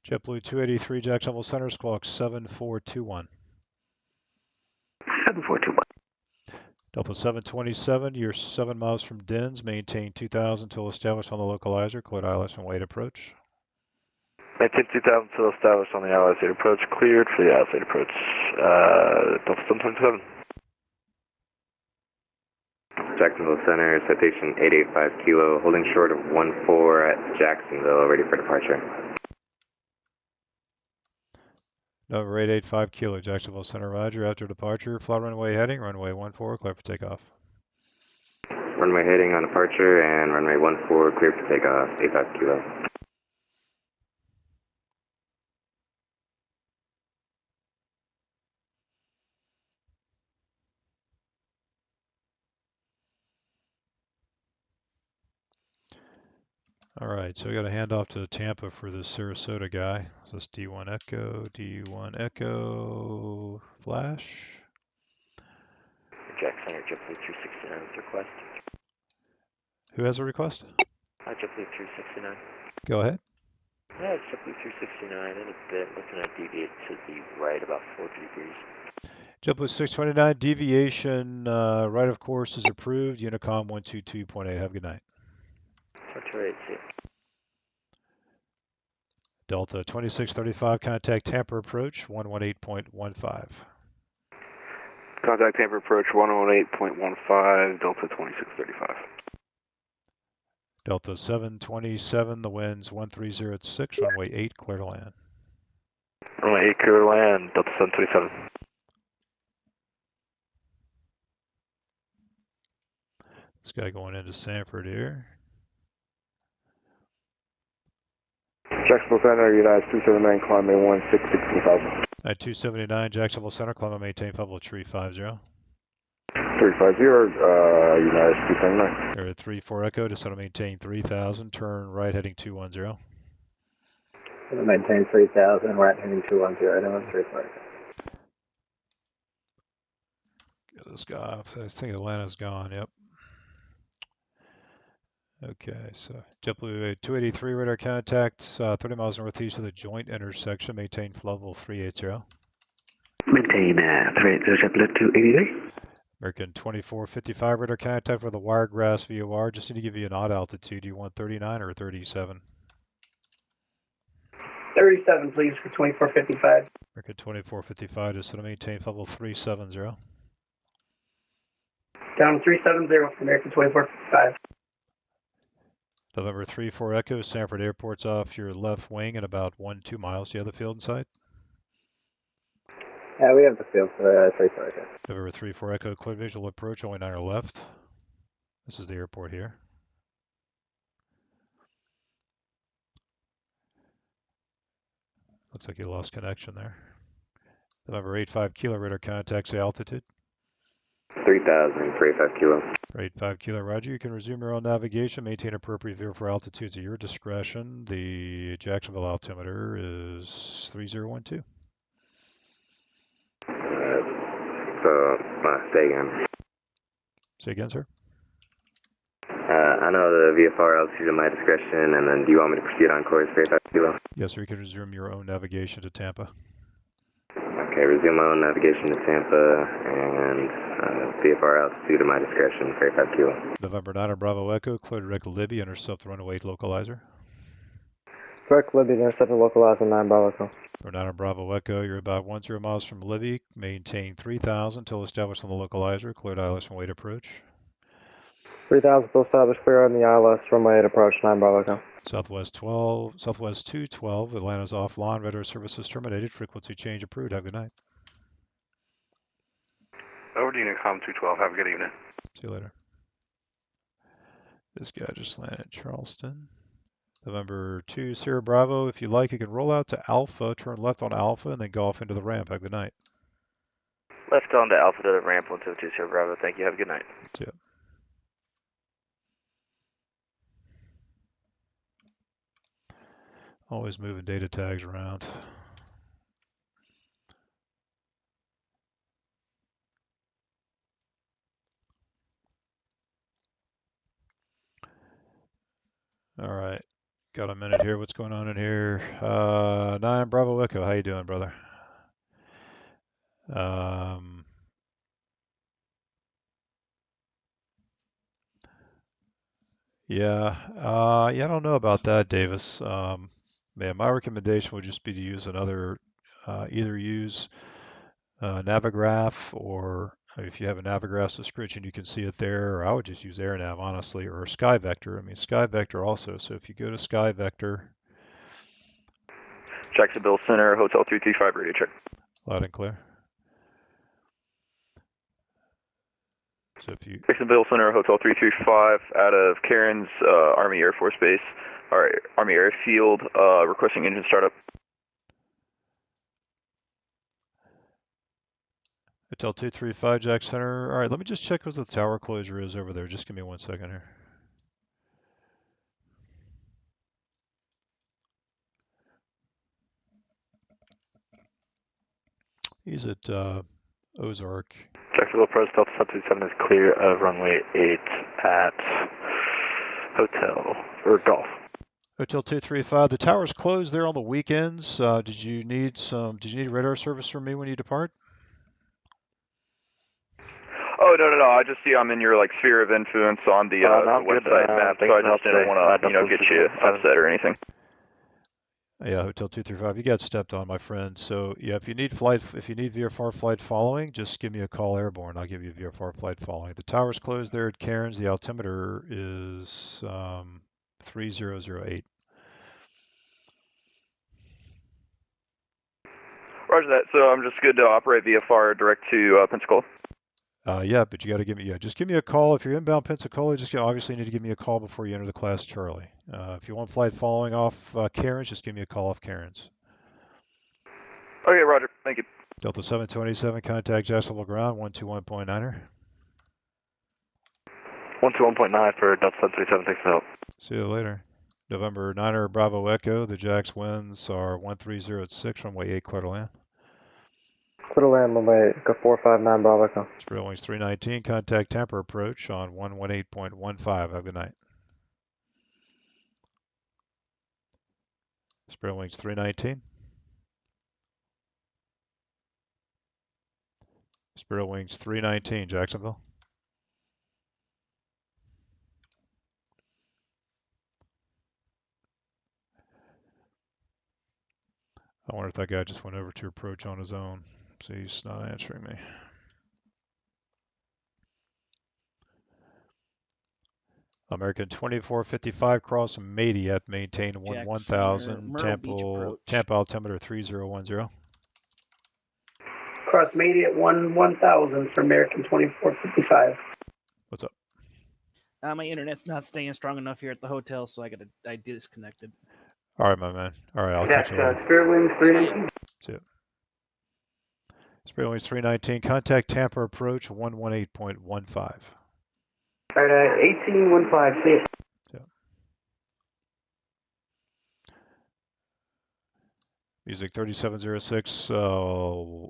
JetBlue 283, Jacksonville Center, squawk 7421. 7421. Delta 727, you're 7 miles from Dens, maintain 2000 until established on the localizer, cleared ILS and wait approach. Maintain 2000 until established on the ILS 8 approach, cleared for the ILS 8 approach. Delta 727. Jacksonville Center, citation 885 kilo, holding short of 14 at Jacksonville, ready for departure. Number 885 kilo, Jacksonville Center, roger. After departure, fly runway heading, runway 14, clear for takeoff. Runway heading on departure and runway 14, clear for takeoff, 85 kilo. All right, so we got a handoff to Tampa for this Sarasota guy. So it's D1 Echo, flash. Jack Center, JetBlue 369 with request. Who has a request? JetBlue 369. Go ahead. Yeah, it's JetBlue 369 in a bit, looking to deviate to the right about 40 degrees. JetBlue 629, deviation right of course is approved. Unicom 122.8. Have a good night. Torture 8, Delta 2635, contact Tampa approach 118.15. Contact Tampa approach 118.15, Delta 2635. Delta 727, the wind's 13 at 6, runway 8, clear to land. Runway 8, clear to land, Delta 727. This guy going into Sanford here. Jacksonville Center, United 279, climb 166,000. At 279, Jacksonville Center, climb and maintain level 350. 350, United 279. Air at 34 Echo, descend and maintain 3000, turn right heading 210. Maintain 3000, right heading 210, November 34 Echo. Get this guy off. I think Atlanta's gone, yep. Okay, so JetBlue 283 radar contact, 30 miles northeast of the joint intersection, maintain level 380. Maintain 380, JetBlue 283. American 2455 radar contact for the Wiregrass VOR. Just need to give you an odd altitude. Do you want 39 or 37? 37, please, for 2455. American 2455, just to maintain level 370. Down 370 for American 2455. November 34 Echo, Sanford Airport's off your left wing at about 2 miles. Do you have the field in sight? Yeah, we have the field for 34 Echo. November 34 Echo, clear visual approach, only 9 left. This is the airport here. Looks like you lost connection there. November 85 kilo radar contacts the altitude. 3000 for 85 kilo. For 85 kilo, roger. You can resume your own navigation, maintain appropriate vehicle for altitudes at your discretion. The Jacksonville altimeter is 3012. Say again. Say again, sir? I know the VFR altitude at my discretion, and then do you want me to proceed on course for 85 kilo? Yes, sir. You can resume your own navigation to Tampa. Okay, resume my own navigation to Tampa, and VFR altitude at my discretion for 85 kilo. November 9 Bravo Echo, clear direct Libby, intercept the runway localizer. Direct Libby, intercept the localizer 9 Bravo Echo. For 9 Bravo Echo, you're about 10 miles from Libby. Maintain 3000 until established on the localizer. Cleared ILS runway to approach. 3000 still established, clear on the ILS runway at approach 9 Bravo Echo. Southwest 212, Atlanta's offline, radar services terminated, frequency change approved. Have a good night. Over to Unicom 212, have a good evening. See you later. This guy just landed Charleston. November 2, Sierra Bravo, if you like, you can roll out to Alpha, turn left on Alpha, and then go off into the ramp. Have a good night. Left on to Alpha to the ramp, 172 Sierra Bravo. Thank you. Have a good night. See ya. Always moving data tags around. All right, got a minute here. What's going on in here? 9 Bravo Echo, how you doing, brother? Yeah, I don't know about that, Davis. Man, my recommendation would just be to use another, either use Navigraph, or if you have a Navigraph subscription, you can see it there, or I would just use AirNav, honestly, or SkyVector. I mean, SkyVector also. So if you go to SkyVector. Jacksonville Center, Hotel 335, radio check. Loud and clear. So if you Jacksonville Center, Hotel 335, out of Cairns Army Air Force Base, or Army Airfield, requesting engine startup. Hotel 235, Jack Center. All right, let me just check what the tower closure is over there. Just give me 1 second here. He's at Ozark. Jacksonville approach Delta 727 is clear of runway 8 at Hotel, or Golf. Hotel 235, the tower's closed there on the weekends. Did you need radar service from me when you depart? Oh, no. I just see I'm in your sphere of influence on the website map, so I just didn't want to, get you upset or anything. Yeah, Hotel 235. You got stepped on, my friend. So yeah, if you need VFR flight following, just give me a call airborne. I'll give you VFR flight following. The tower's closed there at Cairns. The altimeter is 3008. Roger that. So I'm just good to operate VFR direct to Pensacola. Yeah, but you got to just give me a call. If you're inbound Pensacola, obviously need to give me a call before you enter the class Charlie. If you want flight following off Cairns, just give me a call off Cairns. Okay, roger. Thank you. Delta 727, contact Jacksonville ground, 121.9er. 121.9 for Delta 737, thanks for help. See you later. November 9er Bravo Echo, the Jax winds are 1300 at 6, runway 8, clear to land. Clear to land, runway 459 Bravo Echo. Spirit Wings 319, contact Tampa approach on 118.15. Have a good night. Spirit Wings 319. Spirit Wings 319, Jacksonville. I wonder if that guy just went over to approach on his own. So he's not answering me. American 2455 cross Mady at maintain 1000, Tampa altimeter 3010. Cross Mady at 1000 for American 2455. What's up? My internet's not staying strong enough here at the hotel, so I disconnected. All right, my man. All right, I'll catch you later. Spirit Wings 319. See ya. Spirit Wings 319, contact Tampa approach 118.15. Alright, 1815, see it. Music 3706,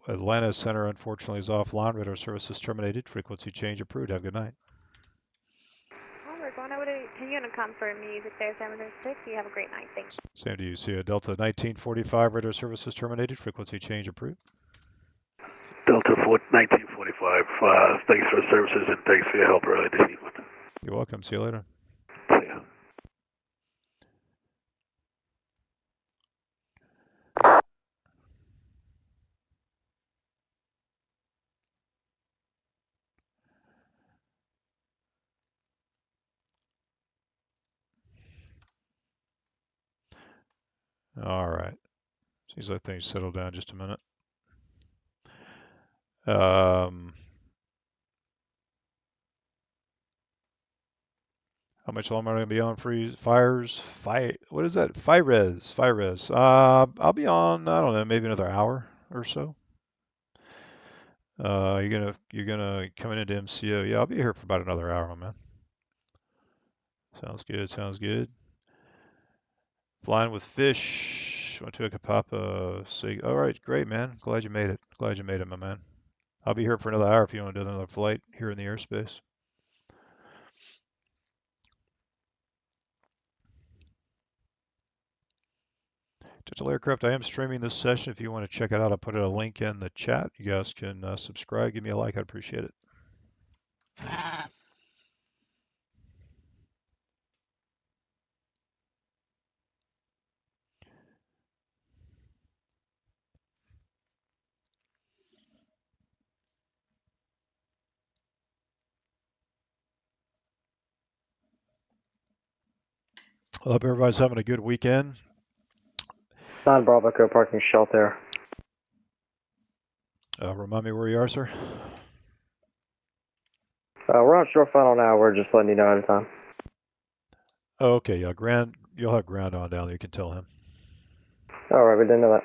Atlanta Center unfortunately is offline. Radar services terminated. Frequency change approved. Have a good night. Well, we're going over to Unicom for music there, 706. You have a great night. Thanks. Same to you. See you. Delta 1945, radar services terminated. Frequency change approved. Delta 1945, thanks for the services and thanks for your help earlier this evening. You're welcome. See you later. See ya. All right. Seems like things settled down just a minute. How much longer am I going to be on what is that? Fires. I'll be on, I don't know, maybe another hour or so. You're gonna coming into MCO. Yeah, I'll be here for about another hour, man. Sounds good, sounds good. Flying with fish. Went to a Kapapa. All right, great, man. Glad you made it. Glad you made it, my man. I'll be here for another hour if you want to do another flight here in the airspace. Digital Aircraft, I am streaming this session. If you want to check it out, I'll put a link in the chat. You guys can subscribe, give me a like. I'd appreciate it. I hope everybody's having a good weekend. Non-Bravo Co parking shelter. Remind me where you are, sir. We're on short final now. We're just letting you know at a time. Oh, okay. Yeah, you'll have ground on down there. You can tell him. All right, we didn't know that.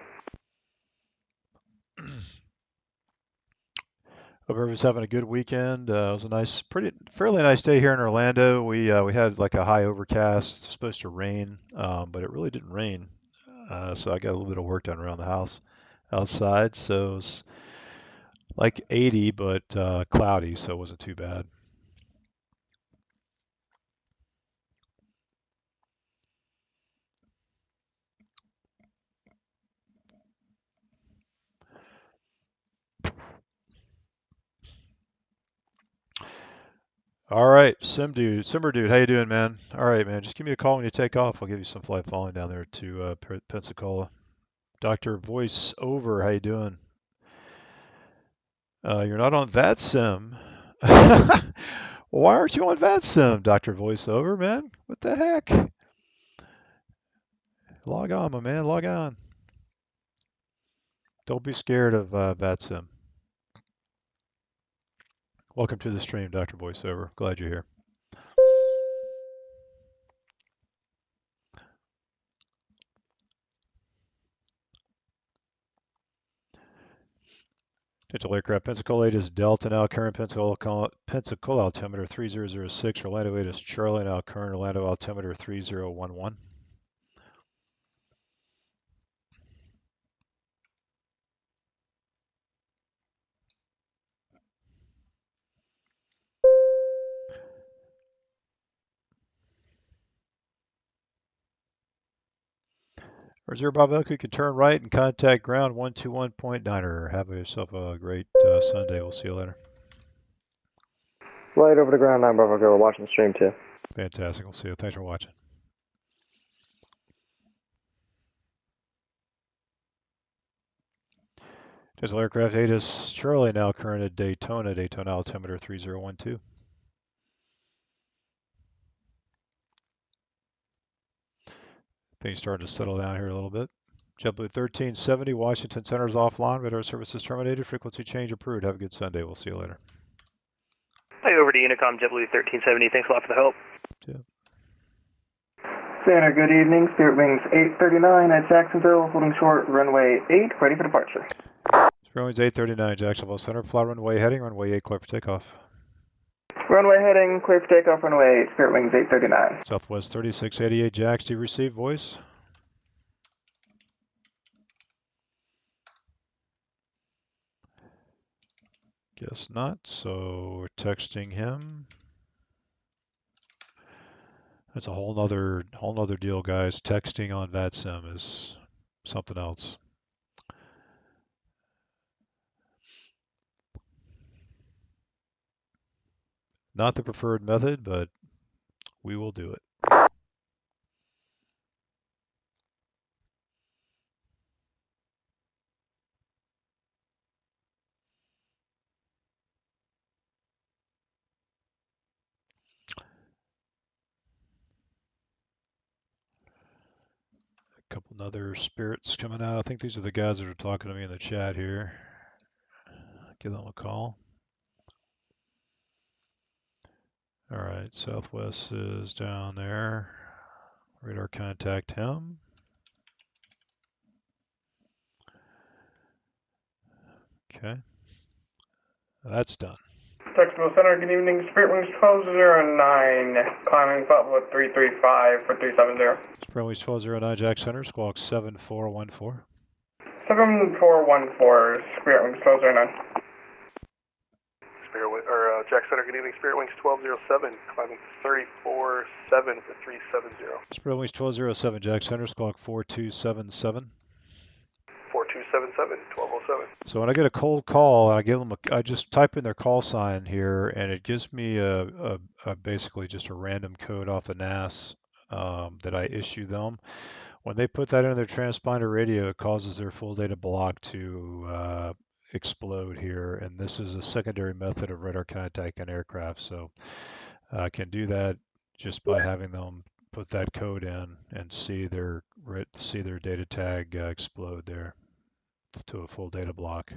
Hope everyone's having a good weekend. It was a fairly nice day here in Orlando. We had like a high overcast, supposed to rain, but it really didn't rain. So I got a little bit of work done around the house outside. So it was like 80, but cloudy, so it wasn't too bad. All right, Simmer dude, how you doing, man? All right, man, just give me a call when you take off. I'll give you some flight following down there to Pensacola. Dr. Voice Over, how you doing? You're not on VATSIM. Why aren't you on VATSIM, Dr. Voiceover, man? What the heck? Log on, my man, log on. Don't be scared of VATSIM. Welcome to the stream, Dr. Voiceover. Glad you're here. Digital Aircraft, Pensacola 8 is Delta now, current Pensacola altimeter 3006, Orlando 8 is Charlie now, current Orlando altimeter 3011. Reserve Bravo, you can turn right and contact ground 121.9er. Have yourself a great Sunday. We'll see you later. Right over to ground 9 Bravo Go. We're watching the stream too. Fantastic. We'll see you. Thanks for watching. Digital Aircraft 8 is Charlie now, current at Daytona altimeter 3012. Things starting to settle down here a little bit. JetBlue 1370, Washington Center is offline. Radar services terminated. Frequency change approved. Have a good Sunday. We'll see you later. Hi, over to Unicom, JetBlue 1370. Thanks a lot for the help. Yeah. Center, good evening. Spirit Wings 839 at Jacksonville, holding short, runway 8, ready for departure. Spirit Wings 839, Jacksonville Center, fly runway heading, runway 8 clear for takeoff. Runway heading, clear for takeoff, runway 8, Spirit Wings 839. Southwest 3688, Jax, do you receive voice? Guess not, so we're texting him. That's a whole nother deal, guys. Texting on VATSIM is something else. Not the preferred method, but we will do it. A couple other spirits coming out. I think these are the guys that are talking to me in the chat here. Give them a call. All right, Southwest is down there. Radar contact him. Okay, that's done. Jacksonville Center, good evening. Spirit Wings 1209, climbing flight level 335 for 370. Spirit Wings 1209, Jack Center, squawk 7414. 7414, Spirit Wings 1209. Jack Center, good evening. Spirit Wings 1207, climbing 347 for 370. Spirit Wings 1207, Jack Center, squawk 4277. 4277, 1207. So when I get a cold call, I give them I just type in their call sign here, and it gives me a basically just a random code off the NAS that I issue them. When they put that into their transponder radio, it causes their full data block to explode here, and this is a secondary method of radar contact in aircraft. So I can do that just by having them put that code in and see their data tag explode there to a full data block.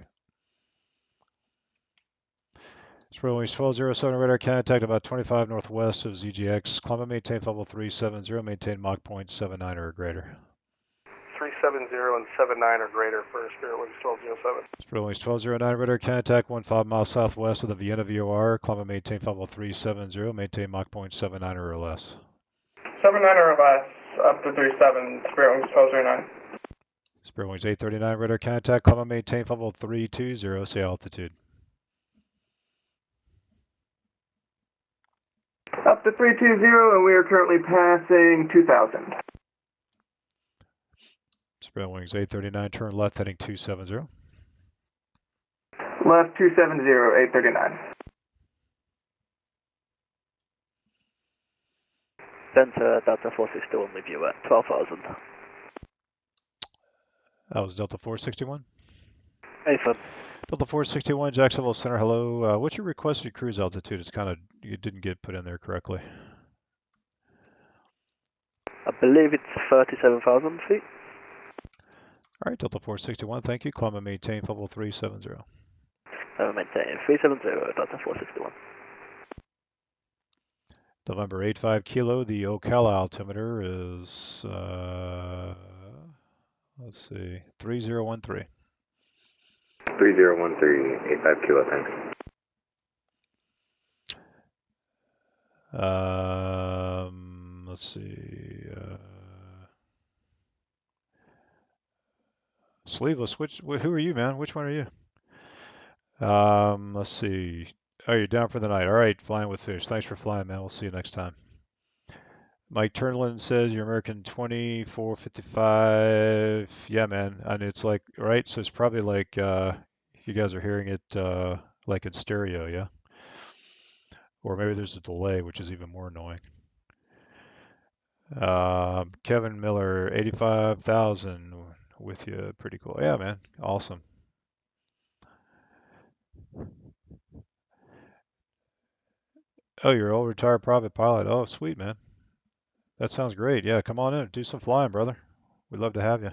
Spirit Wings 1207, radar contact about 25 northwest of ZGX. Climb and maintain level 370, maintain Mach 0.79 or greater. 370 and 79 or greater for Spirit Wings 1207. Spirit Wings 1209, radar contact 15 miles southwest of the Vienna VOR. Climb and maintain level 370, maintain Mach 0.79 or less. 79 or less, up to 37, Spirit Wings 1209. Spirit Wings 839, radar contact, climb and maintain level 320, say altitude. Up to 320, and we are currently passing 2000. Spirit Wings 839, turn left heading 270. Left 270, 839. Center, Delta 461 with you at 12,000. That was Delta 461? Hey, sir. Delta 461, Jacksonville Center, hello. What's your requested cruise altitude? It's kind of, you didn't get put in there correctly. I believe it's 37,000 feet. All right, Delta 461, thank you. Climb and maintain level 370. Maintain 370, Delta 461. November 85 Kilo, the Ocala altimeter is, let's see, 3013. 3013, 85 Kilo, thanks. Let's see. Sleeveless, who are you, man? Which one are you? Let's see. Oh, you're down for the night. All right, flying with fish. Thanks for flying, man. We'll see you next time. Mike Turnlin says you're American 2455. Yeah, man. And it's like, right? So it's probably like you guys are hearing it like in stereo, yeah? Or maybe there's a delay, which is even more annoying. Kevin Miller, 85,000 with you. Pretty cool. Yeah, man. Awesome. Oh, you're an old retired private pilot. Oh, sweet, man. That sounds great. Yeah, come on in. Do some flying, brother. We'd love to have you.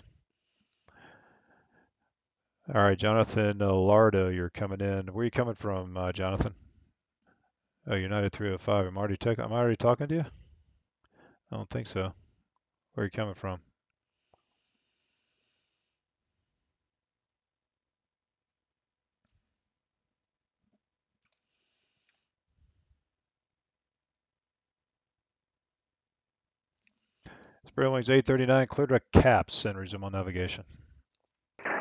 All right, Jonathan Lardo, you're coming in. Where are you coming from, Jonathan? Oh, United 305. Am I already talking to you? I don't think so. Where are you coming from? Spirit Wings 839, clear direct caps and resume on navigation.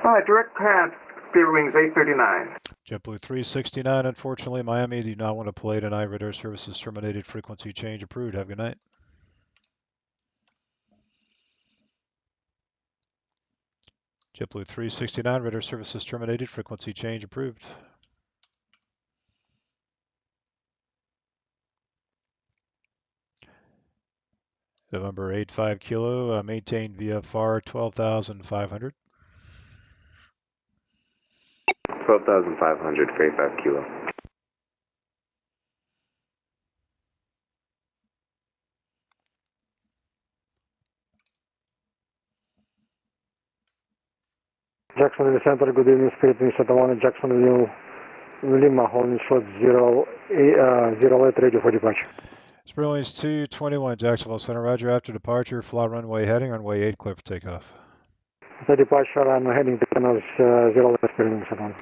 Alright, direct path, Spirit Wings 839. JetBlue 369, unfortunately, Miami, do not want to play tonight. Radar services terminated, frequency change approved. Have a good night. JetBlue 369, radar services terminated, frequency change approved. November 85 Kilo, maintain VFR 12,500. 12,500 for 85 Kilo. Jacksonville Center, good evening, Spirit Wings at 1 Jacksonville, Lima, holding short 08, ready for departure. Spirit Wings 221, Jacksonville Center, roger. After departure, fly runway heading, runway 8, clear for takeoff. The departure, I'm heading to Canals 0 Spirit Wings at 1.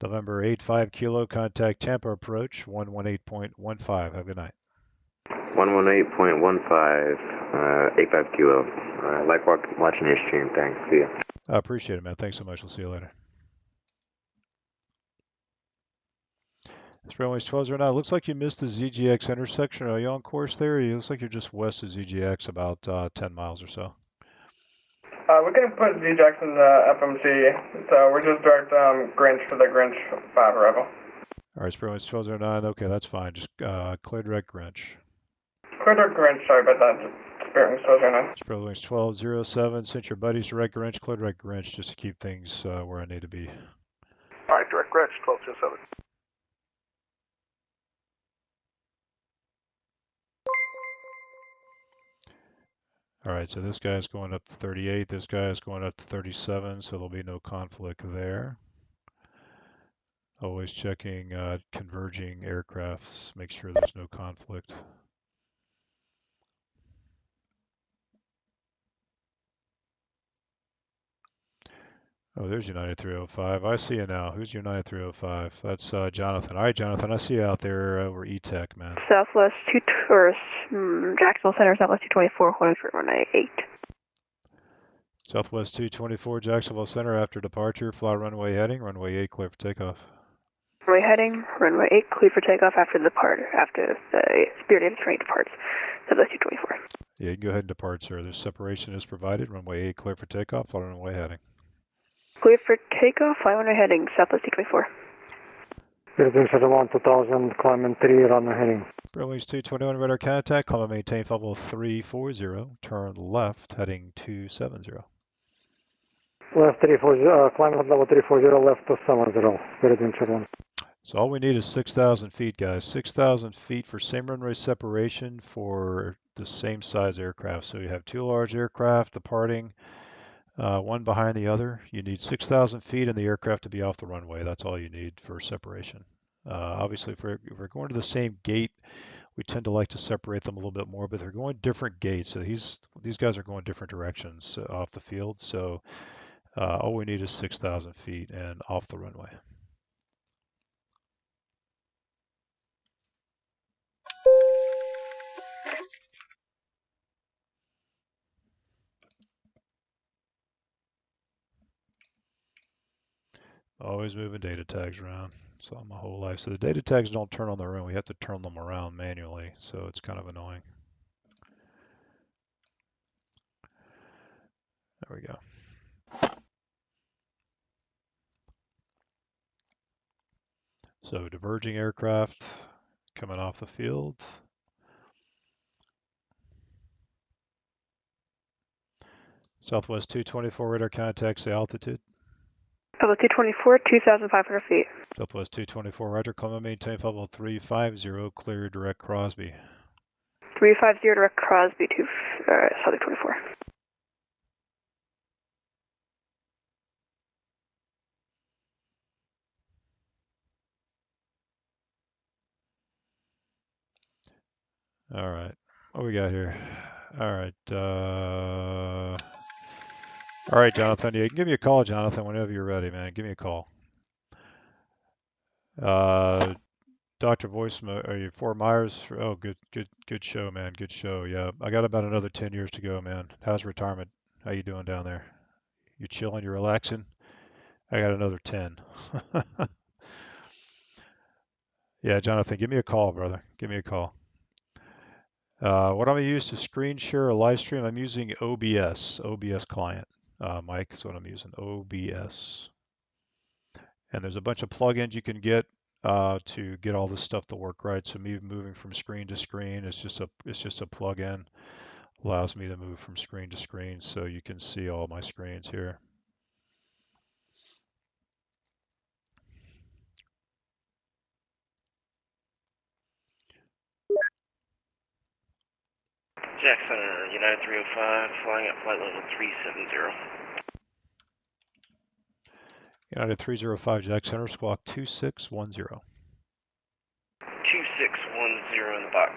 November 85 Kilo, contact Tampa approach, 118.15. Have a good night. 118.15, 85 Kilo. Like watching your stream, thanks, see ya. I appreciate it, man. Thanks so much. We'll see you later. Spirit Wings 1209. Looks like you missed the ZGX intersection. Are you on course there? It looks like you're just west of ZGX, about 10 miles or so. We can put ZJX in the FMC, so we're just direct Grinch for the Grinch 5 arrival. All right, Spirit Wings 1209. Okay, that's fine. Just clear direct Grinch. Clear direct Grinch, sorry about that. Spirit Wings 1209. Spirit Wings 1207. Since your buddy's direct Grinch, clear direct Grinch just to keep things where I need to be. All right, direct Grinch 1207. All right, so this guy's going up to 38. This guy's going up to 37, so there'll be no conflict there. Always checking converging aircrafts, make sure there's no conflict. Oh, there's your 9305. I see you now. Who's your 9305? That's Jonathan. All right, Jonathan, I see you out there over E-Tech, man. Southwest 2 tours, Jacksonville Center, Southwest 224, holding for runway 8. Southwest 224, Jacksonville Center, after departure, fly runway heading, runway 8, clear for takeoff. Runway heading, runway 8, clear for takeoff after the Spirit Aviation train departs, Southwest 224. Yeah, you can go ahead and depart, sir. This separation is provided. Runway 8, clear for takeoff, fly runway heading. Clear for takeoff, fly runway heading, Southwest 224. Spirit Wings at 1 2000, climbing 3, runway heading. Spirit Wings 221, radar contact, climb and maintain level 340, turn left, heading 270. Left 340, climbing at level 340, left 270, Spirit Wings at 1. So all we need is 6,000 feet, guys. 6,000 feet for same runway separation for the same size aircraft. So you have two large aircraft departing, one behind the other. You need 6,000 feet and the aircraft to be off the runway. That's all you need for separation. Obviously, if we're going to the same gate, we tend to like to separate them a little bit more, but they're going different gates. So these guys are going different directions off the field. So all we need is 6,000 feet and off the runway. Always moving data tags around. So my whole life. So the data tags don't turn on their own. We have to turn them around manually. So it's kind of annoying. There we go. So diverging aircraft coming off the field. Southwest 224 radar contact, say altitude. Level 224, 2,500 feet. Southwest 224, roger, climb and maintain level 350, clear direct Crosby. 350 direct Crosby to Southern 24. All right, what we got here? All right, Jonathan, you can give me a call, Jonathan, whenever you're ready, man. Give me a call. Dr. Voice, are you Fort Myers? Oh, good show, man. Good show. Yeah, I got about another 10 years to go, man. How's retirement? How you doing down there? You chilling? You relaxing? I got another 10. Yeah, Jonathan, give me a call, brother. Give me a call. What I'm going to use to screen share a live stream, I'm using OBS client. Mike is what I'm using, OBS. And there's a bunch of plugins you can get to get all this stuff to work right. So me moving from screen to screen, it's just a plugin. Allows me to move from screen to screen so you can see all my screens here. Jack Center, United 305, flying at flight level 370. United 305, Jack Center, squawk 2610. 2610 in the box.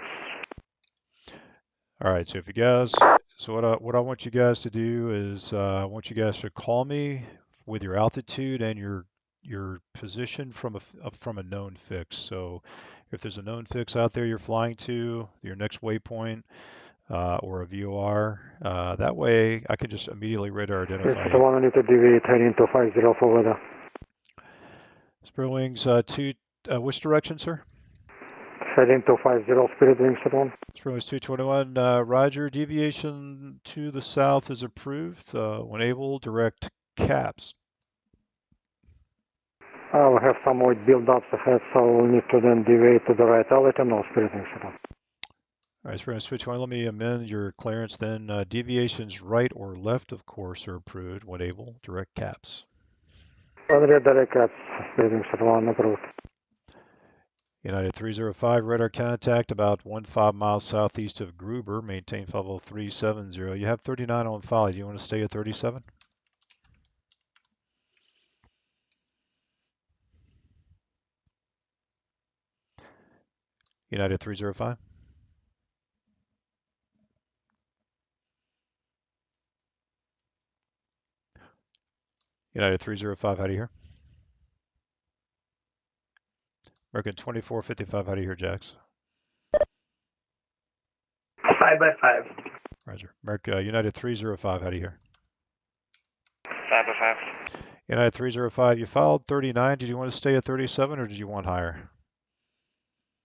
All right, so if you guys, so what I want you guys to do is I want you guys to call me with your altitude and your position from a known fix. So if there's a known fix out there you're flying to, your next waypoint, or a VOR, that way I can just immediately radar identify you. I need to deviate heading to 50 for weather. Spirit Wings, which direction, sir? Heading to 50, Spirit Wings at 1. Spirit Wings 221, Roger, deviation to the south is approved. When able, direct caps. We have some void build-ups ahead, so we need to then deviate to the right. I'll let them know, Spirit Wings at 1. All right, Spirit Wings 221, let me amend your clearance then. Deviations right or left, of course, are approved. When able, direct caps. Direct caps, Spirit Wings at 1, approved. United 305, radar contact about 15 miles southeast of Gruber, maintain flight level 370. You have 39 on file. Do you want to stay at 37? United 305. United 305, how do you hear? American 2455, how do you hear, Jax? 5 by 5. Roger. United 305, how do you hear? 5 by 5. United 305, you filed 39. Did you want to stay at 37 or did you want higher?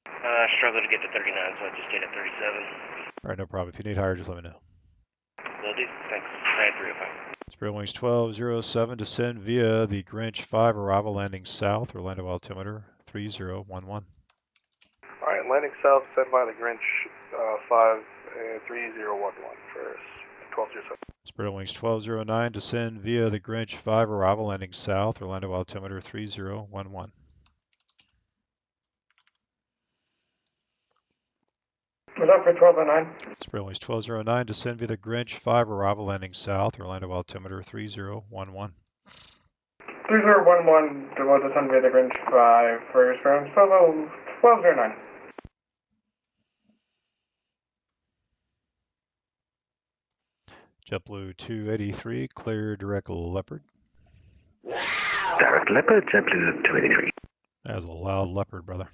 I struggled to get to 39, so I just stayed at 37. All right, no problem. If you need higher, just let me know. Will do. Thanks. United 305. Spirit Wings 1207, descend via the Grinch 5, arrival landing south, Orlando altimeter 3011. All right, landing south, send by the Grinch 5 and 3011 first, 1207. Spirit Wings 1209, descend via the Grinch 5, arrival landing south, Orlando altimeter 3011. What's up for 1209? Spirit Wings 1209, descend via the Grinch 5, arrival landing south, Orlando altimeter 3011. 3011, was descend via the Grinch 5 for Spirit Wings 1209. JetBlue 283, clear direct Leopard. Direct Leopard, JetBlue 283. That was a loud Leopard, brother.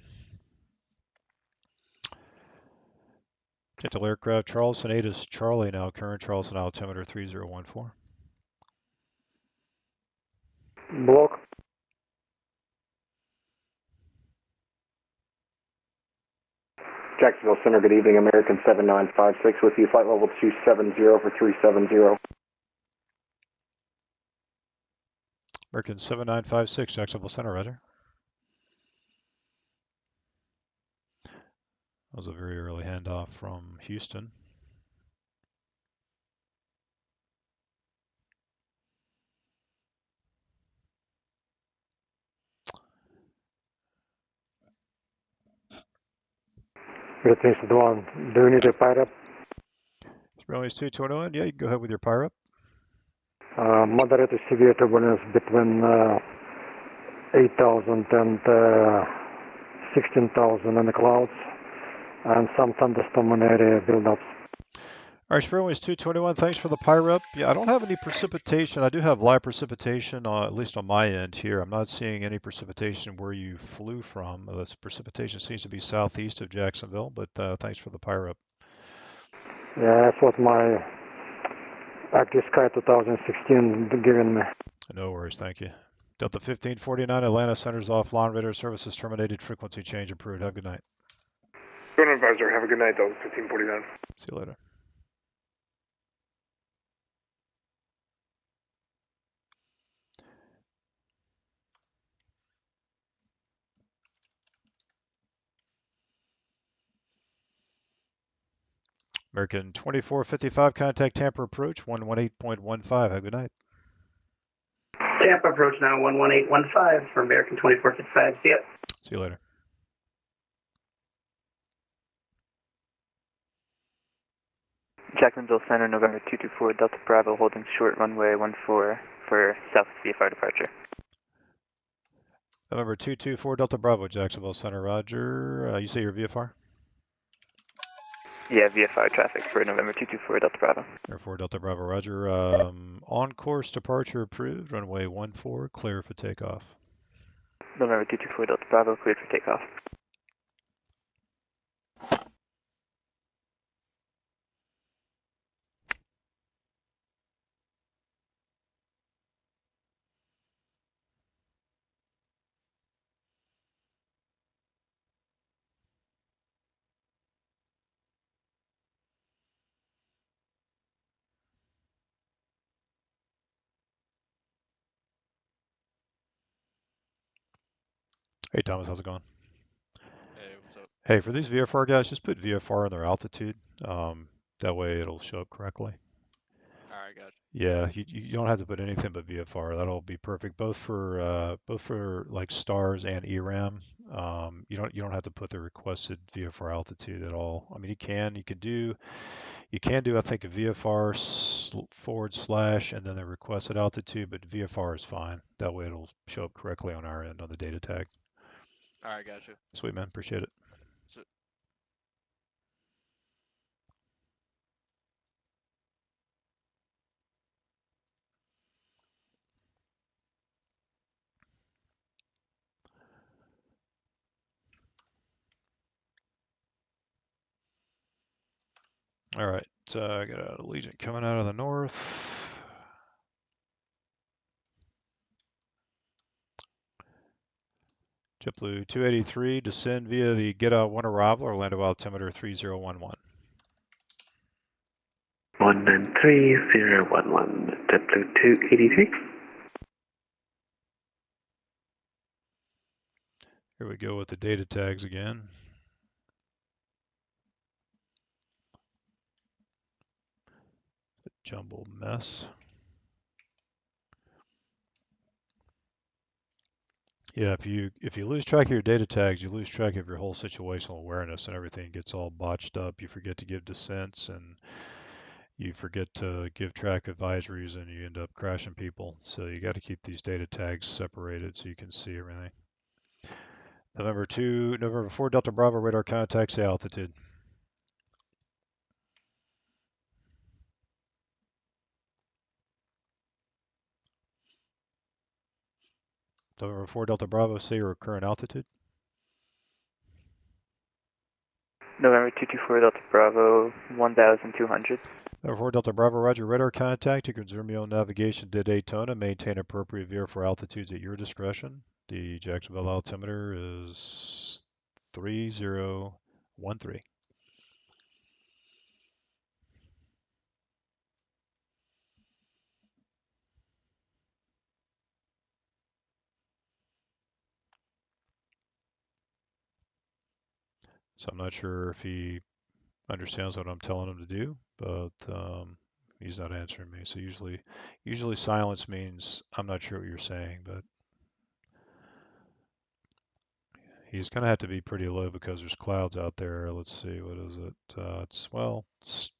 Gentle aircraft, Charleston 8 is Charlie now, current Charleston altimeter 3014. Block. Jacksonville Center, good evening. American 7956 with you. Flight level 270 for 370. American 7956, Jacksonville Center, roger. That was a very early handoff from Houston. Spirit Wings at 1, do you need a pilot? Spirit Wings 221, yeah, you can go ahead with your pirate. Moderate to severe turbulence between 8,000 and 16,000 in the clouds, and some thunderstorm area build-ups. All right, Spearwings 221, thanks for the PIREP. Yeah, I don't have any precipitation. I do have live precipitation, at least on my end here. I'm not seeing any precipitation where you flew from. The precipitation seems to be southeast of Jacksonville, but thanks for the PIREP. Yeah, that's what my Active Sky 2016 given me. No worries, thank you. Delta 1549, Atlanta centers offline, radar services terminated, frequency change approved. Have a good night. Good advisor, have a good night, Delta 1549. See you later. American 2455, contact Tampa approach 118.15. Have a good night. Tampa approach now 11815 for American 2455. See ya. See you later. Jacksonville Center, November 224, Delta Bravo, holding short runway 14 for South VFR departure. November 224, Delta Bravo, Jacksonville Center, roger. You say your VFR? Yeah, VFR traffic for November 224, Delta Bravo. Therefore, Delta Bravo, roger. On course departure approved, runway 14, clear for takeoff. November 224, Delta Bravo, cleared for takeoff. Hey, Thomas, how's it going? Hey, what's up? Hey, for these VFR guys, just put VFR in their altitude. That way it'll show up correctly. Alright, gotcha. Yeah, you don't have to put anything but VFR. That'll be perfect, both for like stars and ERAM. You don't have to put the requested VFR altitude at all. I mean, you can do I think a VFR / and then the requested altitude, but VFR is fine. That way it'll show up correctly on our end on the data tag. Alright, gotcha. Sweet, man, appreciate it. All right, I got a Allegiant coming out of the north. JetBlue 283, descend via the get out 1 arrival, Orlando altimeter 3011. 193011, JetBlue 283. Here we go with the data tags again. A jumbled mess. Yeah, if you lose track of your data tags, you lose track of your whole situational awareness, and everything gets all botched up. You forget to give descents, and you forget to give track advisories, and you end up crashing people. So you got to keep these data tags separated so you can see everything. November 4 Delta Bravo, radar contact, say altitude. November 4 Delta Bravo, say your current altitude. November 224, Delta Bravo, 1,200. November 4 Delta Bravo, roger, radar contact. You can resume your own navigation to Daytona. Maintain appropriate VFR altitudes at your discretion. The Jacksonville altimeter is 3013. So I'm not sure if he understands what I'm telling him to do, but he's not answering me. So usually silence means I'm not sure what you're saying, but he's going to have to be pretty low because there's clouds out there. Let's see, what is it? It's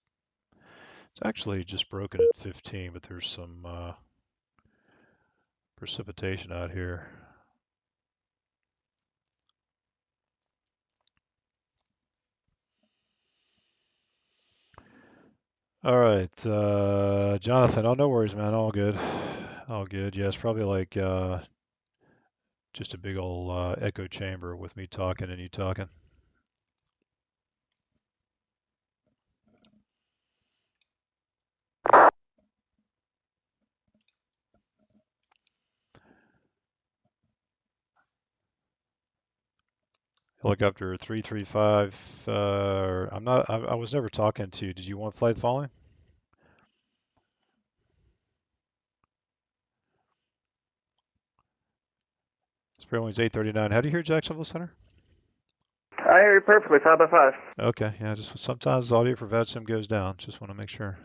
actually just broken at 15, but there's some precipitation out here. All right, Jonathan. Oh, no worries, man. All good. All good. Yeah, it's probably like just a big old echo chamber with me talking and you talking. Helicopter 335. I was never talking to you. Did you want flight following? Spirit Wings 839. How do you hear Jacksonville Center? I hear you perfectly, 5 by 5. Okay, yeah, just sometimes the audio for VATSIM goes down. Just want to make sure.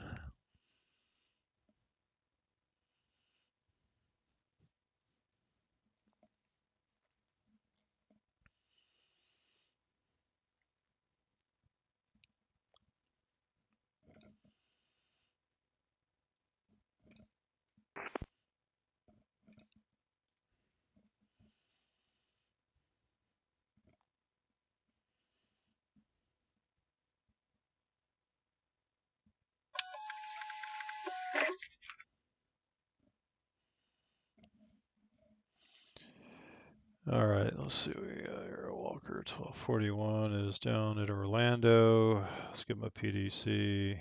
All right, let's see. We got Air Walker 1241 is down at Orlando. Let's give him a PDC.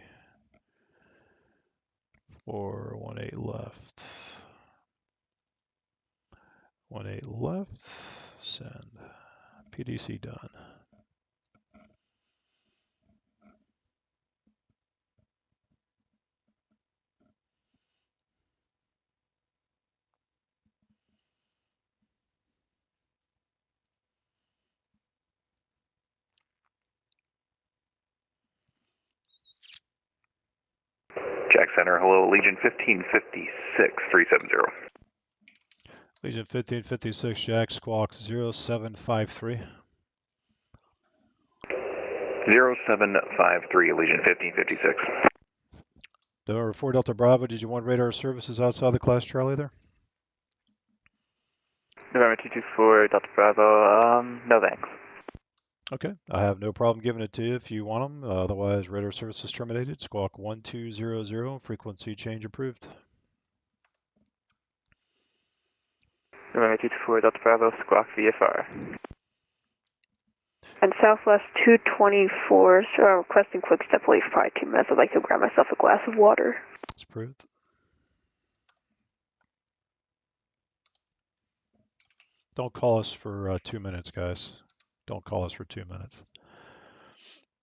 418 left. 18 left. Send. PDC done. Jack Center, hello, Legion 1556, 370. Legion 1556, Jack, Squawk 0753. 0753, Legion 1556. November 4 Delta Bravo, did you want radar services outside the class Charlie there? November 224, Delta Bravo, no thanks. Okay, I have no problem giving it to you if you want them. Otherwise, radar services terminated. Squawk 1200, frequency change approved. November 224, Delta Bravo, Squawk VFR. And Southwest 224, requesting quick step leave 5 2 minutes. I'd like to grab myself a glass of water. It's approved. Don't call us for 2 minutes, guys. Don't call us for 2 minutes.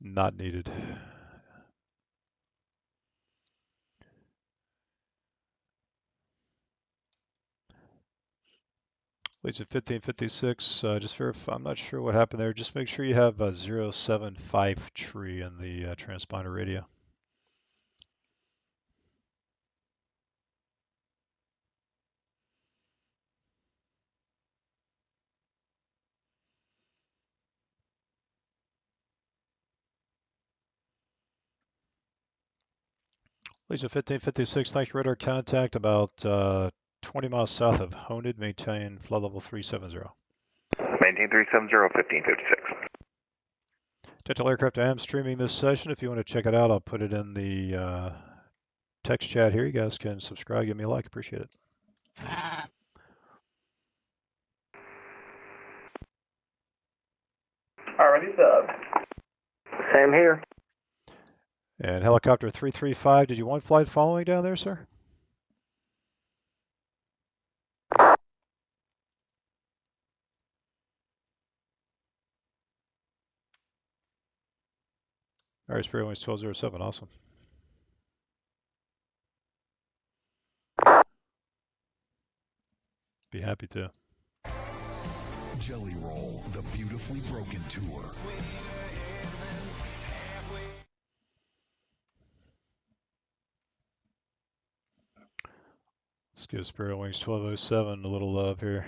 Not needed. Legion 1556, just verify, I'm not sure what happened there. Just make sure you have a 075 tree in the transponder radio. Legion 1556, thank you, radar contact about 20 miles south of Honed, maintain flood level 370. Maintain 370, 1556. Dental Aircraft, I am streaming this session. If you want to check it out, I'll put it in the text chat here. You guys can subscribe, give me a like, appreciate it. Already subbed. Same here. And helicopter 335, did you want flight following down there, sir? All right, Spirit Wings 1207, awesome. Be happy to. Jelly Roll, the Beautifully Broken Tour. Let's give Spirit Wings 1207 a little love here.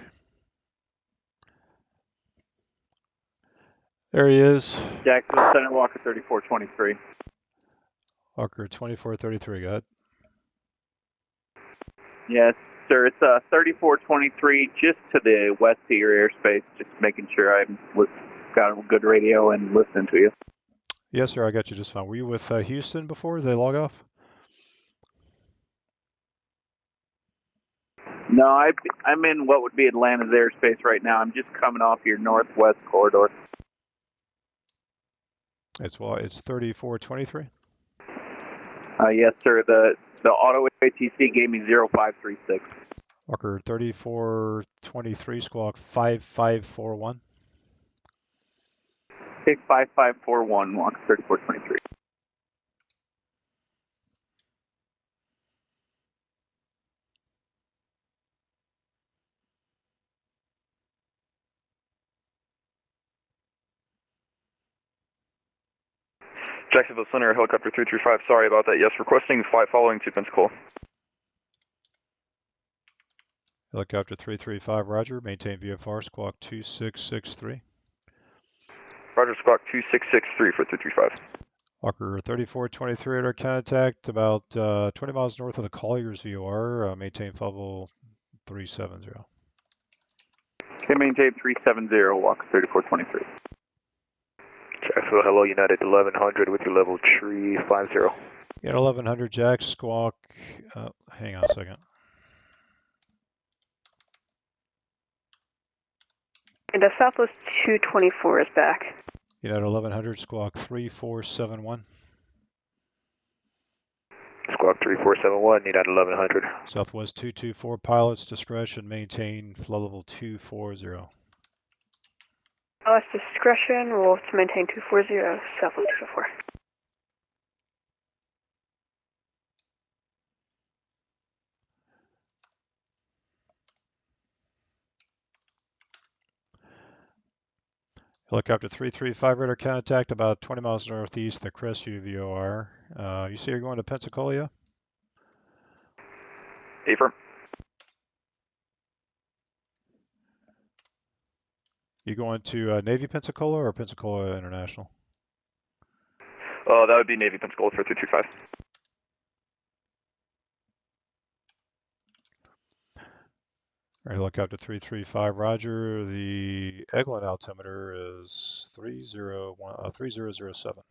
There he is. Jacksonville Center, Walker 3423. Walker 2433, go ahead. Yes, sir. It's 3423, just to the west of your airspace. Just making sure I've got a good radio and listening to you. Yes, sir. I got you just fine. Were you with Houston before? Did they log off? No, I'm in what would be Atlanta's airspace right now. I'm just coming off your northwest corridor. It's 3423. Yes, sir. The auto ATC gave me 0536. Walker 3423, squawk 5541. Okay, 5541, Walker 3423. Jacksonville Center, helicopter 335, sorry about that. Yes, requesting flight following to Pensacola. Helicopter 335, roger. Maintain VFR, squawk 2663. Roger, squawk 2663 for 335. Walker 3423, radar contact about 20 miles north of the Colliers VOR. Maintain level 370. Okay, maintain 370, Walker 3423. Jacksonville, hello, United 1100 with your level 350. Yeah, 1100 Jack, squawk. Hang on a second. And the Southwest 224 is back. United 1100, squawk 3471. Squawk 3471, United 1100. Southwest 224, pilots discretion, maintain flow level 240. LS discretion, we'll maintain 240, Southwest 224. Helicopter 335, radar contact about 20 miles northeast of the Crestview VOR. You say you're going to Pensacola? Affirm. You going to Navy Pensacola or Pensacola International? That would be Navy Pensacola for 335. All right, helicopter 335, roger. The Eglin altimeter is 3007.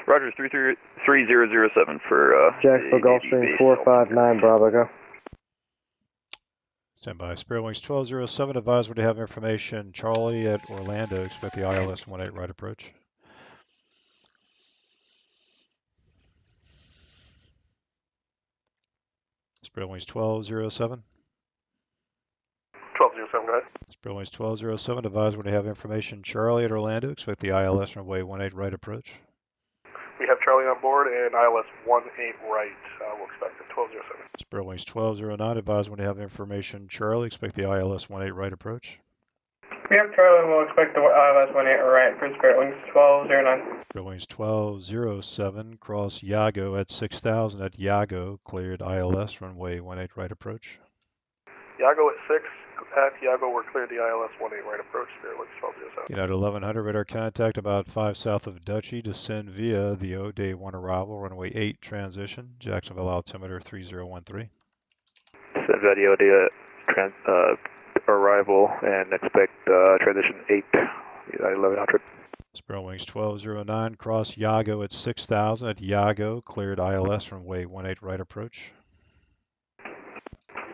Roger, 3007 for Jacksonville Gulfstream 459 Bravo, go. Stand by. Spirit Wings 1207, advise when you have information. Charlie at Orlando, expect the ILS 18 right approach. Spirit Wings 1207. 1207, go ahead. Spirit Wings 1207, advise when you have information. Charlie at Orlando, expect the ILS runway 18 right approach. We have Charlie on board and ILS 18 right. We'll expect it 1207. Spirit Wings 1209, advise when you have information. Charlie, expect the ILS 18 right approach. We have Charlie, we'll expect the ILS 18 right for Spirit Wings 1209. Spirit Wings 1207, cross Yago at 6000 at Yago, cleared ILS runway 18 right approach. Yago at 6. At Yago, we're cleared the ILS 18 right approach, Spirit Wings 1207. United 1100, radar contact about 5 south of Dutchy, descend via the O, day 1 arrival, runway 8 transition, Jacksonville altimeter 3013. Send video data arrival and expect transition 8, United 1100. Spirit Wings 1209, cross Yago at 6000 at Yago, cleared ILS runway 18 right approach.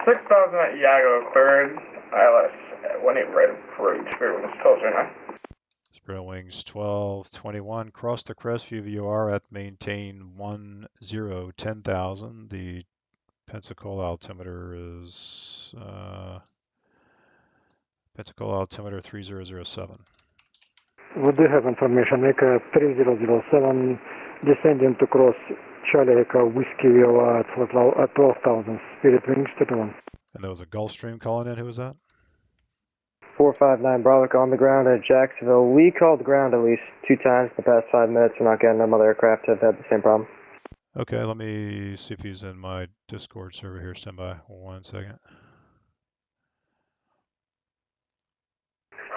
6000 at Yago, cleared ILS 18 right approach, Spirit Wings 1209. Spirit Wings 1221, cross the Crestview VOR at maintain 10,000. The Pensacola altimeter is Pensacola altimeter 3007. We do have information, Echo 3007, descending to cross Charlie Echo Whiskey VOR at 12,000, Spirit Wings 221. And there was a Gulfstream calling in, who was that? 459 Bravo on the ground at Jacksonville. We called the ground at least 2 times in the past 5 minutes. We're not getting them. Other aircraft have had the same problem. Okay, let me see if he's in my Discord server here. Stand by 1 second.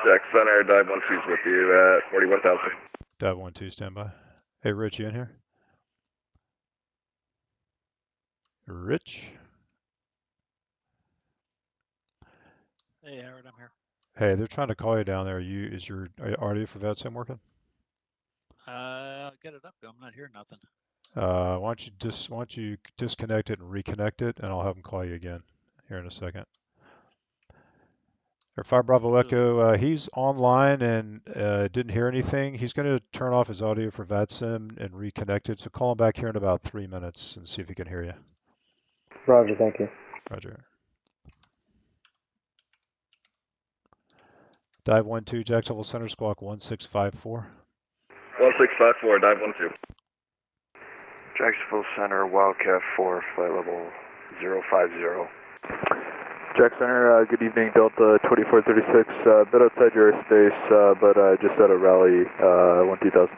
Jack Center, dive 12's with you at 41,000. Dive 12, stand by. Hey, Rich, you in here? Rich? Hey, Howard, I'm here. Hey, they're trying to call you down there. Is your audio for VATSIM working? Get it up. I'm not hearing nothing. Why don't you disconnect it and reconnect it, and I'll have him call you again here in a second. Or 5 Bravo Echo, he's online and didn't hear anything. He's going to turn off his audio for VATSIM and reconnect it. So call him back here in about 3 minutes and see if he can hear you. Roger, thank you. Roger. Dive 12, Jacksonville Center, squawk 1654. 1654, dive 12. Jacksonville Center, Wildcat 4, flight level 050. Jack Center, good evening, Delta 2436, a bit outside your airspace, but just out of Raleigh, 12000.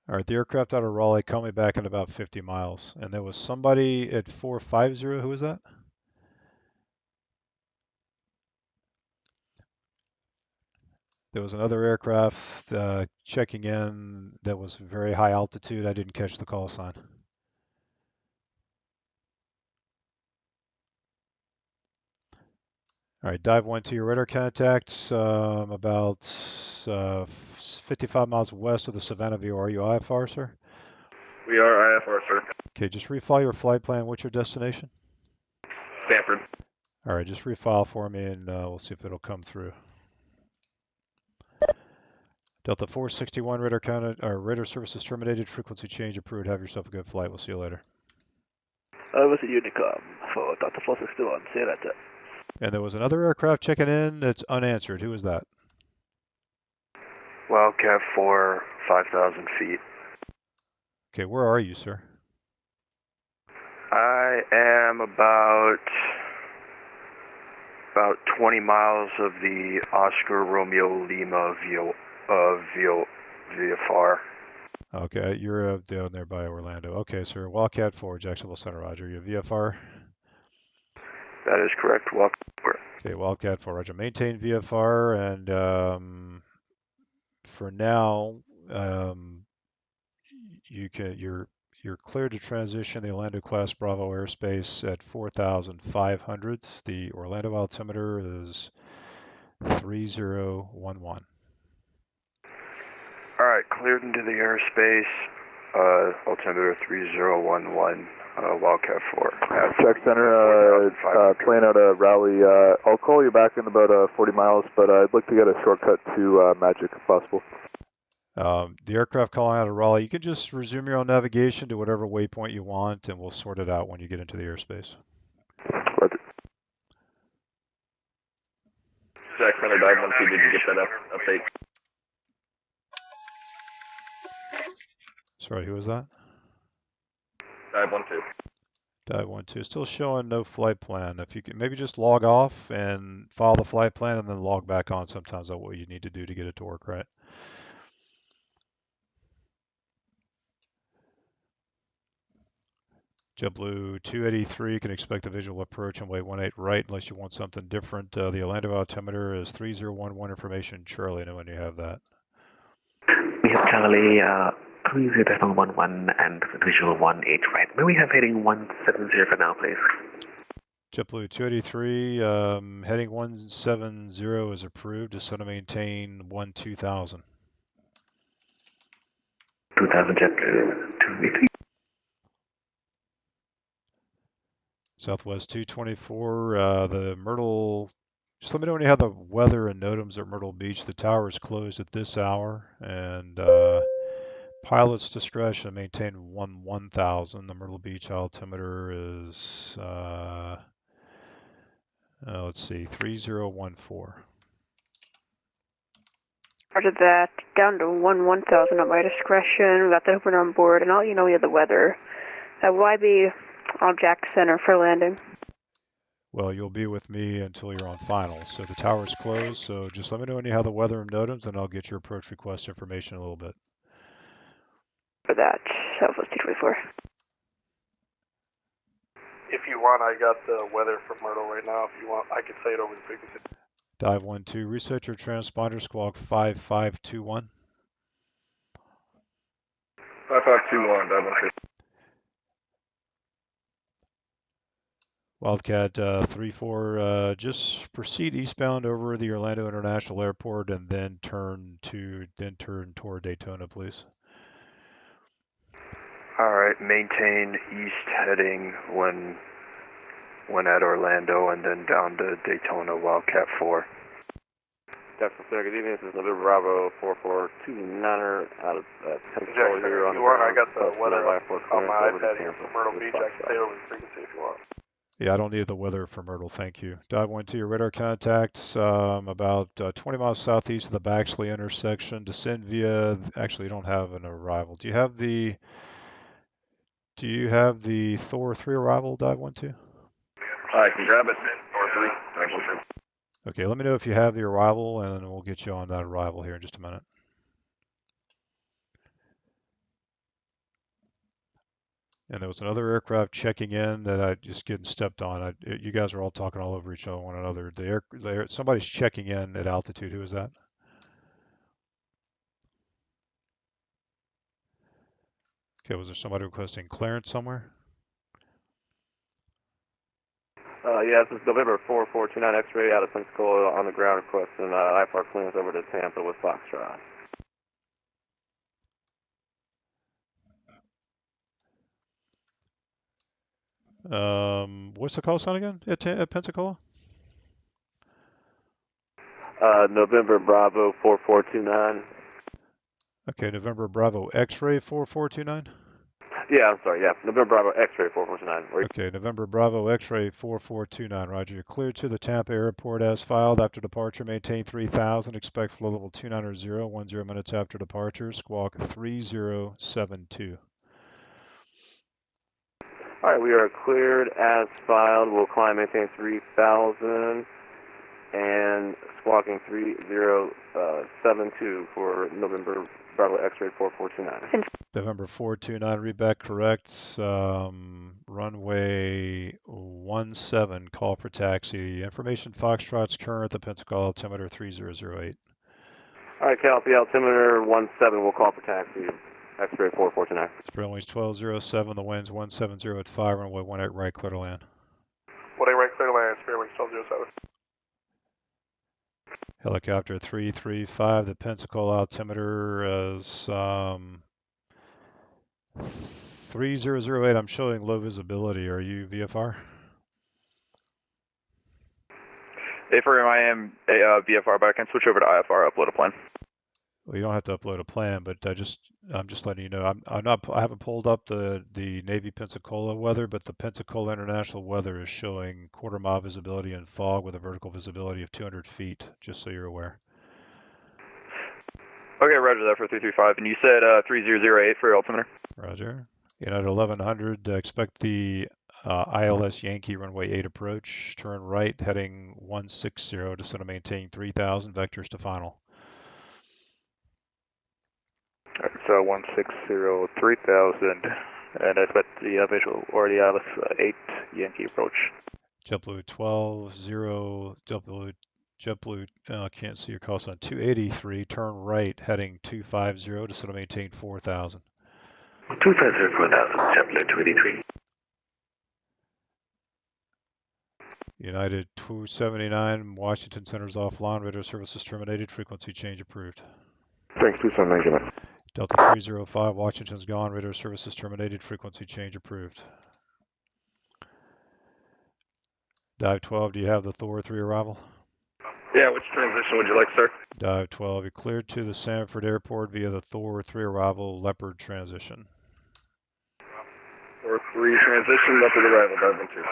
All right, the aircraft out of Raleigh, call me back in about 50 miles. And there was somebody at 450, who was that? There was another aircraft checking in that was very high altitude. I didn't catch the call sign. All right, dive 12, your radar contacts about 55 miles west of the Savannah View. Are you IFR, sir? We are IFR, sir. Okay, just refile your flight plan. What's your destination? Stanford. All right, just refile for me and we'll see if it'll come through. Delta 461, radar services terminated. Frequency change approved. Have yourself a good flight. We'll see you later. Over to Unicom for Delta 461. See you later. And there was another aircraft checking in that's unanswered. Who was that? Wildcat 4, 5,000 feet. Okay, where are you, sir? I am about 20 miles of the Oscar Romeo Lima VFR. Okay, you're down there by Orlando. Okay, sir. Wildcat 4, Jacksonville Center, Roger. You VFR? That is correct, Wildcat 4. Okay, Wildcat 4, Roger. Maintain VFR, and for now, you're cleared to transition the Orlando class Bravo airspace at 4,500. The Orlando altimeter is 3011. All right, cleared into the airspace. Altimeter 3011. Wildcat 4. Jack Center, plane out of Raleigh. I'll call you back in about 40 miles, but I'd like to get a shortcut to Magic if possible. The aircraft calling out of Raleigh, you can just resume your own navigation to whatever waypoint you want, and we'll sort it out when you get into the airspace. Roger. Jack Center, dive 12, did you get that update? Sorry, who was that? Dive 12. Dive 12. Still showing no flight plan. If you could maybe just log off and follow the flight plan and then log back on. Sometimes that's what you need to do to get it to work right. JetBlue 283 can expect a visual approach on way 18 right unless you want something different. The Orlando altimeter is 3011 information. Charlie, I know when you have that. We have Charlie 3011 and visual 18 right. May we have heading 170 for now, please? JetBlue 283, heading 170 is approved. Descend to maintain 2000. 2000 JetBlue 283. Southwest 224, the Myrtle, just let me know when you have the weather and NOTAMs at Myrtle Beach. The tower is closed at this hour, and pilot's discretion maintain 1000. The Myrtle Beach altimeter is, let's see, 3014. Roger that. Down to 1000 at my discretion. We got the opener on board, and I'll let you know we have the weather. Will I be on Jack Center for landing? Well, you'll be with me until you're on final. So the tower's closed, so just let me know when you have the weather and NOTAMs, and I'll get your approach request information in a little bit. For that, Southwest 224. If you want, I got the weather for Myrtle right now. If you want, I can say it over the frequency. Dive 12, reset your transponder, squawk 5521. 5521, dive 12. Wildcat 34, just proceed eastbound over the Orlando International Airport and then turn toward Daytona, please. Alright, maintain east heading when at Orlando, and then down to Daytona Wildcat 4. Jackson Center, good evening. This is November Bravo 4429er out of Pensacola here on the you want, I ground. got the weather on my over to iPad here Tampa. from Myrtle Beach. I can stay over the frequency if you want. Yeah, I don't need the weather for Myrtle, thank you. Dive 1 to your radar contacts about 20 miles southeast of the Baxley intersection. Descend via, actually you don't have an arrival. Do you have the Thor 3 arrival, Dive 1 2? I can grab it. Thor 3, Dive 1 3. Okay, let me know if you have the arrival, and then we'll get you on that arrival here in just a minute. And there was another aircraft checking in that I just getting stepped on. You guys are all talking all over each other, one another. Somebody's checking in at altitude. Who is that? Okay, was there somebody requesting clearance somewhere? Yeah, this is November 4429 X-ray out of Pensacola on the ground requesting IFR clearance over to Tampa with Foxtrot. What's the call sign again at Pensacola? November Bravo 4429. Okay, November Bravo X-ray 4429? Yeah, I'm sorry, yeah. November Bravo X-ray 4429. Okay, November Bravo X-ray 4429, roger. You're cleared to the Tampa airport as filed. After departure, maintain 3000. Expect flow level 290, 10 minutes after departure. Squawk 3072. All right, we are cleared as filed. We'll climb maintain 3000 and squawking 3072 for November Bravo X-ray 4429. November 429, read back correct. Runway 17, call for taxi. Information Foxtrot's current, the Pensacola altimeter 3008. All right, copy altimeter 17. We'll call for taxi. X-ray 4429. Spread wings 1207, the wind's 170 at 5, runway 18 right, clear to land. 18 right, clear to land, Spirit Wings 1207. Helicopter 335, the Pensacola altimeter is 3008. I'm showing low visibility. Are you VFR? AFR, I am VFR, but I can switch over to IFR, upload a plan. Well, you don't have to upload a plan, but I'm just letting you know. I haven't pulled up the Navy Pensacola weather, but the Pensacola International weather is showing quarter mile visibility and fog with a vertical visibility of 200 feet, just so you're aware. Okay, roger that for 335. And you said 3008 for your altimeter? Roger. At 1100, expect the ILS Yankee runway 8 approach. Turn right, heading 160, descend and maintain 3000, vectors to final. So 160, 3000, and I expect the visual or the ILS 8 Yankee approach. JetBlue 12-0, JetBlue, can't see your call sign, 283, turn right, heading 250, descend and maintain 4000. 250, 4000, JetBlue 283. United 279, Washington Center's offline, radio services terminated, frequency change approved. Thanks, 279. Delta 305, Washington's gone, radio services terminated, frequency change approved. Dive 12, do you have the Thor 3 arrival? Yeah, which transition would you like, sir? Dive 12, you're cleared to the Sanford Airport via the Thor 3 arrival, Leopard transition. Thor 3 transition, Leopard arrival, Dive 1 2.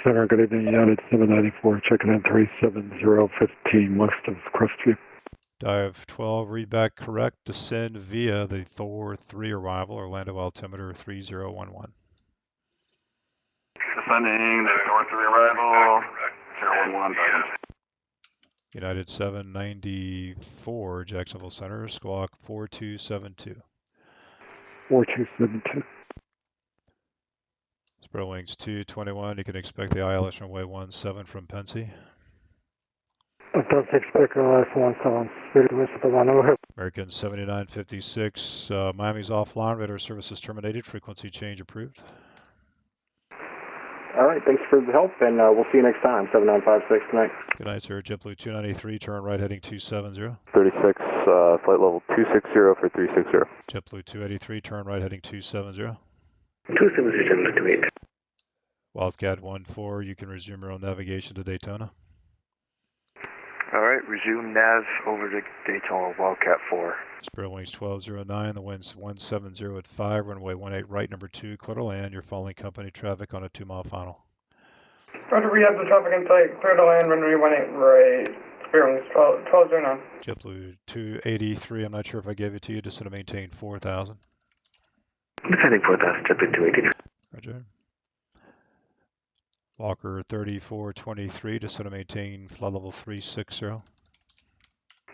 Center, good evening, United 794, checking in 37015 west of Crestview. Dive 12, read back correct, descend via the Thor 3 arrival, Orlando altimeter 3011. Descending the Thor 3 arrival, 011. United 794, Jacksonville Center, squawk 4272. 4272. Spread wings 221, you can expect the ILS runway 17 from Pensy. Don't expect ILS 17, Spirit Wings at the 1 over. American 7956, Miami's offline, radar services terminated, frequency change approved. All right, thanks for the help, and we'll see you next time, 7956 tonight. Good night, sir. JetBlue 293, turn right heading 270. 36. flight level 260 for 360. JetBlue 283, turn right heading 270. 270, JetBlue 28. Wildcat 14, you can resume your own navigation to Daytona. Alright, resume nav over to Daytona, Wildcat 4. Spirit wings 1209, the wind's 170 at 5, runway 18 right, number 2, clear to land. You're following company traffic on a 2-mile final. Roger, we have the traffic in sight, clear to land, runway 18 right, Spirit wings 1209. JetBlue 283, I'm not sure if I gave it to you, just to maintain 4,000. Descending 4,000, JetBlue 283. Roger. Walker 3423, just to maintain flight level 360.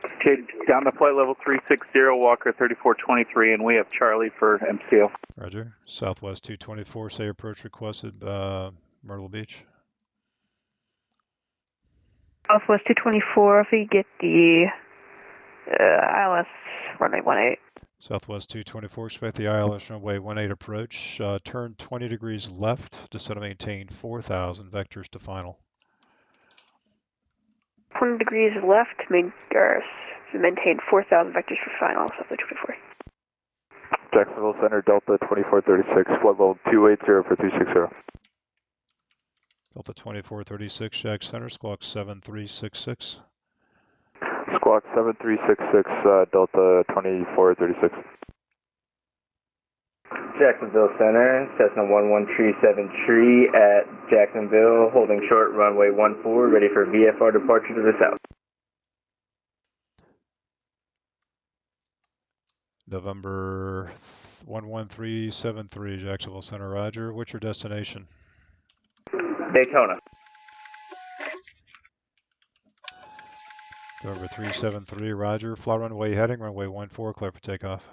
Okay, down to flight level 360, Walker 3423, and we have Charlie for MCO. Roger. Southwest 224, say approach requested, Myrtle Beach. Southwest 224, if we get the ILS runway 18. Southwest 224, expect the ILS runway 18 approach. Turn 20 degrees left, descend to maintain 4,000, vectors to final. 20 degrees left, maintain 4,000 vectors for final, Southwest 24. Jacksonville Center, Delta 2436, flight level 280 for 360. Delta 2436, Jack Center, squawk 7366. Squawk 7366, Delta 2436. Jacksonville Center, Cessna 1137 at Jacksonville, holding short runway 14, ready for VFR departure to the south. November 11373, Jacksonville Center, Roger. What's your destination? Daytona. November 373, Roger. Fly runway heading, runway 14, clear for takeoff.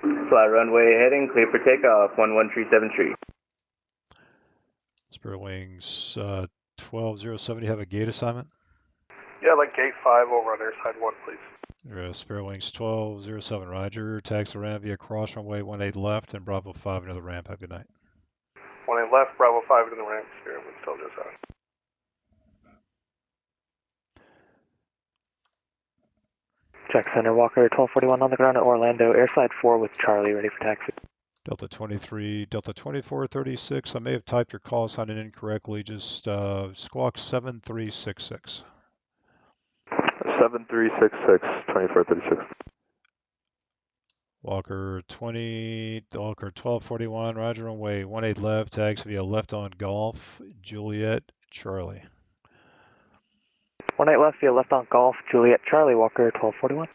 Fly runway heading, clear for takeoff, 11373. Spirit Wings 1207, you have a gate assignment? Yeah, like gate 5 over on airside 1, please. Spirit Wings 1207, Roger. Taxi the ramp via cross runway 18 left and Bravo 5 into the ramp. Have a good night. 18 left, Bravo 5 into the ramp, Spirit Wings 1207. Jack Center, Walker 1241 on the ground at Orlando, airside 4 with Charlie, ready for taxi. Delta 23, Delta 2436, I may have typed your call sign in incorrectly, just squawk 7366. 7366, 2436. Walker 1241, Roger, runway 18 left, tags via left on Golf, Juliet, Charlie. 18 left via left on Golf, Juliet, Charlie, Walker 1241.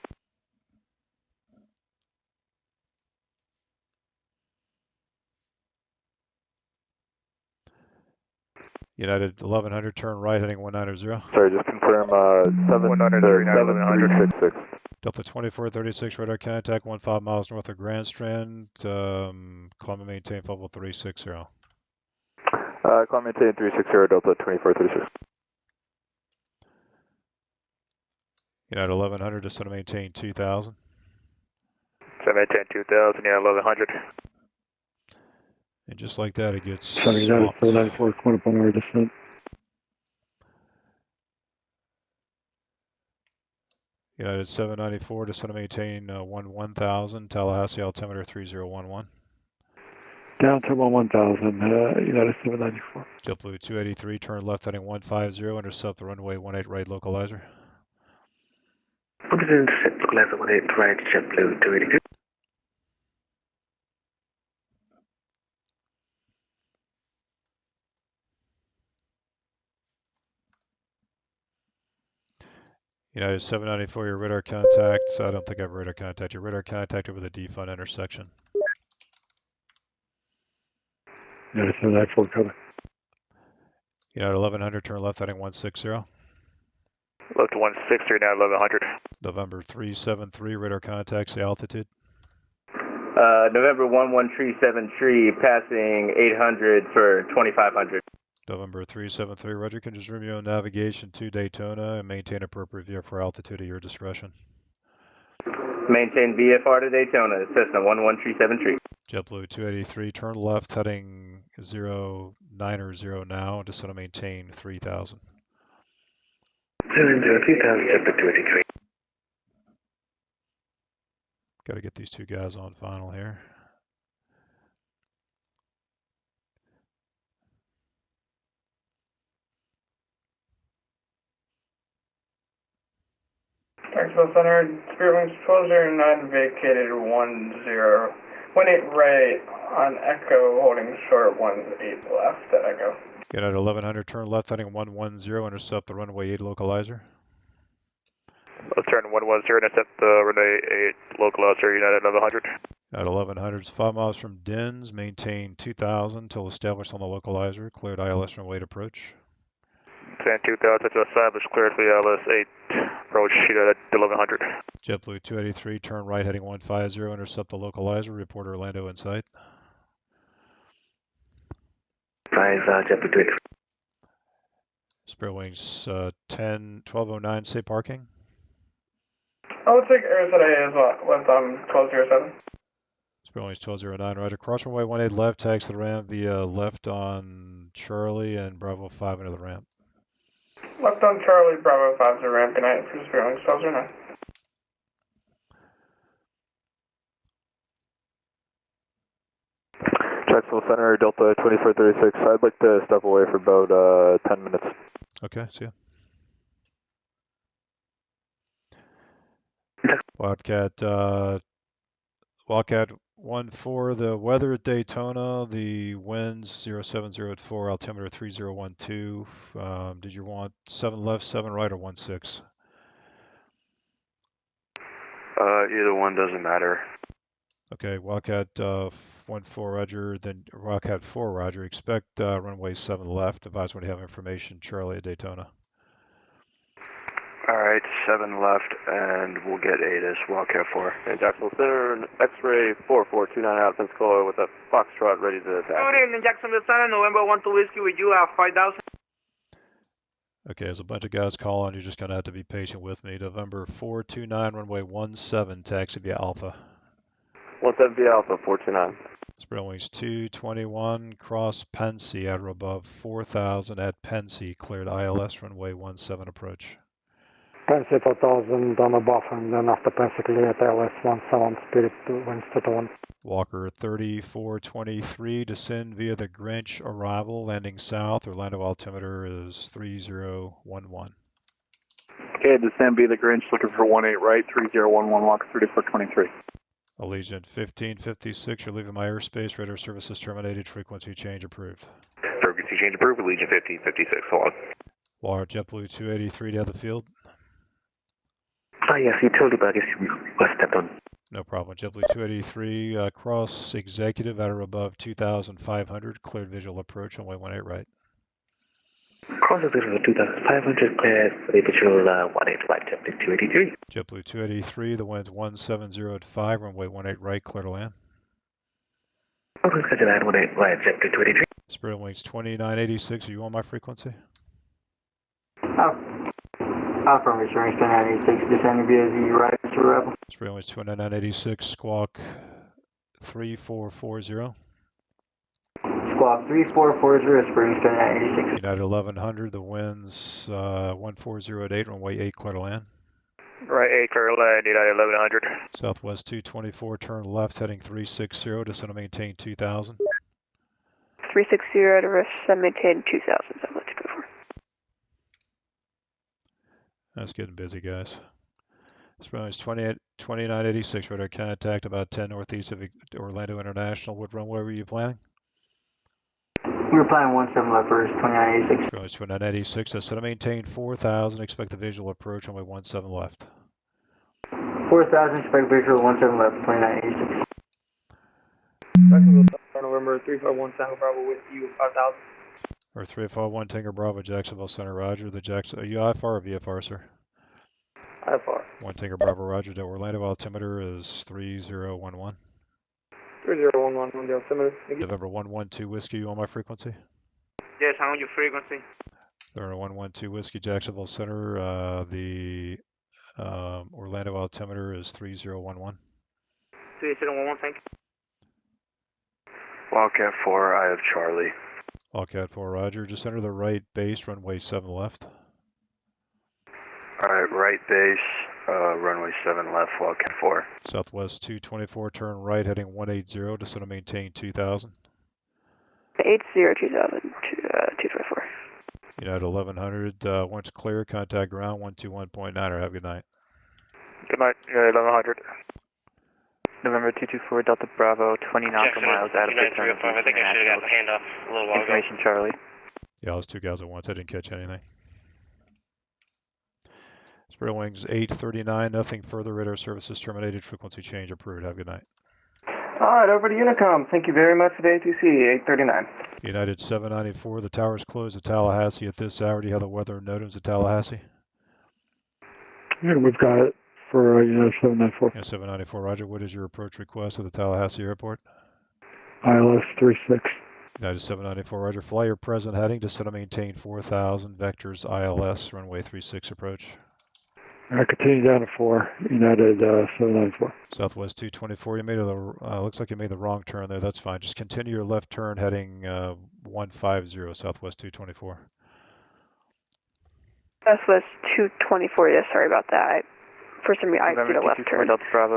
United 1100, turn right heading 190. Sorry, just confirm 7366. Delta 2436, radar contact 15 miles north of Grand Strand. Climb and maintain level 360. Climb maintain 360, Delta 2436. United 1100, descend to maintain 2000. So maintain 2000, yeah, 1100. And just like that, it gets United swamped. 794, coming up on our descent. United 794, descend to maintain 1000, Tallahassee altimeter 3011. Down to 1000, United 794. JetBlue 283, turn left heading 150, intercept the runway 18 right localizer. What is the intercept localizer 18 right, JetBlue 283? United 794, your radar contact. I don't think I have radar contact. Your radar contact over the defund intersection. United 794, cover. United 1100, turn left heading 160. Left to 160, now 1100. November 373, radar contacts the altitude. November 11373, passing 800 for 2500. November 373, Roger, can just resume your own navigation to Daytona and maintain appropriate VFR altitude at your discretion. Maintain VFR to Daytona, Cessna 11373. JetBlue 283, turn left heading 090 now, descend to maintain 3000. 090, 3000, JetBlue 283. Got to get these two guys on final here. Jacksonville Center, Spirit Wings 1209 vacated 18 right on Echo, holding short 18 left at Echo. Get at 1100, turn left heading 110, intercept the runway 8 localizer. Turn 110, intercept the runway 8 localizer, United 1100. At 1100, 5 miles from DINS, maintain 2000 till established on the localizer, cleared ILS runway 8 approach. 10-2000 to establish, cleared for ILS 8, approach United 1100. JetBlue 283, turn right heading 150, intercept the localizer, report Orlando in sight. JetBlue 283. Spirit Wings 1209, say parking. I would take Arizona as well, with 1207. Spirit Wings 1209, right across runway 18 left, taxi to the ramp via left on Charlie and Bravo 5 into the ramp. Left on Charlie, Bravo 5 to ramp, good night for Spirit Wings 1209. Jacksonville Center, Delta 2436. I'd like to step away for about 10 minutes. Okay, see ya. Wildcat 14, the weather at Daytona, the winds 070 at 4, altimeter 3012. Did you want 7 left, 7 right, or 16? Either one doesn't matter. Okay, Wildcat 14, roger, then Wildcat 4, roger. Expect runway 7 left. Advise when you have information, Charlie at Daytona. Alright, 7 left, and we'll get 8 as Wildcat 4. And Jacksonville Center, X-ray 4429 out of Pensacola with a Foxtrot ready to attack. Good evening, Jacksonville Center, November 12 Whiskey with you at 5000. Okay, there's a bunch of guys calling. You're just going to have to be patient with me. November 429, runway 17, taxi via Alpha. 17 via Alpha, 429. Spirit Wings 221, cross Pensy at or above 4000 at Pensy, cleared ILS runway 17 approach. Pensy 4000 on above, and then after Pensy clear at ILS 17, Spirit Wings 221. Walker 3423, descend via the Grinch arrival, landing south. Orlando altimeter is 3011. Okay, descend via the Grinch, looking for 18 right, 3011, Walker 3423. Allegiant 1556, you're leaving my airspace. Radar services terminated. Frequency change approved. Frequency change approved. Allegiant 1556. Hold on. Water JetBlue 283 down the field. Yes, you told me, but I guess you must step on. No problem. JetBlue 283, cross executive at or above 2500. Cleared visual approach on runway 18 right. Cross executive 2500. Cleared for the visual 18 right. JetBlue 283. JetBlue 283, the wind's 170 at 5. Runway 18 right. Clear to land. Okay, schedule that 18 right. JetBlue 283. Spirit Wings 2986. Are you on my frequency? From returning 2986, descending via the right, Mr. Rebel. Spirit Wings 2986, squawk 3440. Squawk 3440, Springs 2986. United 1100, the winds 140 at 8, runway 8, clear to land. Right 8, clear to land, United 1100. Southwest 224, turn left, heading 360, descend and maintain 2000. 360 to rest, and maintain 2000, so let's go for. That's getting busy, guys. Spirit Wings 2986, radar contact about 10 northeast of Orlando International. What runway were you planning? We were planning 17 left first, 2986. Spirit Wings 2986, descend and maintain 4000, expect the visual approach, runway 17 left. 4000, expect visual 17 left, 2986. Jacksonville Center, November 351 Tango Bravo with you at 5000. Or 351 Tango Bravo, Jacksonville Center, roger. Are you IFR or VFR, sir? IFR. 1 Tango Bravo, roger. The Orlando altimeter is 3011. 3011 on the altimeter. November 112 Whiskey, you on my frequency? Yes, I'm on your frequency. November 112 Whiskey, Jacksonville Center. The Orlando altimeter is 3011. 3011, thank you. Wildcat 4, I have Charlie. Wildcat 4, roger. Just enter the right base, runway 7 left. Alright, right base, runway 7 left, Wildcat 4. Southwest 224, turn right, heading 180, descend and maintain 2000. 80, 2000, 224. United 1100, once clear, contact ground 121.9, or have a good night. Good night, United 1100. November 224 Delta Bravo, 20 nautical miles out of Daytona Beach. I think I should have gotten a handoff a little while ago. Information Charlie. Yeah, it was 2 guys at once. I didn't catch anything. Spirit Wings 839, nothing further. Radar services terminated. Frequency change approved. Have a good night. Alright, over to Unicom. Thank you very much for the ATC, 839. United 794, the tower's closed at Tallahassee at this hour. Do you have the weather NOTAMs at Tallahassee? Yeah, we've got it for United 794. Yeah, 794, roger. What is your approach request at the Tallahassee airport? ILS 36. United 794, roger. Fly your present heading, descend and maintain 4000, vectors ILS, runway 36 approach. I continue down to 4, United 794. Southwest 224, you made looks like you made the wrong turn there. That's fine. Just continue your left turn heading 150, Southwest 224. Southwest 224, yes, sorry about that. For some reason, I did a left turn.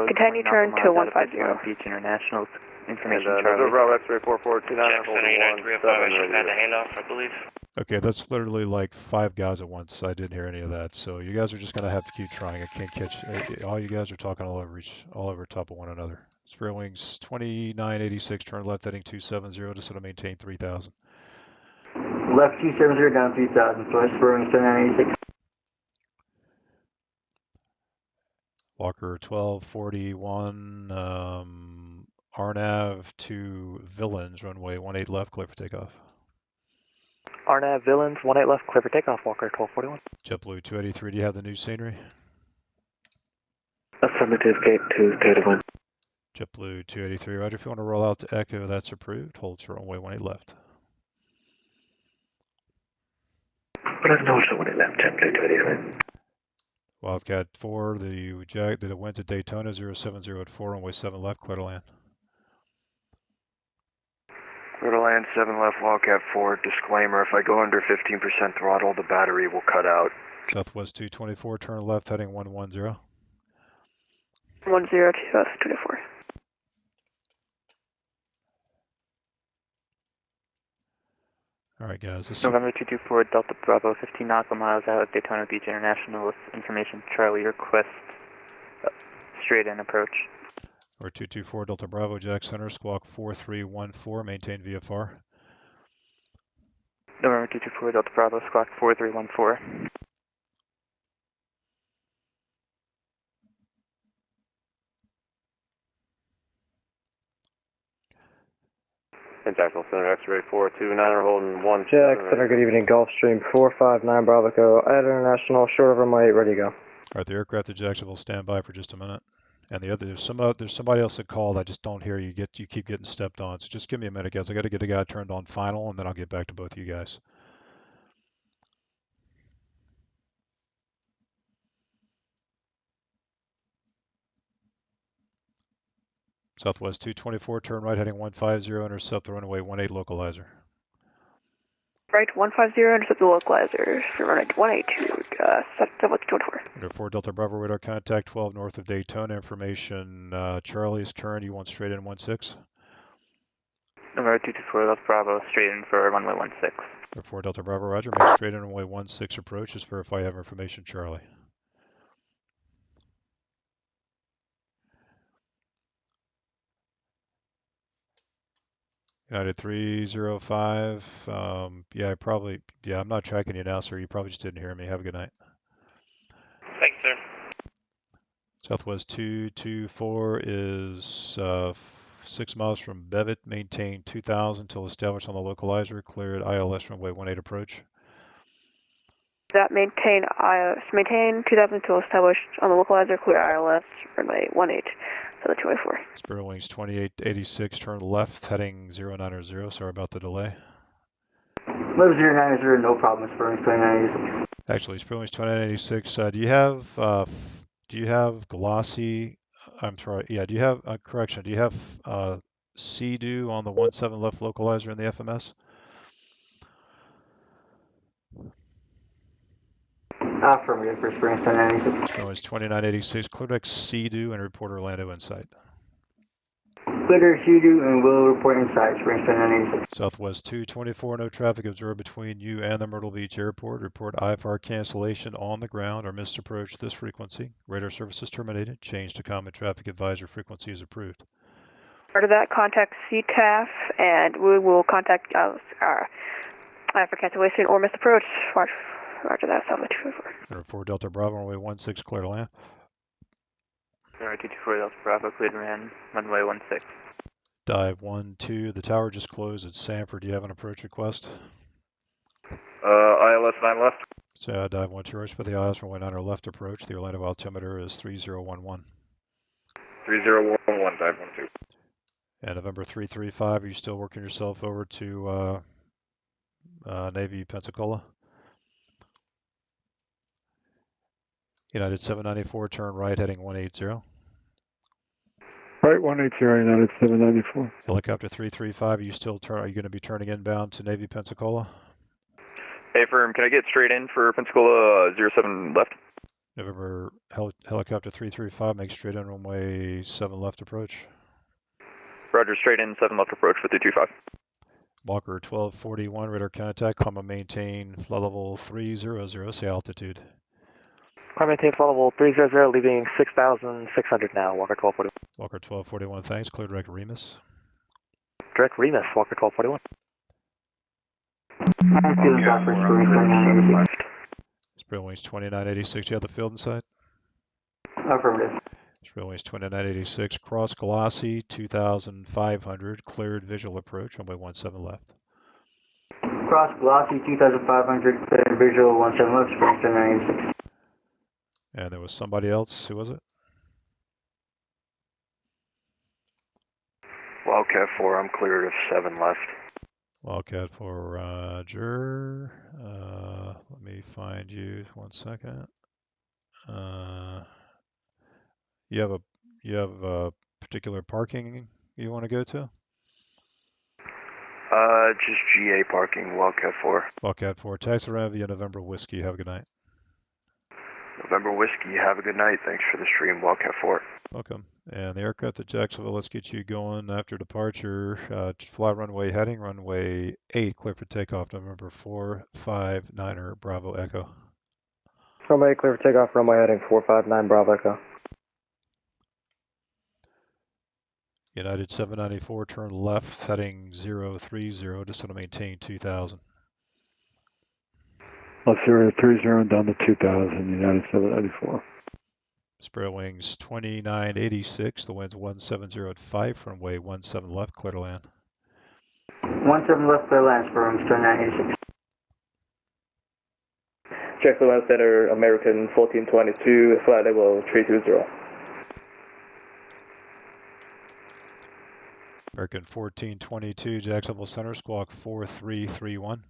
Continue turn to 150. Beach International. Information and, Charlie. Bravo X-ray 4429. Jackson, United 305, I should have had the handoff, I believe. Okay, that's literally like 5 guys at once. I didn't hear any of that. So you guys are just going to have to keep trying. I can't catch. All you guys are talking all over top of one another. Spirit Wings 2986, turn left heading 270, descend and maintain 3000. Left 270 down 3000, so Spirit Wings 2986. Walker 1241, RNAV to Villains, runway 18 left, clear for takeoff. RNAV Villains, 18 left, clear for takeoff, Walker 1241. JetBlue 283, do you have the new scenery? Affirmative, gate 231. JetBlue 283, roger. If you want to roll out to Echo, that's approved. Hold short runway 18 left. But no short 18 left, JetBlue 283. Wildcat 4, the winds at Daytona 070 at 4, runway 7 left, clear to land. Clear to land, 7 left, Wildcat 4. Disclaimer, if I go under 15% throttle, the battery will cut out. Southwest 224, turn left, heading 110. 10 to us, 24. All right, guys. November 224 Delta Bravo, 15 nautical miles out of Daytona Beach International with information Charlie, request straight in approach. Or 224 Delta Bravo, Jack Center, squawk 4314, maintain VFR. November 224 Delta Bravo, squawk 4314. Jacksonville Center, X-ray 429, holding 1. Jack Center, good evening, Gulfstream 459 Bravo Echo, International, short of runway, ready to go. All right, the aircraft at Jacksonville, stand by for just a minute. And the other, there's somebody else that called. I just don't hear you. You keep getting stepped on. So just give me a minute, guys. I got to get the guy turned on final, and then I'll get back to both of you guys. Southwest 224, turn right heading 150, intercept the runway 18 localizer. Right, 150, intercept the localizer for runway 182, Southwest 224. Under 4 Delta Bravo, radar contact 12 north of Daytona. Information, Charlie's turn, you want straight in 16? Number 224 Delta Bravo, straight in for runway 16. Under 4 Delta Bravo, roger, make straight in runway 16 approach, just verify you have information, Charlie. United 305, I'm not tracking you now, sir. You probably just didn't hear me. Have a good night. Thanks, sir. Southwest 224 is 6 miles from Bevitt. Maintain 2000 until established on the localizer. Cleared ILS runway 18 approach. That maintain 2000 until established on the localizer. Clear ILS runway 18 for the 224. Spirit Wings 2886, turn left, heading 090. Sorry about the delay. Live 090, no problem. Spirit Wings 2986. Actually, Spirit Wings 2986. Do you have glossy? I'm sorry. Yeah. Do you have correction? Do you have CDU on the 17 left localizer in the FMS? Affirmative for Spring 1096. Noise 2986, clear deck Sea-Doo and report Orlando in sight. Clear Sea-Doo and will report inside Spring 1096. Southwest 224, no traffic observed between you and the Myrtle Beach Airport. Report IFR cancellation on the ground or missed approach this frequency. Radar services terminated. Change to common traffic advisor frequency is approved. Part of that, contact CTAF, and we will contact IFR cancellation or missed approach. Roger that, Southwest 224. 4 Delta Bravo, runway 16, clear to land. Alright, 224 Delta Bravo, clear to land, runway 16. Dive 12, the tower just closed at Sanford. Do you have an approach request? ILS 9 left. So dive 12, rush for the ILS, runway 9 left approach. The Orlando altimeter is 3011. 3011, dive 12. And November 335, are you still working yourself over to Navy Pensacola? United 794, turn right, heading 180. Right, 180, United 794. Helicopter 335, are you going to be turning inbound to Navy Pensacola? Hey, firm, can I get straight in for Pensacola 07 left? November helicopter 335, make straight in runway 7 left approach. Roger, straight in 7 left approach for 325. Walker 1241, radar contact, climb and maintain flight level 300, say altitude. Climb maintain flight level 300, leaving 6,600 now, Walker 1241. Walker 1241, thanks, clear direct Remus. Direct Remus, Walker 1241. Spring wings 2986, you have the field in sight? Affirmative. Spring wings 2986, cross Galassi 2500, cleared visual approach, runway 17 left. Cross Glossy 2500, cleared visual 17 left, Spring 1096. And there was somebody else, who was it? Wildcat 4, I'm cleared of 7 left. Wildcat 4, Roger. Let me find you, 1 second. You have a particular parking you want to go to? Just GA parking, Wildcat 4. Wildcat 4, taxi around via November Whiskey, have a good night. November Whiskey, have a good night. Thanks for the stream, Wildcat 4. Welcome. And the aircraft at Jacksonville, let's get you going after departure. Fly runway heading, runway 8, clear for takeoff, November 459er, Bravo Echo. Runway clear for takeoff, runway heading 459 Bravo Echo. United 794, turn left, heading 030, descend to maintain 2000. Left 030 down to 2000, United 794. Sparrow wings 2986, the wind's 170 at 5, runway 17 left, clear to land. 17 left, clear land, Sparrow wings 2986. Jacksonville Center, American 1422, flight level 320. American 1422, Jacksonville Center, squawk 4331.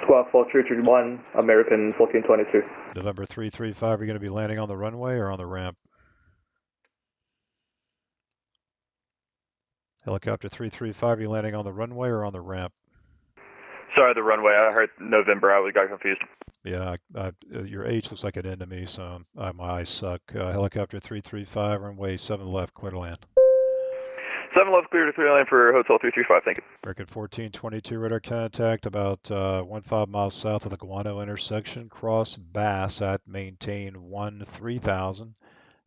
Squawk 4331, American 1422. November 335, are you going to be landing on the runway or on the ramp? Helicopter 335, are you landing on the runway or on the ramp? Sorry, the runway. I heard November. I got confused. Yeah, your H looks like an N to me, so my eyes suck. Helicopter 335, runway 7 left, clear to land. 7 left, clear to clear land for Hotel 335. Thank you. American 1422, radar contact about 15 miles south of the Guano intersection. Cross Bass at maintain 3000,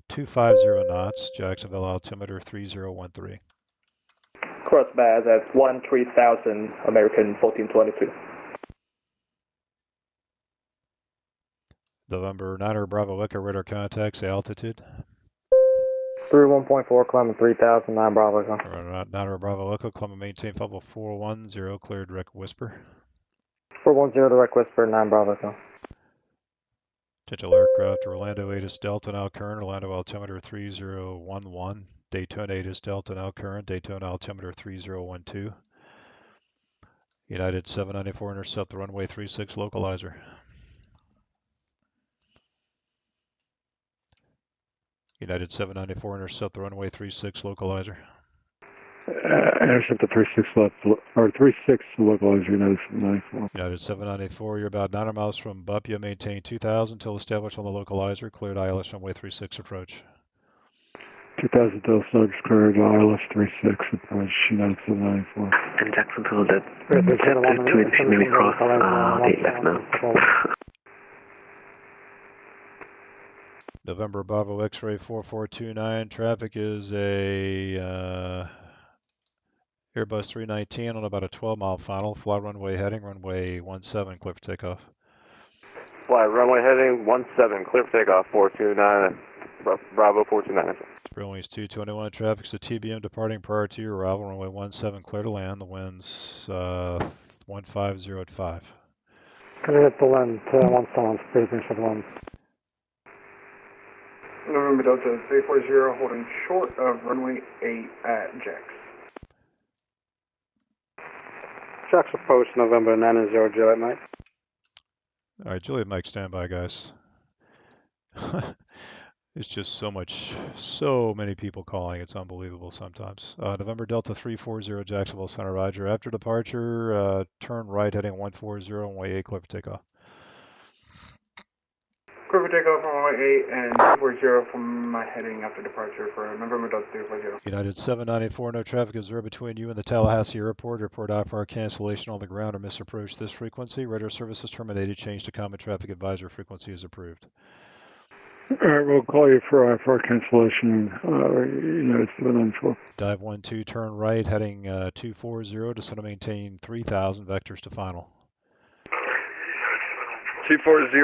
250 knots. Jacksonville altimeter 3013. Cross Bass at 13,000, American 1422. November 9er Bravo Echo, radar contact, say altitude. Through 1.4, climbing 3,000, 9 Bravo Echo. 9er Bravo Echo, climb and maintain level 410, cleared direct whisper. 410, direct whisper, 9 Bravo Echo. Potential aircraft, Orlando 8 is Delta, now current, Orlando altimeter 3011. Daytona 8 is Delta, now current, Daytona altimeter 3012. United 794, intercept the runway 36 localizer. United 794, intercept the runway 36 localizer. Intercept the 36 left, or 36 localize United 794. United 794, you're about 900 miles from Bupia, maintain 2000 till established on the localizer, cleared ILS runway 36 approach. 2000 till established, cleared ILS 36 approach, United 794. And Jacksonville, that 2 maybe cross the left now. November Bravo X-ray 4429, traffic is a Airbus 319 on about a 12-mile final, fly runway heading, runway 17, clear for takeoff. Fly runway heading 17, clear for takeoff, 429, Bravo 429. Spraying 221, traffic's a TBM departing prior to your arrival, runway 17, clear to land, the wind's 150 at 5. Clear to land, 17, spacing for 1. November Delta 340, holding short of runway 8 at Jax. Jax approach, November 90, Juliet Mike. All right, Juliet Mike, stand by, guys. It's just so many people calling. It's unbelievable sometimes. November Delta 340, Jacksonville Center, Roger. After departure, turn right heading 140, runway 8, clear for takeoff. Clear for takeoff on runway 8 and 240 from my heading after departure for November Delta 340. United 794, no traffic observed between you and the Tallahassee airport. Report IFR cancellation on the ground or misapproach this frequency. Radar service is terminated. Change to common traffic advisor frequency is approved. All right, we'll call you for cancellation, United 794. Dive 12, turn right, heading 240, descend to maintain 3000, vectors to final. 240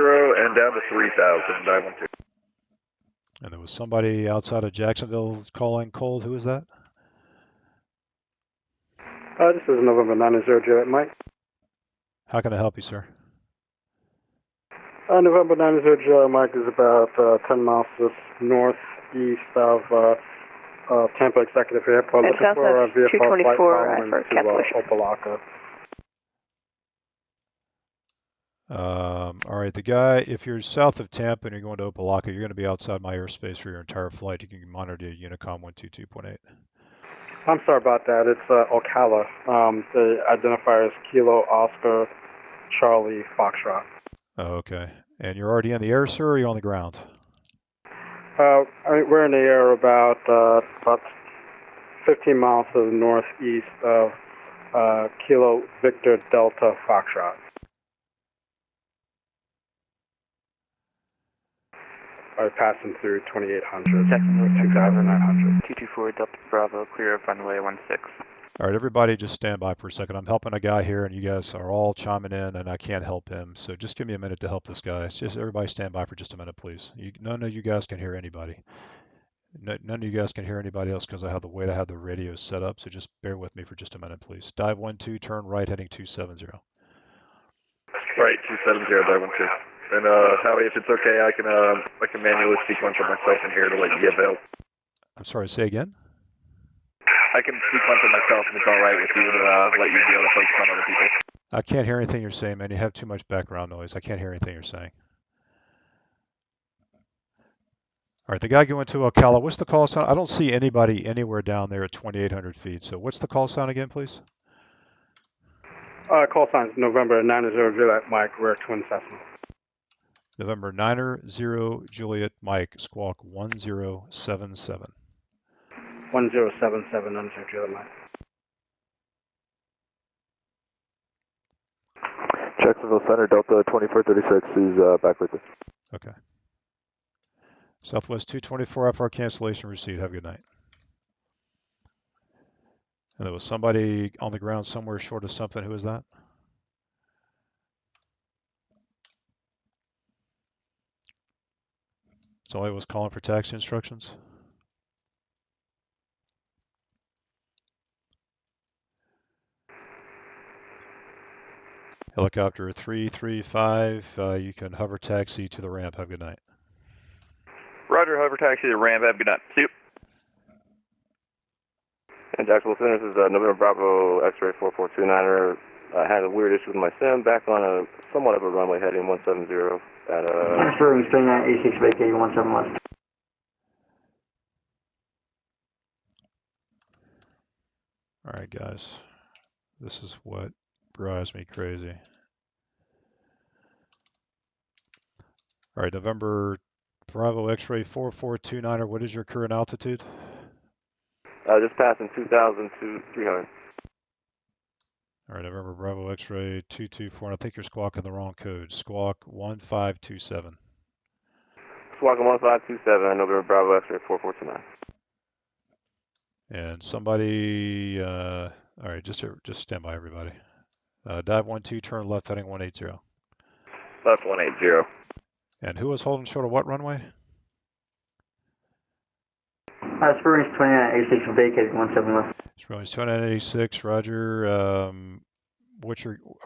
and down to 3000, dive 12. And there was somebody outside of Jacksonville calling cold. Who is that? This is November 90, Juliet Mike. How can I help you, sir? November 90, Juliet Mike is about 10 miles northeast of Tampa Executive Airport. And looking for a VFR 224 flight for to cancellation. Opelika. All right, the guy, if you're south of Tampa and you're going to Opelika, you're going to be outside my airspace for your entire flight. You can monitor Unicom 122.8. I'm sorry about that. It's Ocala. The identifier is Kilo Oscar Charlie Foxtrot. Oh, okay. And you're already in the air, sir, or are you on the ground? We're in the air about 15 miles to the northeast of Kilo Victor Delta Foxtrot. Passing through 2800. Jacksonville 2900. 224 Delta Bravo, clear of runway 16. All right, everybody just stand by for a second. I'm helping a guy here, and you guys are all chiming in, and I can't help him. So just give me a minute to help this guy. It's just everybody stand by for just a minute, please. None of you guys can hear anybody. None of you guys can hear anybody else because I have the way I have the radio set up. So just bear with me for just a minute, please. Dive 12, turn right, heading 270. Right, 270, dive 12. And Howie, if it's okay, I can manually sequence it myself in here to let you get out. I'm sorry, say again? I can sequence it myself if it's all right with you to let you be able to focus on other people. I can't hear anything you're saying, man. You have too much background noise. I can't hear anything you're saying. All right, the guy going to Ocala, what's the call sign? I don't see anybody anywhere down there at 2,800 feet. So what's the call sign again, please? Call signs November 90 Juliet Mike, rear twin Cessna. November 90 Juliet Mike, squawk 1077. 1077 under Juliet Mike. Jacksonville Center, Delta 2436 is back with us. Okay. Southwest 224 FR cancellation received. Have a good night. And there was somebody on the ground somewhere short of something. Who is that? Somebody was calling for taxi instructions. Helicopter 335, you can hover taxi to the ramp. Have a good night. Roger, hover taxi to the ramp. Have a good night. See you. And Jacksonville Center, this is November Bravo X-ray 4429er. I had a weird issue with my sim. Back on a somewhat of a runway heading 170 at Transferring 39 A6 vacating 17 left. right, guys. This is what drives me crazy. All right, November Bravo X-ray 4429er, what is your current altitude? Just passing 2,000 to 300. All right, November Bravo X-ray 224, and I think you're squawking the wrong code. Squawk 1527. Squawking 1527, November Bravo X-ray 4429. And somebody, all right, just stand by, everybody. Dive 12, turn left, heading 180. Left 180. And who was holding short of what runway? Springs 2986, vacated 17 left. Springs 2986, roger. Are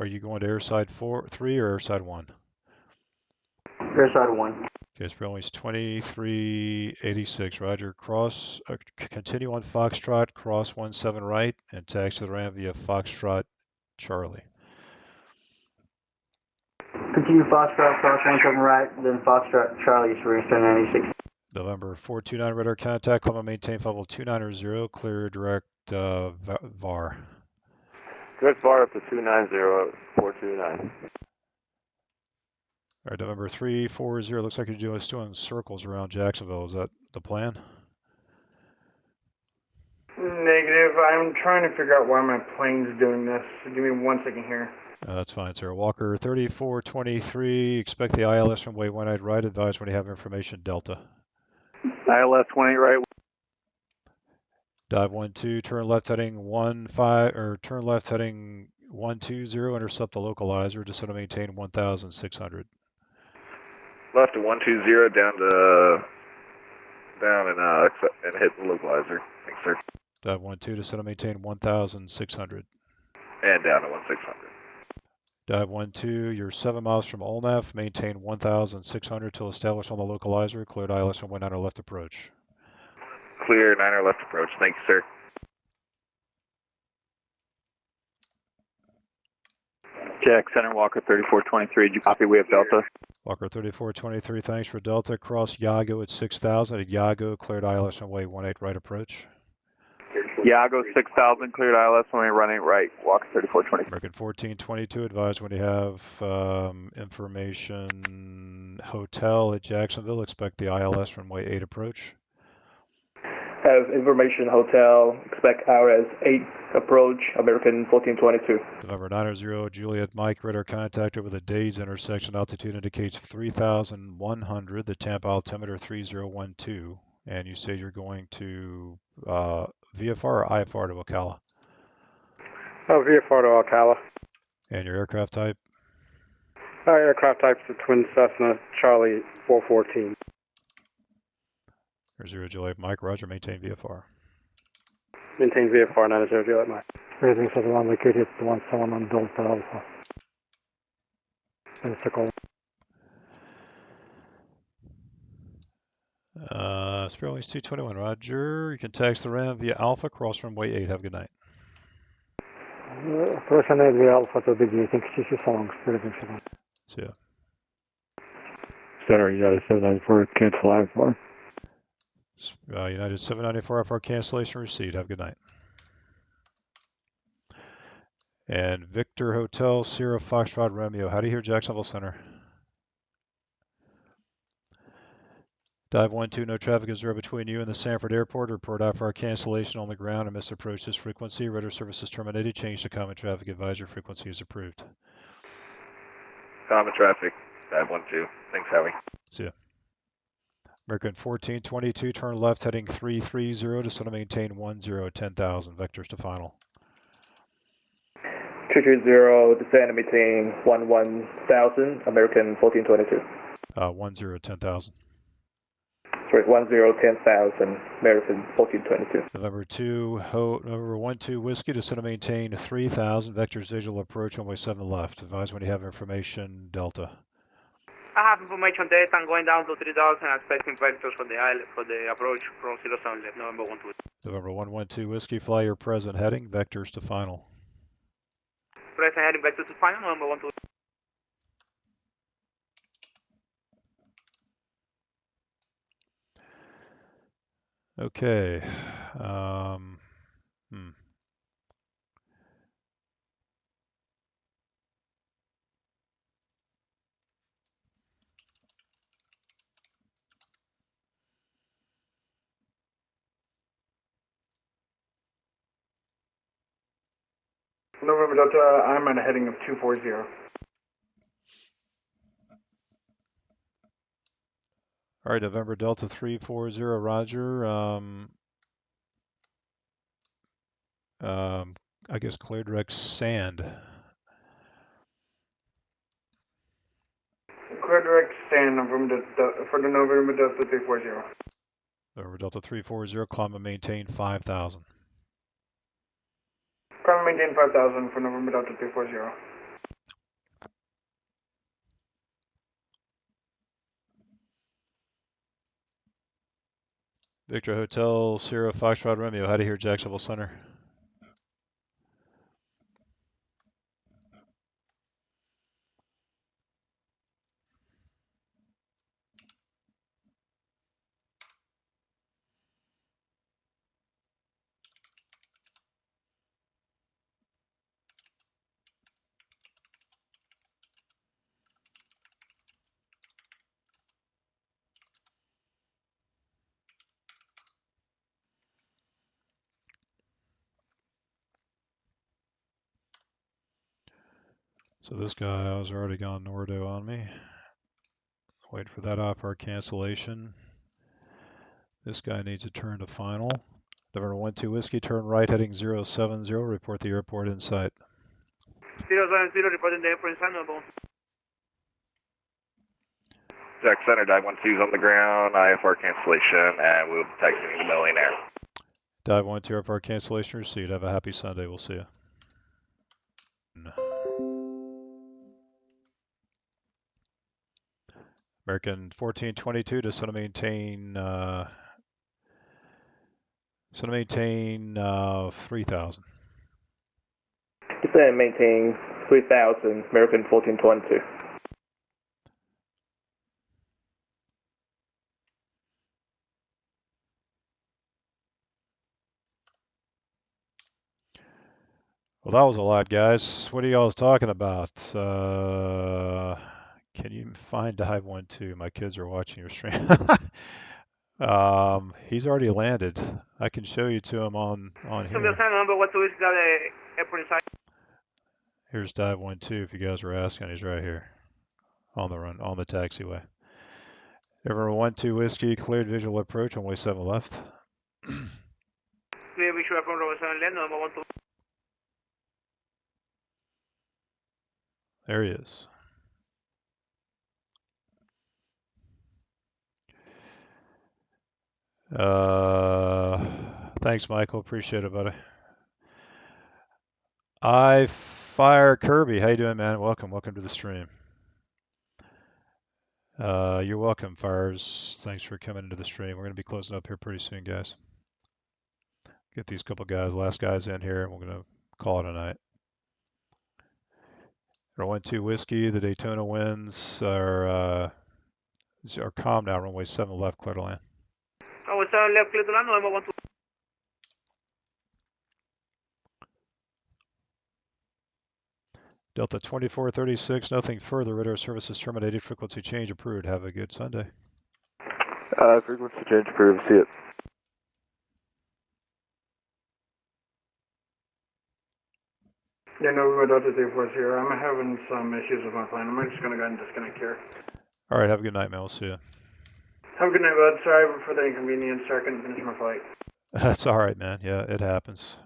you going to airside 3 or airside 1? Airside 1. Okay, Springs 2386, roger. Cross, continue on Foxtrot, cross 17 right, and taxi the ramp via Foxtrot Charlie. Continue Foxtrot, cross 17 right, then Foxtrot Charlie, Springs 2986. November 429 radar contact, climb and maintain level 290, clear direct VAR. Direct VAR up to 290-429. All right, November 340, looks like you're doing circles around Jacksonville. Is that the plan? Negative. I'm trying to figure out why my plane's doing this. Give me 1 second here. That's fine, sir. Walker 3423, expect the ILS from way 18 right. Advise when you have information, Delta. ILS 28 right. Dive 12, turn left heading 15, or turn left heading 120, intercept the localizer, descend to maintain 1,600. Left to 120 down and hit the localizer. Thanks, sir. Dive 12, descend to maintain 1,600. And down to 1,600. Dive 12, you're 7 miles from Olnaf, maintain 1,600 till established on the localizer, cleared ILS and 19 left approach. Clear, 9er left approach. Thank you, sir. Jack Center, Walker 3423. Did you copy? We have Delta. Walker 3423, thanks for Delta. Cross Yago at 6,000. At Yago, cleared ILS runway 18 right approach. Yago 6,000, cleared ILS runway running right. Walker 3423. American 1422, advise when you have information. Hotel at Jacksonville, expect the ILS runway 8 approach. Have information hotel, expect IRS 8 approach, American 1422. November 90, Juliet Mike, radar contact over the Dades intersection. Altitude indicates 3,100, the Tampa altimeter 3012. And you say you're going to VFR or IFR to Ocala? VFR to Ocala. And your aircraft type? Aircraft type's the Twin Cessna Charlie 414. 0 Juliet Mike, roger, maintain VFR. Maintain VFR 90 Juliet Mike. Raising 71 located 17 on Delta Alpha. Pensacola. Sparrowings 221, roger. You can taxi the RAM via Alpha, cross runway 8. Have a good night. Cross runway via Alpha to beginning, CC Songs, Raising 7. See ya. Center, United 794, cancel IFR. United 794 FR cancellation receipt. Have a good night. And Victor Hotel, Sierra Foxtrot Romeo. How do you hear Jacksonville Center? Dive 12, no traffic is 0 between you and the Sanford Airport. Report IFR cancellation on the ground and misapproach this frequency. Radar service is terminated. Change to common traffic advisor. Frequency is approved. Common traffic, Dive 12. Thanks, Howie. See ya. American 1422, turn left heading 330, descend to maintain 10, 10,000. Vectors to final. 230, descend and maintain 11,000, American 1422. 10, 10,000. Sorry, 10,10,000, American 1422. November 12 Whiskey, descend to maintain 3,000. Vectors visual approach, runway 7 left. Advise when you have information, Delta. I have information Delta. I'm going down to 3,000. Expecting vectors for the approach from 07 left, November 12. November 112 Whiskey, fly your present heading. Vectors to final. Present heading vectors to final, November 12. Okay. November Delta, I'm at a heading of 240. All right, November Delta 340, roger. I guess clear direct sand. Clear direct sand for the November Delta 340. November Delta 340, climb and maintain 5,000. Climb and maintain 5,000 for November Delta 340. Victor Hotel, Sierra Foxtrot Romeo, how do you hear Jacksonville Center? So this guy has already gone Nordo on me. Wait for that off-hour cancellation. This guy needs a turn to final. November 12 Whiskey, turn right heading 070, report the airport in sight. 070, reporting the airport in sight, November. Jack Center, Dive 12's on the ground, IFR cancellation, and we'll be taxiing the Million Air. Dive 12, IFR cancellation received. Have a happy Sunday. We'll see you. American 1422 to center maintain 3,000. Descend and maintain 3,000, American 1422. Well, that was a lot, guys. What are y'all talking about? Can you find Dive 12? My kids are watching your stream. He's already landed. I can show you to him on here. Number 12 is the airport in sight. Here's Dive 12 if you guys were asking. He's right here on the taxiway. Everyone 12 Whiskey, cleared visual approach, runway 7 left. Clear visual approach, runway 7 left, number 12. There he is. Thanks, Michael. Appreciate it, buddy. I Fire Kirby. How you doing, man? Welcome to the stream. You're welcome, Fires. Thanks for coming into the stream. We're going to be closing up here pretty soon, guys. Get these couple guys, last guys in here, and we're going to call it a night. 12 Whiskey, the Daytona winds are calm now. Runway 7 left, clear to land. Runway 7 left, clear to land, November 12. Delta 2436, nothing further. Radar services terminated. Frequency change approved. Have a good Sunday. Frequency change approved. See it. Yeah, November Delta 340. I'm having some issues with my plane. I'm just going to go ahead and disconnect here. All right, have a good night, man. We'll see you. Have a good night, bud. Sorry for the inconvenience. Sorry I couldn't finish my flight. That's all right, man. Yeah, it happens.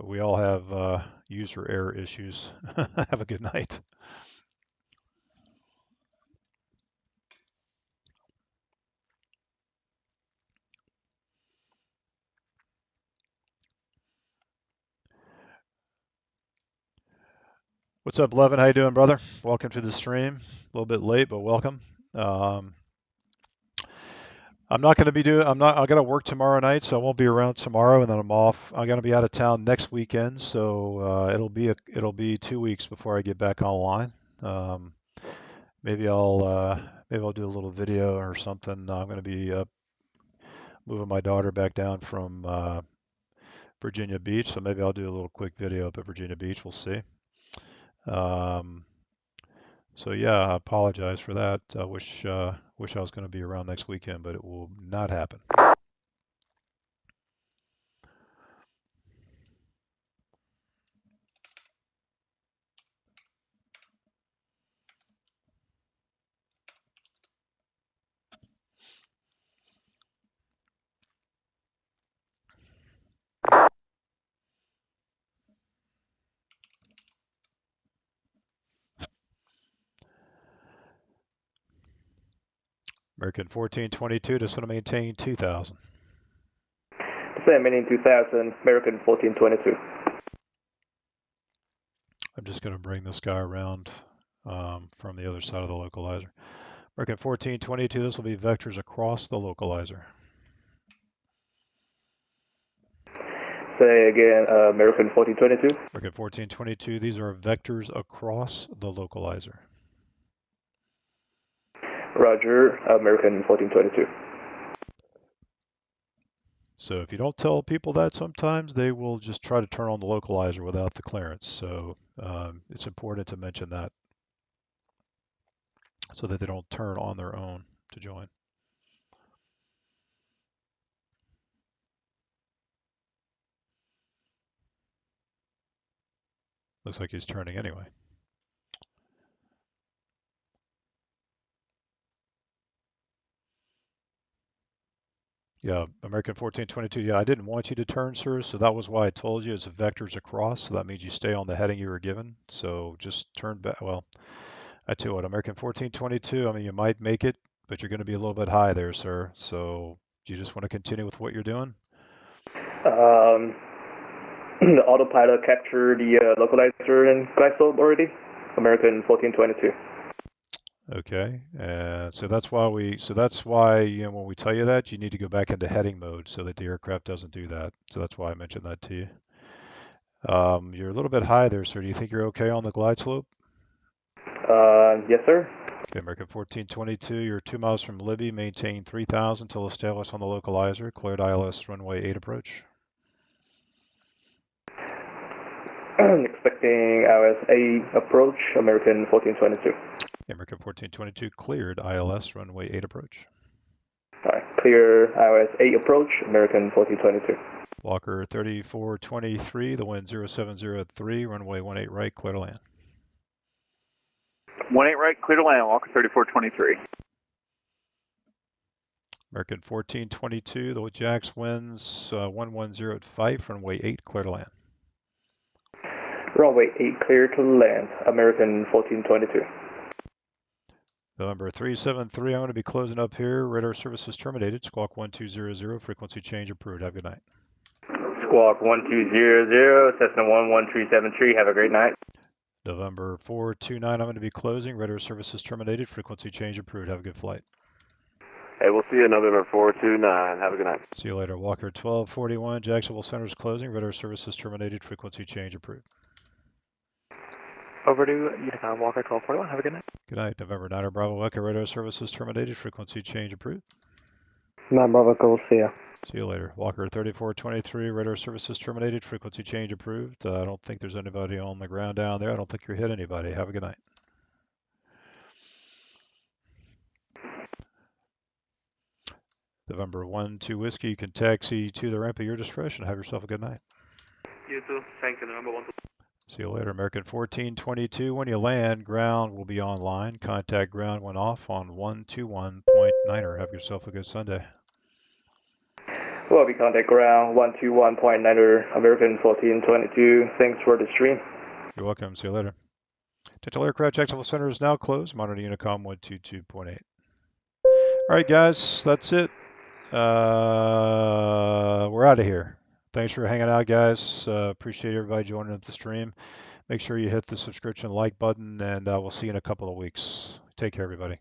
We all have user error issues. Have a good night. What's up, Levin? How you doing, brother? Welcome to the stream. A little bit late, but welcome. I'm not going to be doing. I got to work tomorrow night, so I won't be around tomorrow, and then I'm off. I'm going to be out of town next weekend, so it'll be 2 weeks before I get back online. Maybe I'll do a little video or something. I'm going to be moving my daughter back down from Virginia Beach, so maybe I'll do a little quick video up at Virginia Beach. We'll see. So yeah, I apologize for that. I wish I was going to be around next weekend, but it will not happen. American 1422, just want to maintain 2000. Descend meaning 2000, American 1422. I'm just going to bring this guy around from the other side of the localizer. American 1422, this will be vectors across the localizer. Say again, American 1422. American 1422, these are vectors across the localizer. Roger, American 1422. So if you don't tell people that, sometimes they will just try to turn on the localizer without the clearance. So it's important to mention that so that they don't turn on their own to join. Looks like he's turning anyway. Yeah, American 1422, yeah, I didn't want you to turn, sir, so that was why I told you it's vectors across, so that means you stay on the heading you were given. So just turn back, well, I tell you what, American 1422, I mean, you might make it, but you're going to be a little bit high there, sir. So do you just want to continue with what you're doing? The autopilot captured the localizer and glide slope already. American 1422. Okay, and so that's why you know, when we tell you that, you need to go back into heading mode so that the aircraft doesn't do that. So that's why I mentioned that to you. You're a little bit high there, sir. Do you think you're okay on the glide slope? Yes, sir. Okay, American 1422, you're 2 miles from Libby, maintain 3000 till established on the localizer, cleared ILS runway 8 approach. Expecting ILS 8 approach, American 1422. American 1422, cleared ILS runway 8 approach. Alright, clear ILS 8 approach, American 1422. Walker 3423, the wind 0703, runway 18 right, clear to land. 18 right, clear to land, Walker 3423. American 1422, the Jax winds 110 at Fife, runway 8, clear to land. Runway 8 clear to land, American 1422. November 373, I'm going to be closing up here. Radar services terminated. Squawk 1200, frequency change approved. Have a good night. Squawk 1200, Cessna 11373, have a great night. November 429, I'm going to be closing. Radar services terminated. Frequency change approved. Have a good flight. Hey, we'll see you November 429. Have a good night. See you later. Walker 1241, Jacksonville Center's closing. Radar services terminated. Frequency change approved. Over to Unicom, Walker 1241. Have a good night. Good night. November 9 Bravo Echo, radar services terminated. Frequency change approved. 9 Bravo Echo, we'll see ya. See you later. Walker 3423, radar services terminated. Frequency change approved. I don't think there's anybody on the ground down there. I don't think you're hit anybody. Have a good night. November 12 Whiskey, you can taxi to the ramp at your discretion. Have yourself a good night. You too. Thank you, November 12. See you later. American 1422, when you land, ground will be online. Contact ground went off on 121.9er. Have yourself a good Sunday. Well, we contact ground 121.9er, American 1422. Thanks for the stream. You're welcome. See you later. Dental Aircraft Jacksonville Center is now closed. Monitor Unicom 122.8. All right, guys, that's it. We're out of here. Thanks for hanging out, guys. Appreciate everybody joining up the stream. Make sure you hit the subscription like button, and we'll see you in a couple of weeks. Take care, everybody.